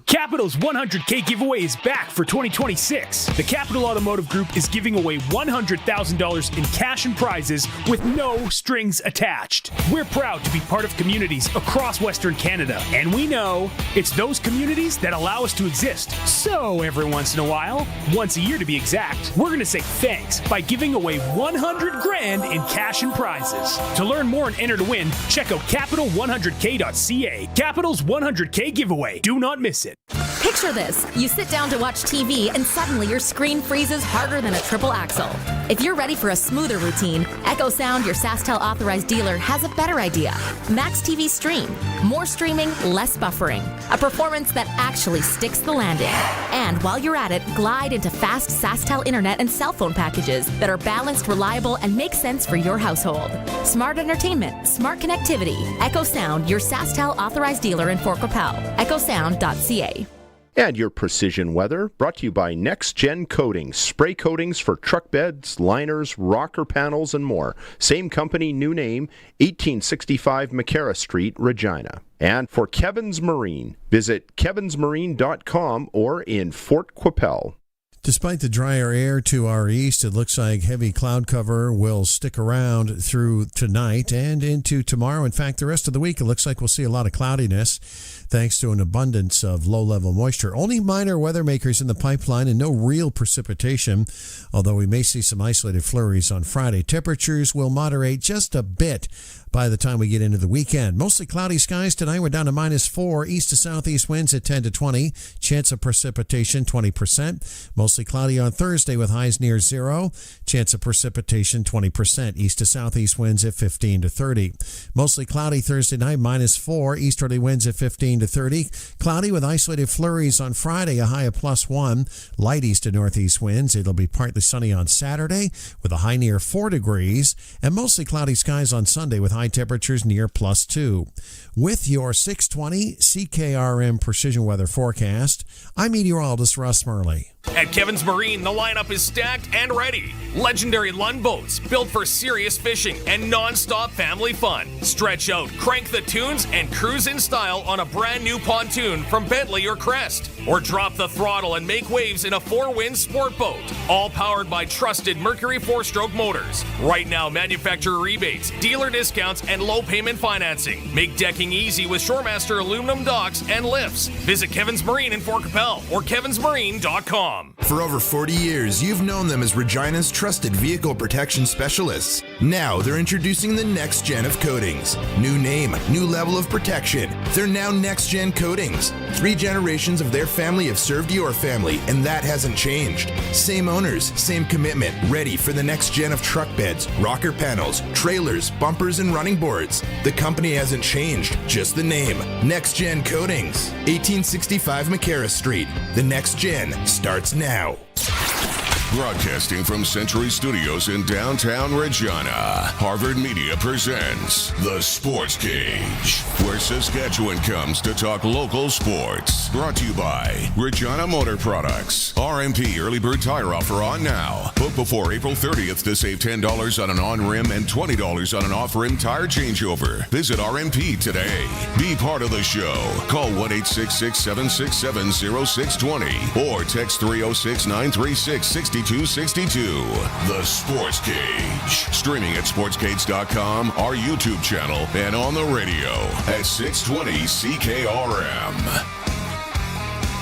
Capital's 100K giveaway is back for 2026. The Capital Automotive Group is giving away $100,000 in cash and prizes with no strings attached. We're proud to be part of communities across Western Canada, and we know it's those communities that allow us to exist. So every once in a while, once a year to be exact, we're going to say thanks by giving away $100,000 in cash and prizes. To learn more and enter to win, check out capital100k.ca. Capital's 100K giveaway. Do not miss it. Picture this. You sit down to watch TV and suddenly your screen freezes harder than a triple axle. If you're ready for a smoother routine, Echo Sound, your SaskTel authorized dealer, has a better idea. Max TV Stream. More streaming, less buffering. A performance that actually sticks the landing. And while you're at it, glide into fast SaskTel internet and cell phone packages that are balanced, reliable, and make sense for your household. Smart entertainment, smart connectivity. Echo Sound, your SaskTel authorized dealer in Fort Qu'Appelle. EchoSound.ca. And your precision weather brought to you by Next Gen Coatings. Spray coatings for truck beds, liners, rocker panels, and more. Same company, new name, 1865 McCarra Street, Regina. And for Kevin's Marine, visit kevinsmarine.com or in Fort Qu'Appelle. Despite the drier air to our east, it looks like heavy cloud cover will stick around through tonight and into tomorrow. In fact, the rest of the week, it looks like we'll see a lot of cloudiness thanks to an abundance of low-level moisture. Only minor weather makers in the pipeline and no real precipitation, although we may see some isolated flurries on Friday. Temperatures will moderate just a bit by the time we get into the weekend. Mostly cloudy skies tonight. We're down to -4. East to southeast winds at 10 to 20. Chance of precipitation, 20%. Mostly cloudy on Thursday with highs near 0. Chance of precipitation, 20%. East to southeast winds at 15 to 30. Mostly cloudy Thursday night, -4. Easterly winds at 15 to 30. Cloudy with isolated flurries on Friday, a high of +1. Light east to northeast winds. It'll be partly sunny on Saturday with a high near 4 degrees. And mostly cloudy skies on Sunday with high temperatures near +2. With your 620 CKRM Precision Weather Forecast, I'm meteorologist Russ Murley. At Kevin's Marine, the lineup is stacked and ready. Legendary Lund boats built for serious fishing and non-stop family fun. Stretch out, crank the tunes, and cruise in style on a brand new pontoon from Bentley or Crest. Or drop the throttle and make waves in a 4-wind sport boat. All powered by trusted Mercury 4-stroke motors. Right now, manufacturer rebates, dealer discounts, and low payment financing. Make decking easy with Shoremaster aluminum docks and lifts. Visit Kevin's Marine in Fort Qu'Appelle or kevinsmarine.com. For over 40 years, you've known them as Regina's trusted vehicle protection specialists. Now they're introducing the next gen of coatings. New name, new level of protection. They're now Next Gen Coatings. 3 generations of their family have served your family, and that hasn't changed. Same owners, same commitment, ready for the next gen of truck beds, rocker panels, trailers, bumpers, and running boards. The company hasn't changed, just the name. Next Gen Coatings, 1865 McCarra Street. The next gen starts now. Broadcasting from Century Studios in downtown Regina, Harvard Media presents The Sportscage, where Saskatchewan comes to talk local sports. Brought to you by Regina Motor Products. RMP Early Bird Tire Offer on now. Book before April 30th to save $10 on an on-rim and $20 on an off-rim tire changeover. Visit RMP today. Be part of the show. Call 1-866-767-0620 or text 306-936-60 6262. The Sports Cage. Streaming at sportscage.com, our YouTube channel, and on the radio at 620 CKRM.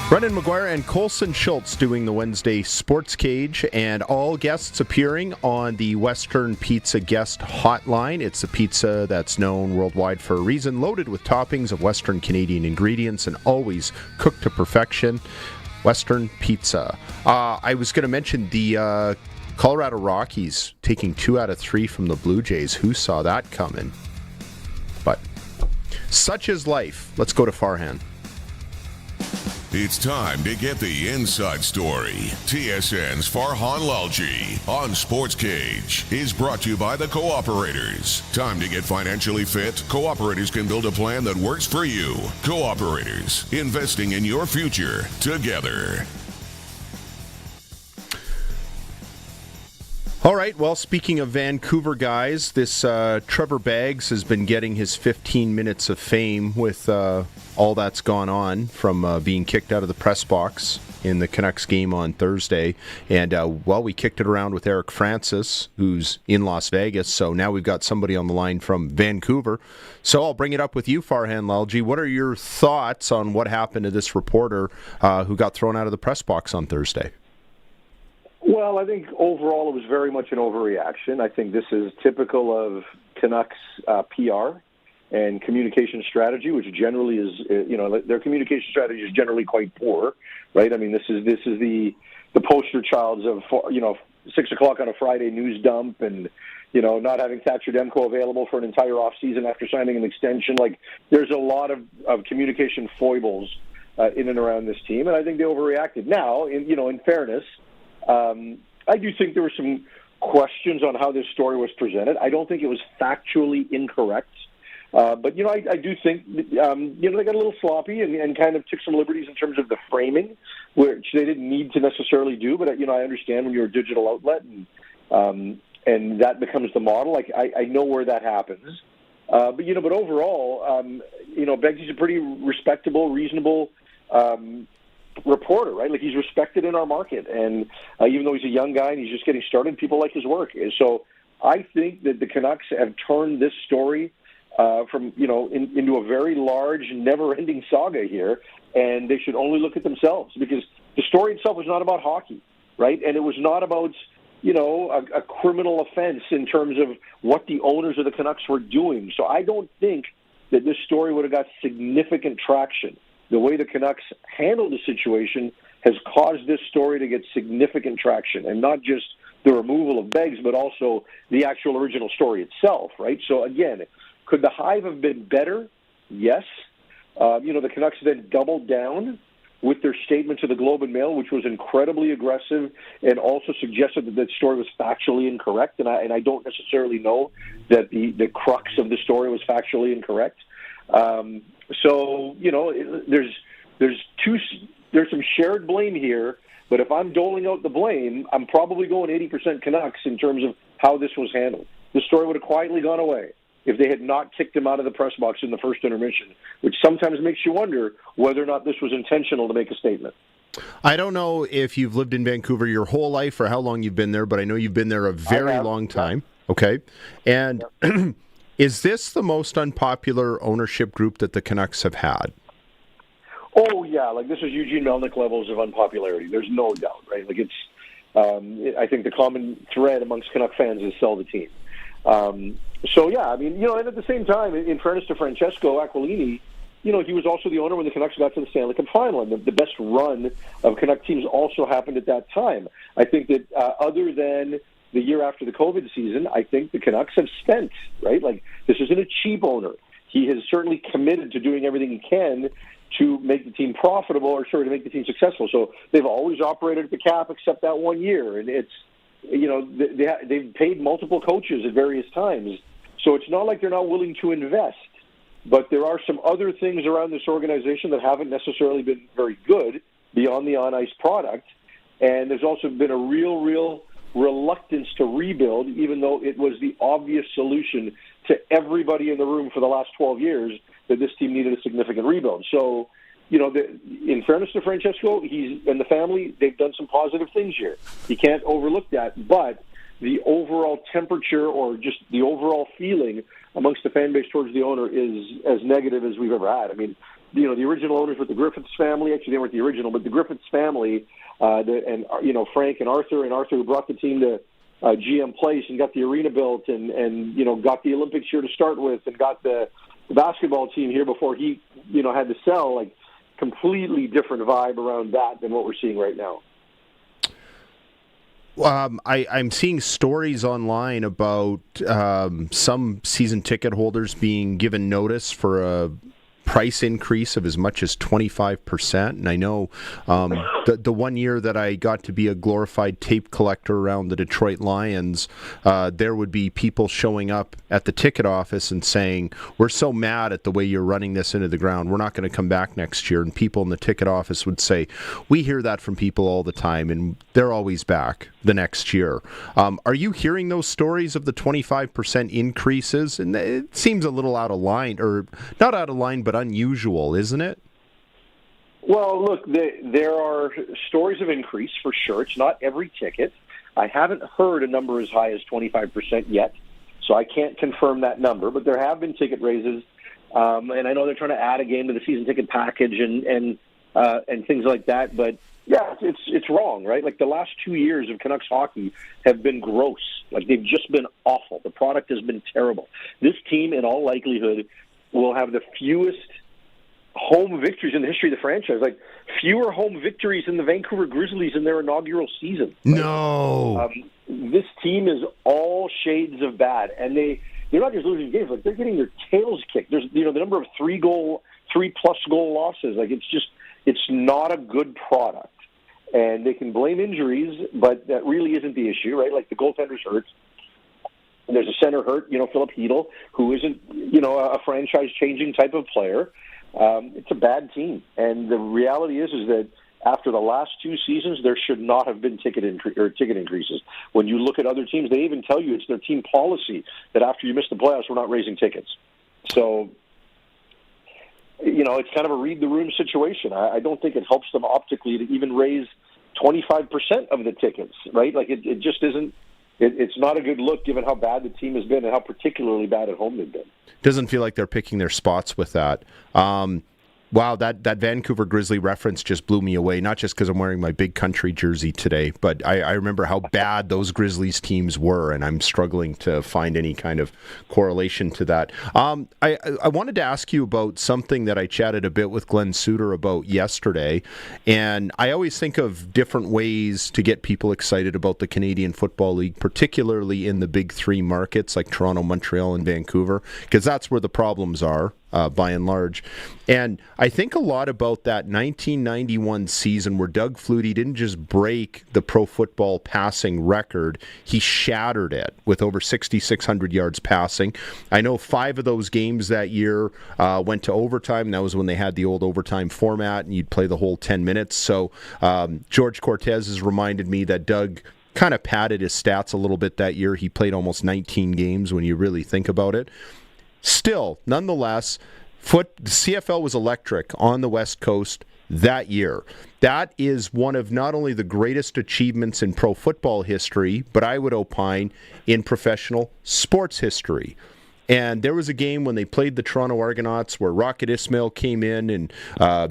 Brendan McGuire and Colson Schultz doing the Wednesday Sports Cage, and all guests appearing on the Western Pizza Guest Hotline. It's a pizza that's known worldwide for a reason, loaded with toppings of Western Canadian ingredients and always cooked to perfection. Western Pizza. I was going to mention the Colorado Rockies taking 2 out of 3 from the Blue Jays. Who saw that coming? But such is life. Let's go to Farhan. It's time to get the inside story. TSN's Farhan Lalji on Sports Cage is brought to you by the Cooperators. Time to get financially fit? Cooperators can build a plan that works for you. Cooperators, investing in your future together. All right, well, speaking of Vancouver guys, this Trevor Baggs has been getting his 15 minutes of fame with all that's gone on from being kicked out of the press box in the Canucks game on Thursday. And, well, we kicked it around with Eric Francis, who's in Las Vegas, so now we've got somebody on the line from Vancouver. So I'll bring it up with you, Farhan Lalji. What are your thoughts on what happened to this reporter who got thrown out of the press box on Thursday? Well, I think overall it was very much an overreaction. I think this is typical of Canucks PR and communication strategy, which generally is, their communication strategy is generally quite poor, right? I mean, this is the poster child of, 6 o'clock on a Friday news dump and, not having Thatcher Demko available for an entire offseason after signing an extension. Like, there's a lot of communication foibles in and around this team, and I think they overreacted. Now, in fairness, I do think there were some questions on how this story was presented. I don't think it was factually incorrect. But I do think, they got a little sloppy and kind of took some liberties in terms of the framing, which they didn't need to necessarily do. But, I understand when you're a digital outlet and that becomes the model. Like, I know where that happens. But overall, Beggsy's a pretty respectable, reasonable reporter, right? Like, he's respected in our market, and even though he's a young guy and he's just getting started, people like his work. So I think that the Canucks have turned this story into a very large, never-ending saga here, and they should only look at themselves, because the story itself was not about hockey, right? And it was not about a criminal offense in terms of what the owners of the Canucks were doing. So I don't think that this story would have got significant traction. The way the Canucks handled the situation has caused this story to get significant traction, and not just the removal of Beggs, but also the actual original story itself, right? So again, could the Hive have been better? Yes. The Canucks then doubled down with their statement to the Globe and Mail, which was incredibly aggressive and also suggested that story was factually incorrect. And I don't necessarily know that the crux of the story was factually incorrect. So there's some shared blame here, but if I'm doling out the blame, I'm probably going 80% Canucks in terms of how this was handled. The story would have quietly gone away if they had not kicked him out of the press box in the first intermission, which sometimes makes you wonder whether or not this was intentional to make a statement. I don't know if you've lived in Vancouver your whole life or how long you've been there, but I know you've been there a very long time. Yeah. Okay. And is this the most unpopular ownership group that the Canucks have had? Oh, yeah. Like, this is Eugene Melnyk levels of unpopularity. There's no doubt, right? Like, it's, I think the common thread amongst Canuck fans is sell the team. So, yeah, I mean, and at the same time, in fairness to Francesco Aquilini, he was also the owner when the Canucks got to the Stanley Cup final, and the best run of Canuck teams also happened at that time. I think that other than the year after the COVID season, I think the Canucks have spent, right? Like, this isn't a cheap owner. He has certainly committed to doing everything he can to make the team profitable, or to make the team successful. So they've always operated at the cap except that 1 year, and it's, they've paid multiple coaches at various times. So it's not like they're not willing to invest. But there are some other things around this organization that haven't necessarily been very good beyond the on-ice product. And there's also been a real reluctance to rebuild, even though it was the obvious solution to everybody in the room for the last 12 years that this team needed a significant rebuild. So, in fairness to Francesco, he's and the family, they've done some positive things here. You can't overlook that, but the overall temperature or just the overall feeling amongst the fan base towards the owner is as negative as we've ever had. I mean, the original owners with the Griffiths family, actually they weren't the original, but the Griffiths family, and Frank and Arthur who brought the team to GM Place and got the arena built and got the Olympics here to start with and got the basketball team here before he, had to sell, like completely different vibe around that than what we're seeing right now. I'm seeing stories online about some season ticket holders being given notice for a price increase of as much as 25%. And I know the 1 year that I got to be a glorified tape collector around the Detroit Lions, there would be people showing up at the ticket office and saying, we're so mad at the way you're running this into the ground, we're not going to come back next year. And people in the ticket office would say, we hear that from people all the time, and they're always back the next year. Are you hearing those stories of the 25% increases? And it seems a little out of line, or not out of line, but unusual, isn't it? Well, look, there are stories of increase for sure. It's not every ticket. I haven't heard a number as high as 25% yet, so I can't confirm that number. But there have been ticket raises, and I know they're trying to add a game to the season ticket package and things like that. But yeah, it's wrong, right? Like the last 2 years of Canucks hockey have been gross. Like they've just been awful. The product has been terrible. This team, in all likelihood, will have the fewest home victories in the history of the franchise. Like fewer home victories than the Vancouver Grizzlies in their inaugural season. Right? No. This team is all shades of bad, and they're not just losing games. Like they're getting their tails kicked. There's the number of 3+ goal losses. Like it's not a good product. And they can blame injuries, but that really isn't the issue, right? Like the goaltender's hurt. There's a center hurt, Philip Hedl, who isn't, a franchise-changing type of player. It's a bad team. And the reality is that after the last 2 seasons, there should not have been ticket increases. When you look at other teams, they even tell you it's their team policy that after you miss the playoffs, we're not raising tickets. So, it's kind of a read-the-room situation. I don't think it helps them optically to even raise 25% of the tickets, right? Like it just isn't. It's not a good look given how bad the team has been and how particularly bad at home they've been. Doesn't feel like they're picking their spots with that. Wow, that Vancouver Grizzly reference just blew me away, not just because I'm wearing my Big Country jersey today, but I remember how bad those Grizzlies teams were, and I'm struggling to find any kind of correlation to that. I wanted to ask you about something that I chatted a bit with Glenn Suter about yesterday, and I always think of different ways to get people excited about the Canadian Football League, particularly in the big 3 markets like Toronto, Montreal, and Vancouver, because that's where the problems are. By and large. And I think a lot about that 1991 season where Doug Flutie didn't just break the pro football passing record, he shattered it with over 6,600 yards passing. I know 5 of those games that year went to overtime. That was when they had the old overtime format and you'd play the whole 10 minutes. So George Cortez has reminded me that Doug kind of padded his stats a little bit that year. He played almost 19 games when you really think about it. Still, nonetheless, the CFL was electric on the West Coast that year. That is one of not only the greatest achievements in pro football history, but I would opine in professional sports history. And there was a game when they played the Toronto Argonauts where Rocket Ismail came in and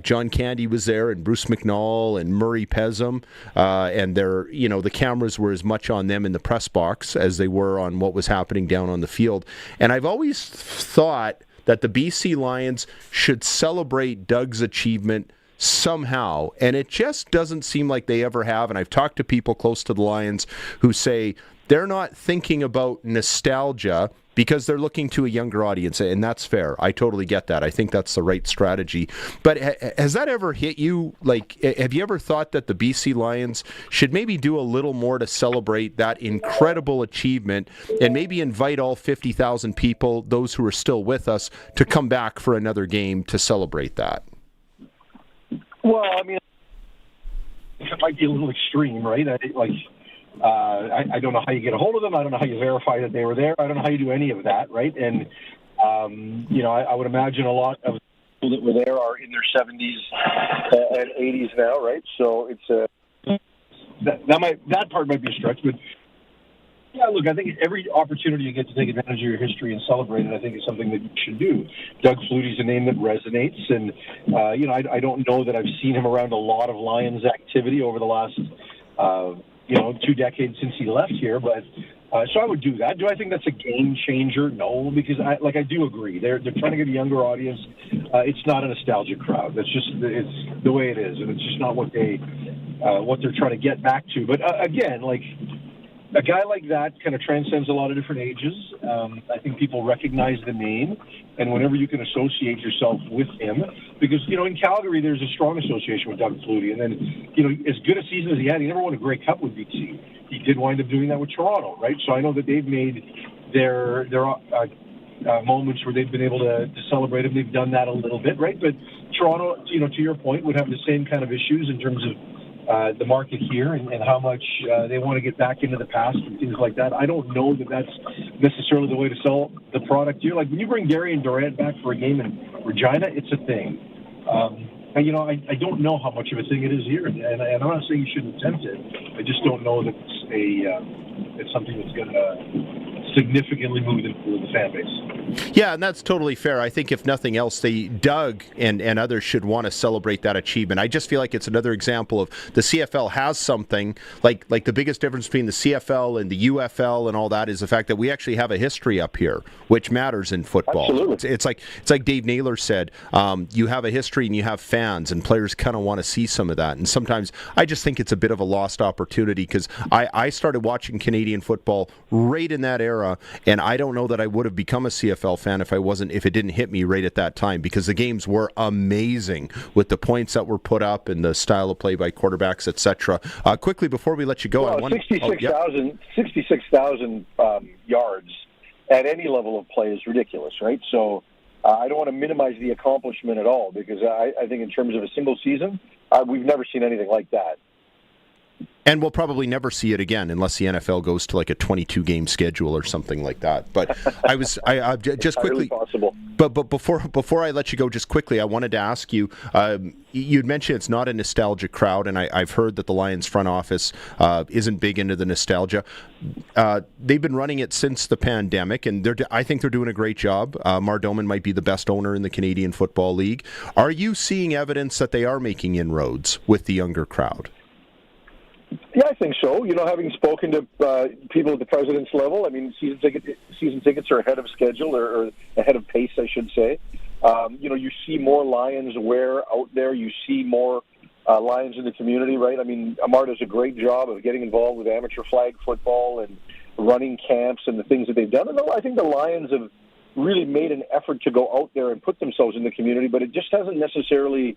John Candy was there and Bruce McNall and Murray Pezum. And the cameras were as much on them in the press box as they were on what was happening down on the field. And I've always thought that the BC Lions should celebrate Doug's achievement somehow. And it just doesn't seem like they ever have. And I've talked to people close to the Lions who say they're not thinking about nostalgia because they're looking to a younger audience, and that's fair. I totally get that. I think that's the right strategy. But has that ever hit you? Like, have you ever thought that the BC Lions should maybe do a little more to celebrate that incredible achievement and maybe invite all 50,000 people, those who are still with us, to come back for another game to celebrate that? Well, I mean, it might be a little extreme, right? I don't know how you get a hold of them. I don't know how you verify that they were there. I don't know how you do any of that, right? And, I would imagine a lot of that were there are in their 70s and 80s now, right? So it's that part might be a stretch, but yeah, look, I think every opportunity you get to take advantage of your history and celebrate it, I think is something that you should do. Doug Flutie's a name that resonates, and I don't know that I've seen him around a lot of Lions activity over the last 2 decades since he left here, but. So I would do that. Do I think that's a game changer? No, because I do agree. They're trying to get a younger audience. It's not a nostalgic crowd. It's the way it is, and it's just not what they're trying to get back to. But again, like a guy like that kind of transcends a lot of different ages. I think people recognize the name, and whenever you can associate yourself with him, because in Calgary there's a strong association with Doug Flutie, and then as good a season as he had, he never won a Grey Cup with BC. He did wind up doing that with Toronto, right? So I know that they've made their moments where they've been able to celebrate him. They've done that a little bit, right? But Toronto, to your point, would have the same kind of issues in terms of the market here and how much they want to get back into the past and things like that. I don't know that that's necessarily the way to sell the product here. Like when you bring Gary and Durant back for a game in Regina, it's a thing. I don't know how much of a thing it is here, and I'm not saying you shouldn't attempt it. I just don't know that it's something that's going to significantly move the fan base. Yeah, and that's totally fair. I think if nothing else, Doug and others should want to celebrate that achievement. I just feel like it's another example of the CFL has something, like the biggest difference between the CFL and the UFL and all that is the fact that we actually have a history up here, which matters in football. Absolutely. It's like Dave Naylor said, you have a history and you have fans, and players kind of want to see some of that. And sometimes I just think it's a bit of a lost opportunity because I started watching Canadian football right in that era, and I don't know that I would have become a CFL fan if it didn't hit me right at that time, because the games were amazing with the points that were put up and the style of play by quarterbacks, etc. Quickly before we let you go, 66,000 yards at any level of play is ridiculous, right? So I don't want to minimize the accomplishment at all, because I think in terms of a single season, we've never seen anything like that. And we'll probably never see it again unless the NFL goes to like a 22-game schedule or something like that. But I just quickly, but before I let you go, just quickly, I wanted to ask you. You'd mentioned it's not a nostalgic crowd, and I've heard that the Lions front office isn't big into the nostalgia. They've been running it since the pandemic, and I think they're doing a great job. Mardoman might be the best owner in the Canadian Football League. Are you seeing evidence that they are making inroads with the younger crowd? Yeah, I think so. Having spoken to people at the president's level, I mean, season tickets are ahead of schedule or ahead of pace, I should say. You see more Lions wear out there. You see more Lions in the community, right? I mean, Amar does a great job of getting involved with amateur flag football and running camps and the things that they've done. And I think the Lions have really made an effort to go out there and put themselves in the community, but it just hasn't necessarily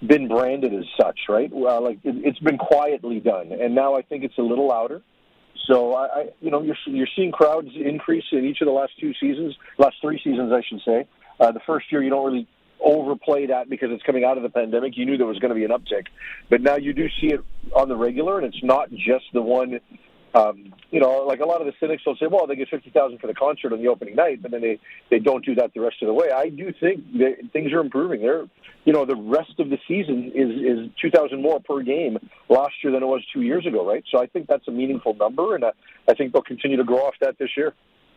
been branded as such, right? It's been quietly done, and now I think it's a little louder. So you're seeing crowds increase in each of the last 3 seasons, I should say. The first year you don't really overplay that because it's coming out of the pandemic. You knew there was going to be an uptick, but now you do see it on the regular, and it's not just the one. Like a lot of the cynics will say, well, they get 50,000 for the concert on the opening night, but then they don't do that the rest of the way. I do think that things are improving. The rest of the season is 2,000 more per game last year than it was 2 years ago, right? So I think that's a meaningful number, and I think they'll continue to grow off that this year.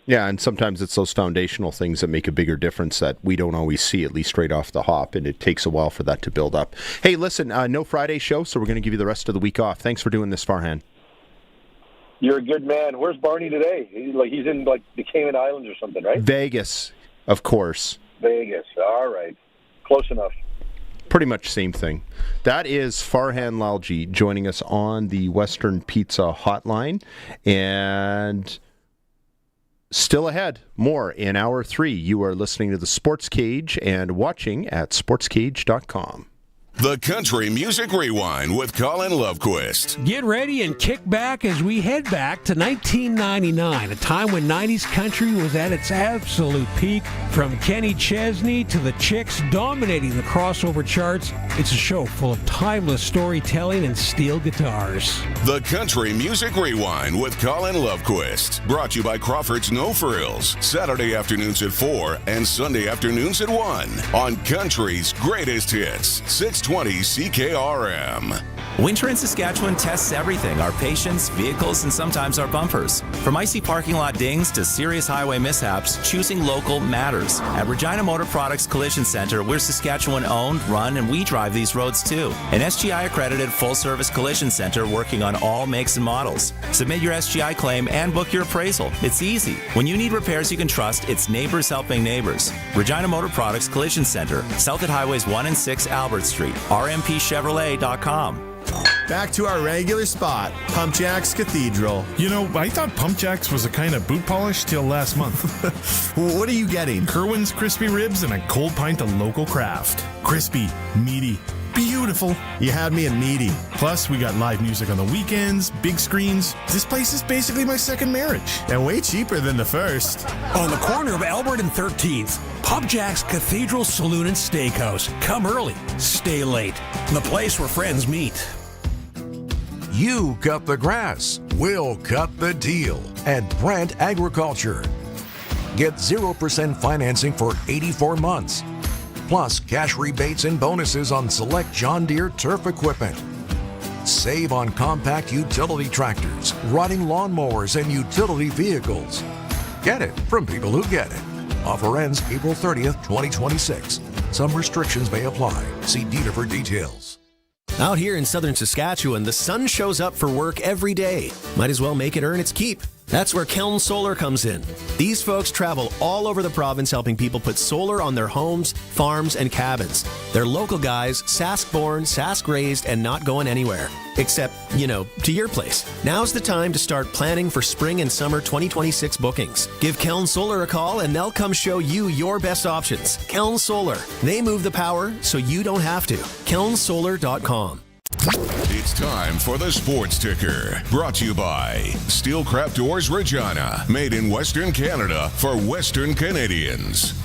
Yeah, and sometimes it's those foundational things that make a bigger difference that we don't always see, at least straight off the hop, and it takes a while for that to build up. Hey, listen, no Friday show, so we're going to give you the rest of the week off. Thanks for doing this, Farhan. You're a good man. Where's Barney today? He's in the Cayman Islands or something, right? Vegas, of course. Vegas. All right. Close enough. Pretty much same thing. That is Farhan Lalji joining us on the Western Pizza Hotline. And still ahead, more in Hour 3. You are listening to the Sportscage and watching at sportscage.com. The Country Music Rewind with Colin Lovequist. Get ready and kick back as we head back to 1999, a time when 90s country was at its absolute peak. From Kenny Chesney to the Chicks dominating the crossover charts, it's a show full of timeless storytelling and steel guitars. The Country Music Rewind with Colin Lovequist. Brought to you by Crawford's No Frills. Saturday afternoons at 4 and Sunday afternoons at 1 on Country's Greatest Hits. 620 CKRM. Winter in Saskatchewan tests everything, our patience, vehicles, and sometimes our bumpers. From icy parking lot dings to serious highway mishaps, choosing local matters. At Regina Motor Products Collision Center, we're Saskatchewan owned, run, and we drive these roads too. An SGI accredited full-service collision center working on all makes and models. Submit your SGI claim and book your appraisal. It's easy. When you need repairs you can trust, it's neighbors helping neighbors. Regina Motor Products Collision Center, south at Highways 1 and 6 Albert Street. RMPChevrolet.com. Back to our regular spot, Pump Jacks Cathedral. You know, I thought Pump Jacks was a kind of boot polish till last month. What are you getting? Kerwin's crispy ribs and a cold pint of local craft. Crispy, meaty, beautiful. You had me a meaty. Plus, we got live music on the weekends, big screens. This place is basically my second marriage. And way cheaper than the first. On the corner of Albert and 13th, Pump Jacks Cathedral Saloon and Steakhouse. Come early, stay late. The place where friends meet. You cut the grass, we'll cut the deal at Brant Agriculture. Get 0% financing for 84 months, plus cash rebates and bonuses on select John Deere turf equipment. Save on compact utility tractors, riding lawnmowers, and utility vehicles. Get it from people who get it. Offer ends April 30th, 2026. Some restrictions may apply. See dealer for details. Out here in southern Saskatchewan, the sun shows up for work every day. Might as well make it earn its keep. That's where Keln Solar comes in. These folks travel all over the province helping people put solar on their homes, farms, and cabins. They're local guys, Sask-born, Sask-raised, and not going anywhere. Except, to your place. Now's the time to start planning for spring and summer 2026 bookings. Give Keln Solar a call and they'll come show you your best options. Keln Solar. They move the power so you don't have to. KelnSolar.com. It's time for the Sports Ticker. Brought to you by Steelcraft Doors Regina. Made in Western Canada for Western Canadians.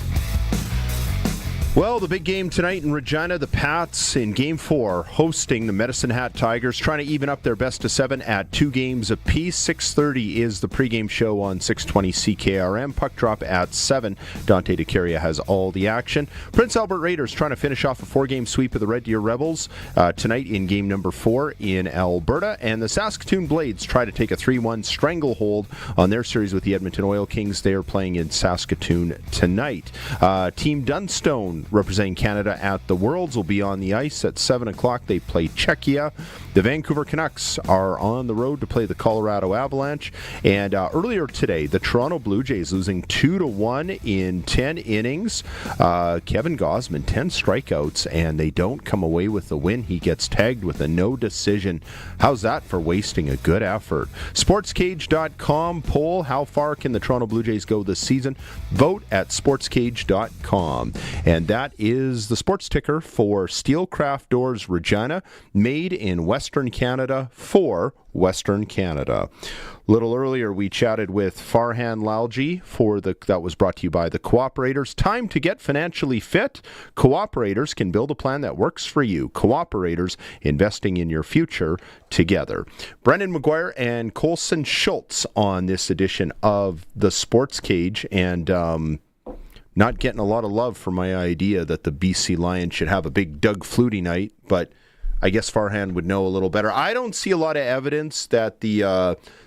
Well, the big game tonight in Regina, the Pats in Game 4 hosting the Medicine Hat Tigers, trying to even up their best of 7 at 2 games apiece. 6:30 is the pregame show on 620 CKRM. Puck drop at 7. Dante DeCaria has all the action. Prince Albert Raiders trying to finish off a 4-game sweep of the Red Deer Rebels tonight in game number 4 in Alberta. And the Saskatoon Blades try to take a 3-1 stranglehold on their series with the Edmonton Oil Kings. They are playing in Saskatoon tonight. Team Dunstone, representing Canada at the Worlds, will be on the ice at 7 o'clock. They play Czechia. The Vancouver Canucks are on the road to play the Colorado Avalanche. And earlier today, the Toronto Blue Jays losing 2-1 in 10 innings. Kevin Gausman, 10 strikeouts, and they don't come away with the win. He gets tagged with a no decision. How's that for wasting a good effort? Sportscage.com poll, how far can the Toronto Blue Jays go this season? Vote at sportscage.com. And that is the sports ticker for Steelcraft Doors Regina, made in Western Canada for Western Canada. A little earlier, we chatted with Farhan Lalji that was brought to you by the Cooperators. Time to get financially fit. Cooperators can build a plan that works for you. Cooperators, investing in your future together. Brendan McGuire and Colson Schultz on this edition of the Sports Cage, and not getting a lot of love for my idea that the BC Lions should have a big Doug Flutie night, but I guess Farhan would know a little better. I don't see a lot of evidence that the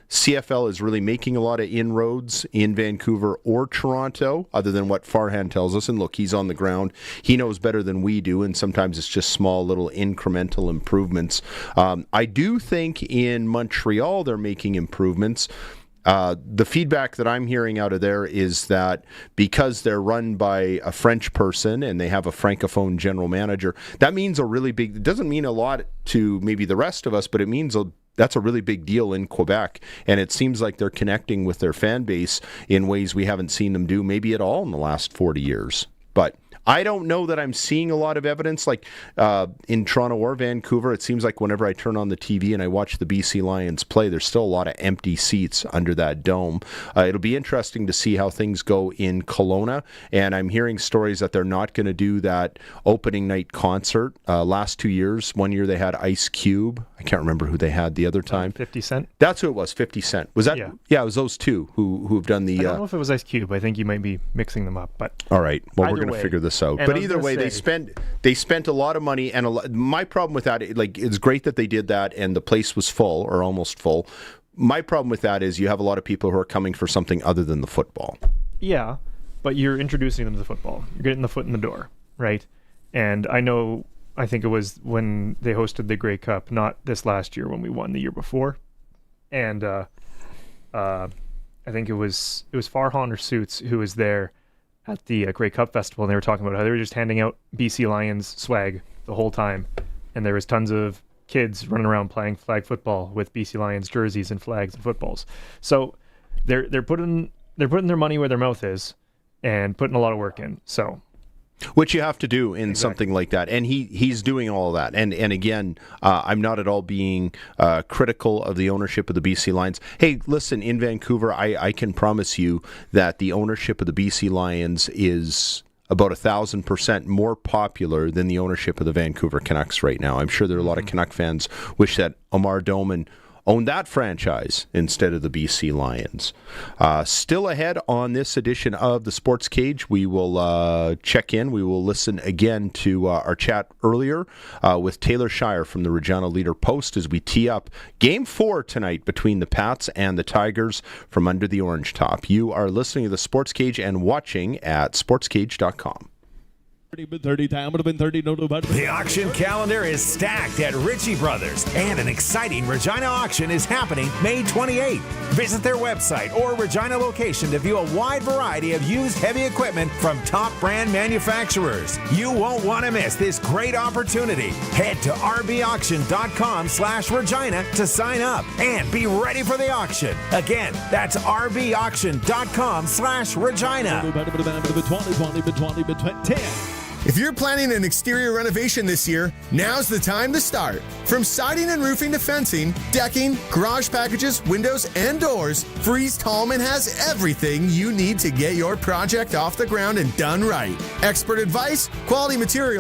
CFL is really making a lot of inroads in Vancouver or Toronto, other than what Farhan tells us. And look, he's on the ground. He knows better than we do, and sometimes it's just small little incremental improvements. I do think in Montreal they're making improvements. The feedback that I'm hearing out of there is that because they're run by a French person and they have a Francophone general manager, that means a really big, it doesn't mean a lot to maybe the rest of us, but it means that's a really big deal in Quebec. And it seems like they're connecting with their fan base in ways we haven't seen them do maybe at all in the last 40 years. But I don't know that I'm seeing a lot of evidence like in Toronto or Vancouver. It seems like whenever I turn on the TV and I watch the BC Lions play, there's still a lot of empty seats under that dome. It'll be interesting to see how things go in Kelowna, and I'm hearing stories that they're not going to do that opening night concert. Last 2 years, one year they had Ice Cube. I can't remember who they had the other time. 50 Cent? That's who it was, 50 Cent. Was that? Yeah, it was those two who've done the... I don't know if it was Ice Cube. I think you might be mixing them up. But all right. Well, we're going to figure this out. But either way, they spent a lot of money, and my problem with that, like, it's great that they did that, and the place was full or almost full. My problem with that is you have a lot of people who are coming for something other than the football. Yeah, but you're introducing them to the football. You're getting the foot in the door, right? And I think it was when they hosted the Grey Cup, not this last year when we won, the year before. And I think it was Farhan or Suits who was there at the Grey Cup Festival, and they were talking about how they were just handing out BC Lions swag the whole time, and there was tons of kids running around playing flag football with BC Lions jerseys and flags and footballs. So they're putting their money where their mouth is and putting a lot of work in. So, which you have to do in something like that, and he's doing all of that. And again, I'm not at all being critical of the ownership of the BC Lions. Hey, listen, in Vancouver, I can promise you that the ownership of the BC Lions is about 1,000% more popular than the ownership of the Vancouver Canucks right now. I'm sure there are a lot of Canuck fans wish that Omar Doman owned that franchise instead of the BC Lions. Still ahead on this edition of the Sports Cage, we will check in. We will listen again to our chat earlier with Taylor Shire from the Regina Leader-Post as we tee up Game 4 tonight between the Pats and the Tigers from under the orange top. You are listening to the Sports Cage and watching at sportscage.com. The auction calendar is stacked at Ritchie Brothers, and an exciting Regina auction is happening May 28th. Visit their website or Regina location to view a wide variety of used heavy equipment from top brand manufacturers. You won't want to miss this great opportunity. Head to rbauction.com/Regina to sign up and be ready for the auction. Again, that's rbauction.com/Regina. If you're planning an exterior renovation this year, now's the time to start. From siding and roofing to fencing, decking, garage packages, windows, and doors, Freeze Tallman has everything you need to get your project off the ground and done right. Expert advice, quality materials,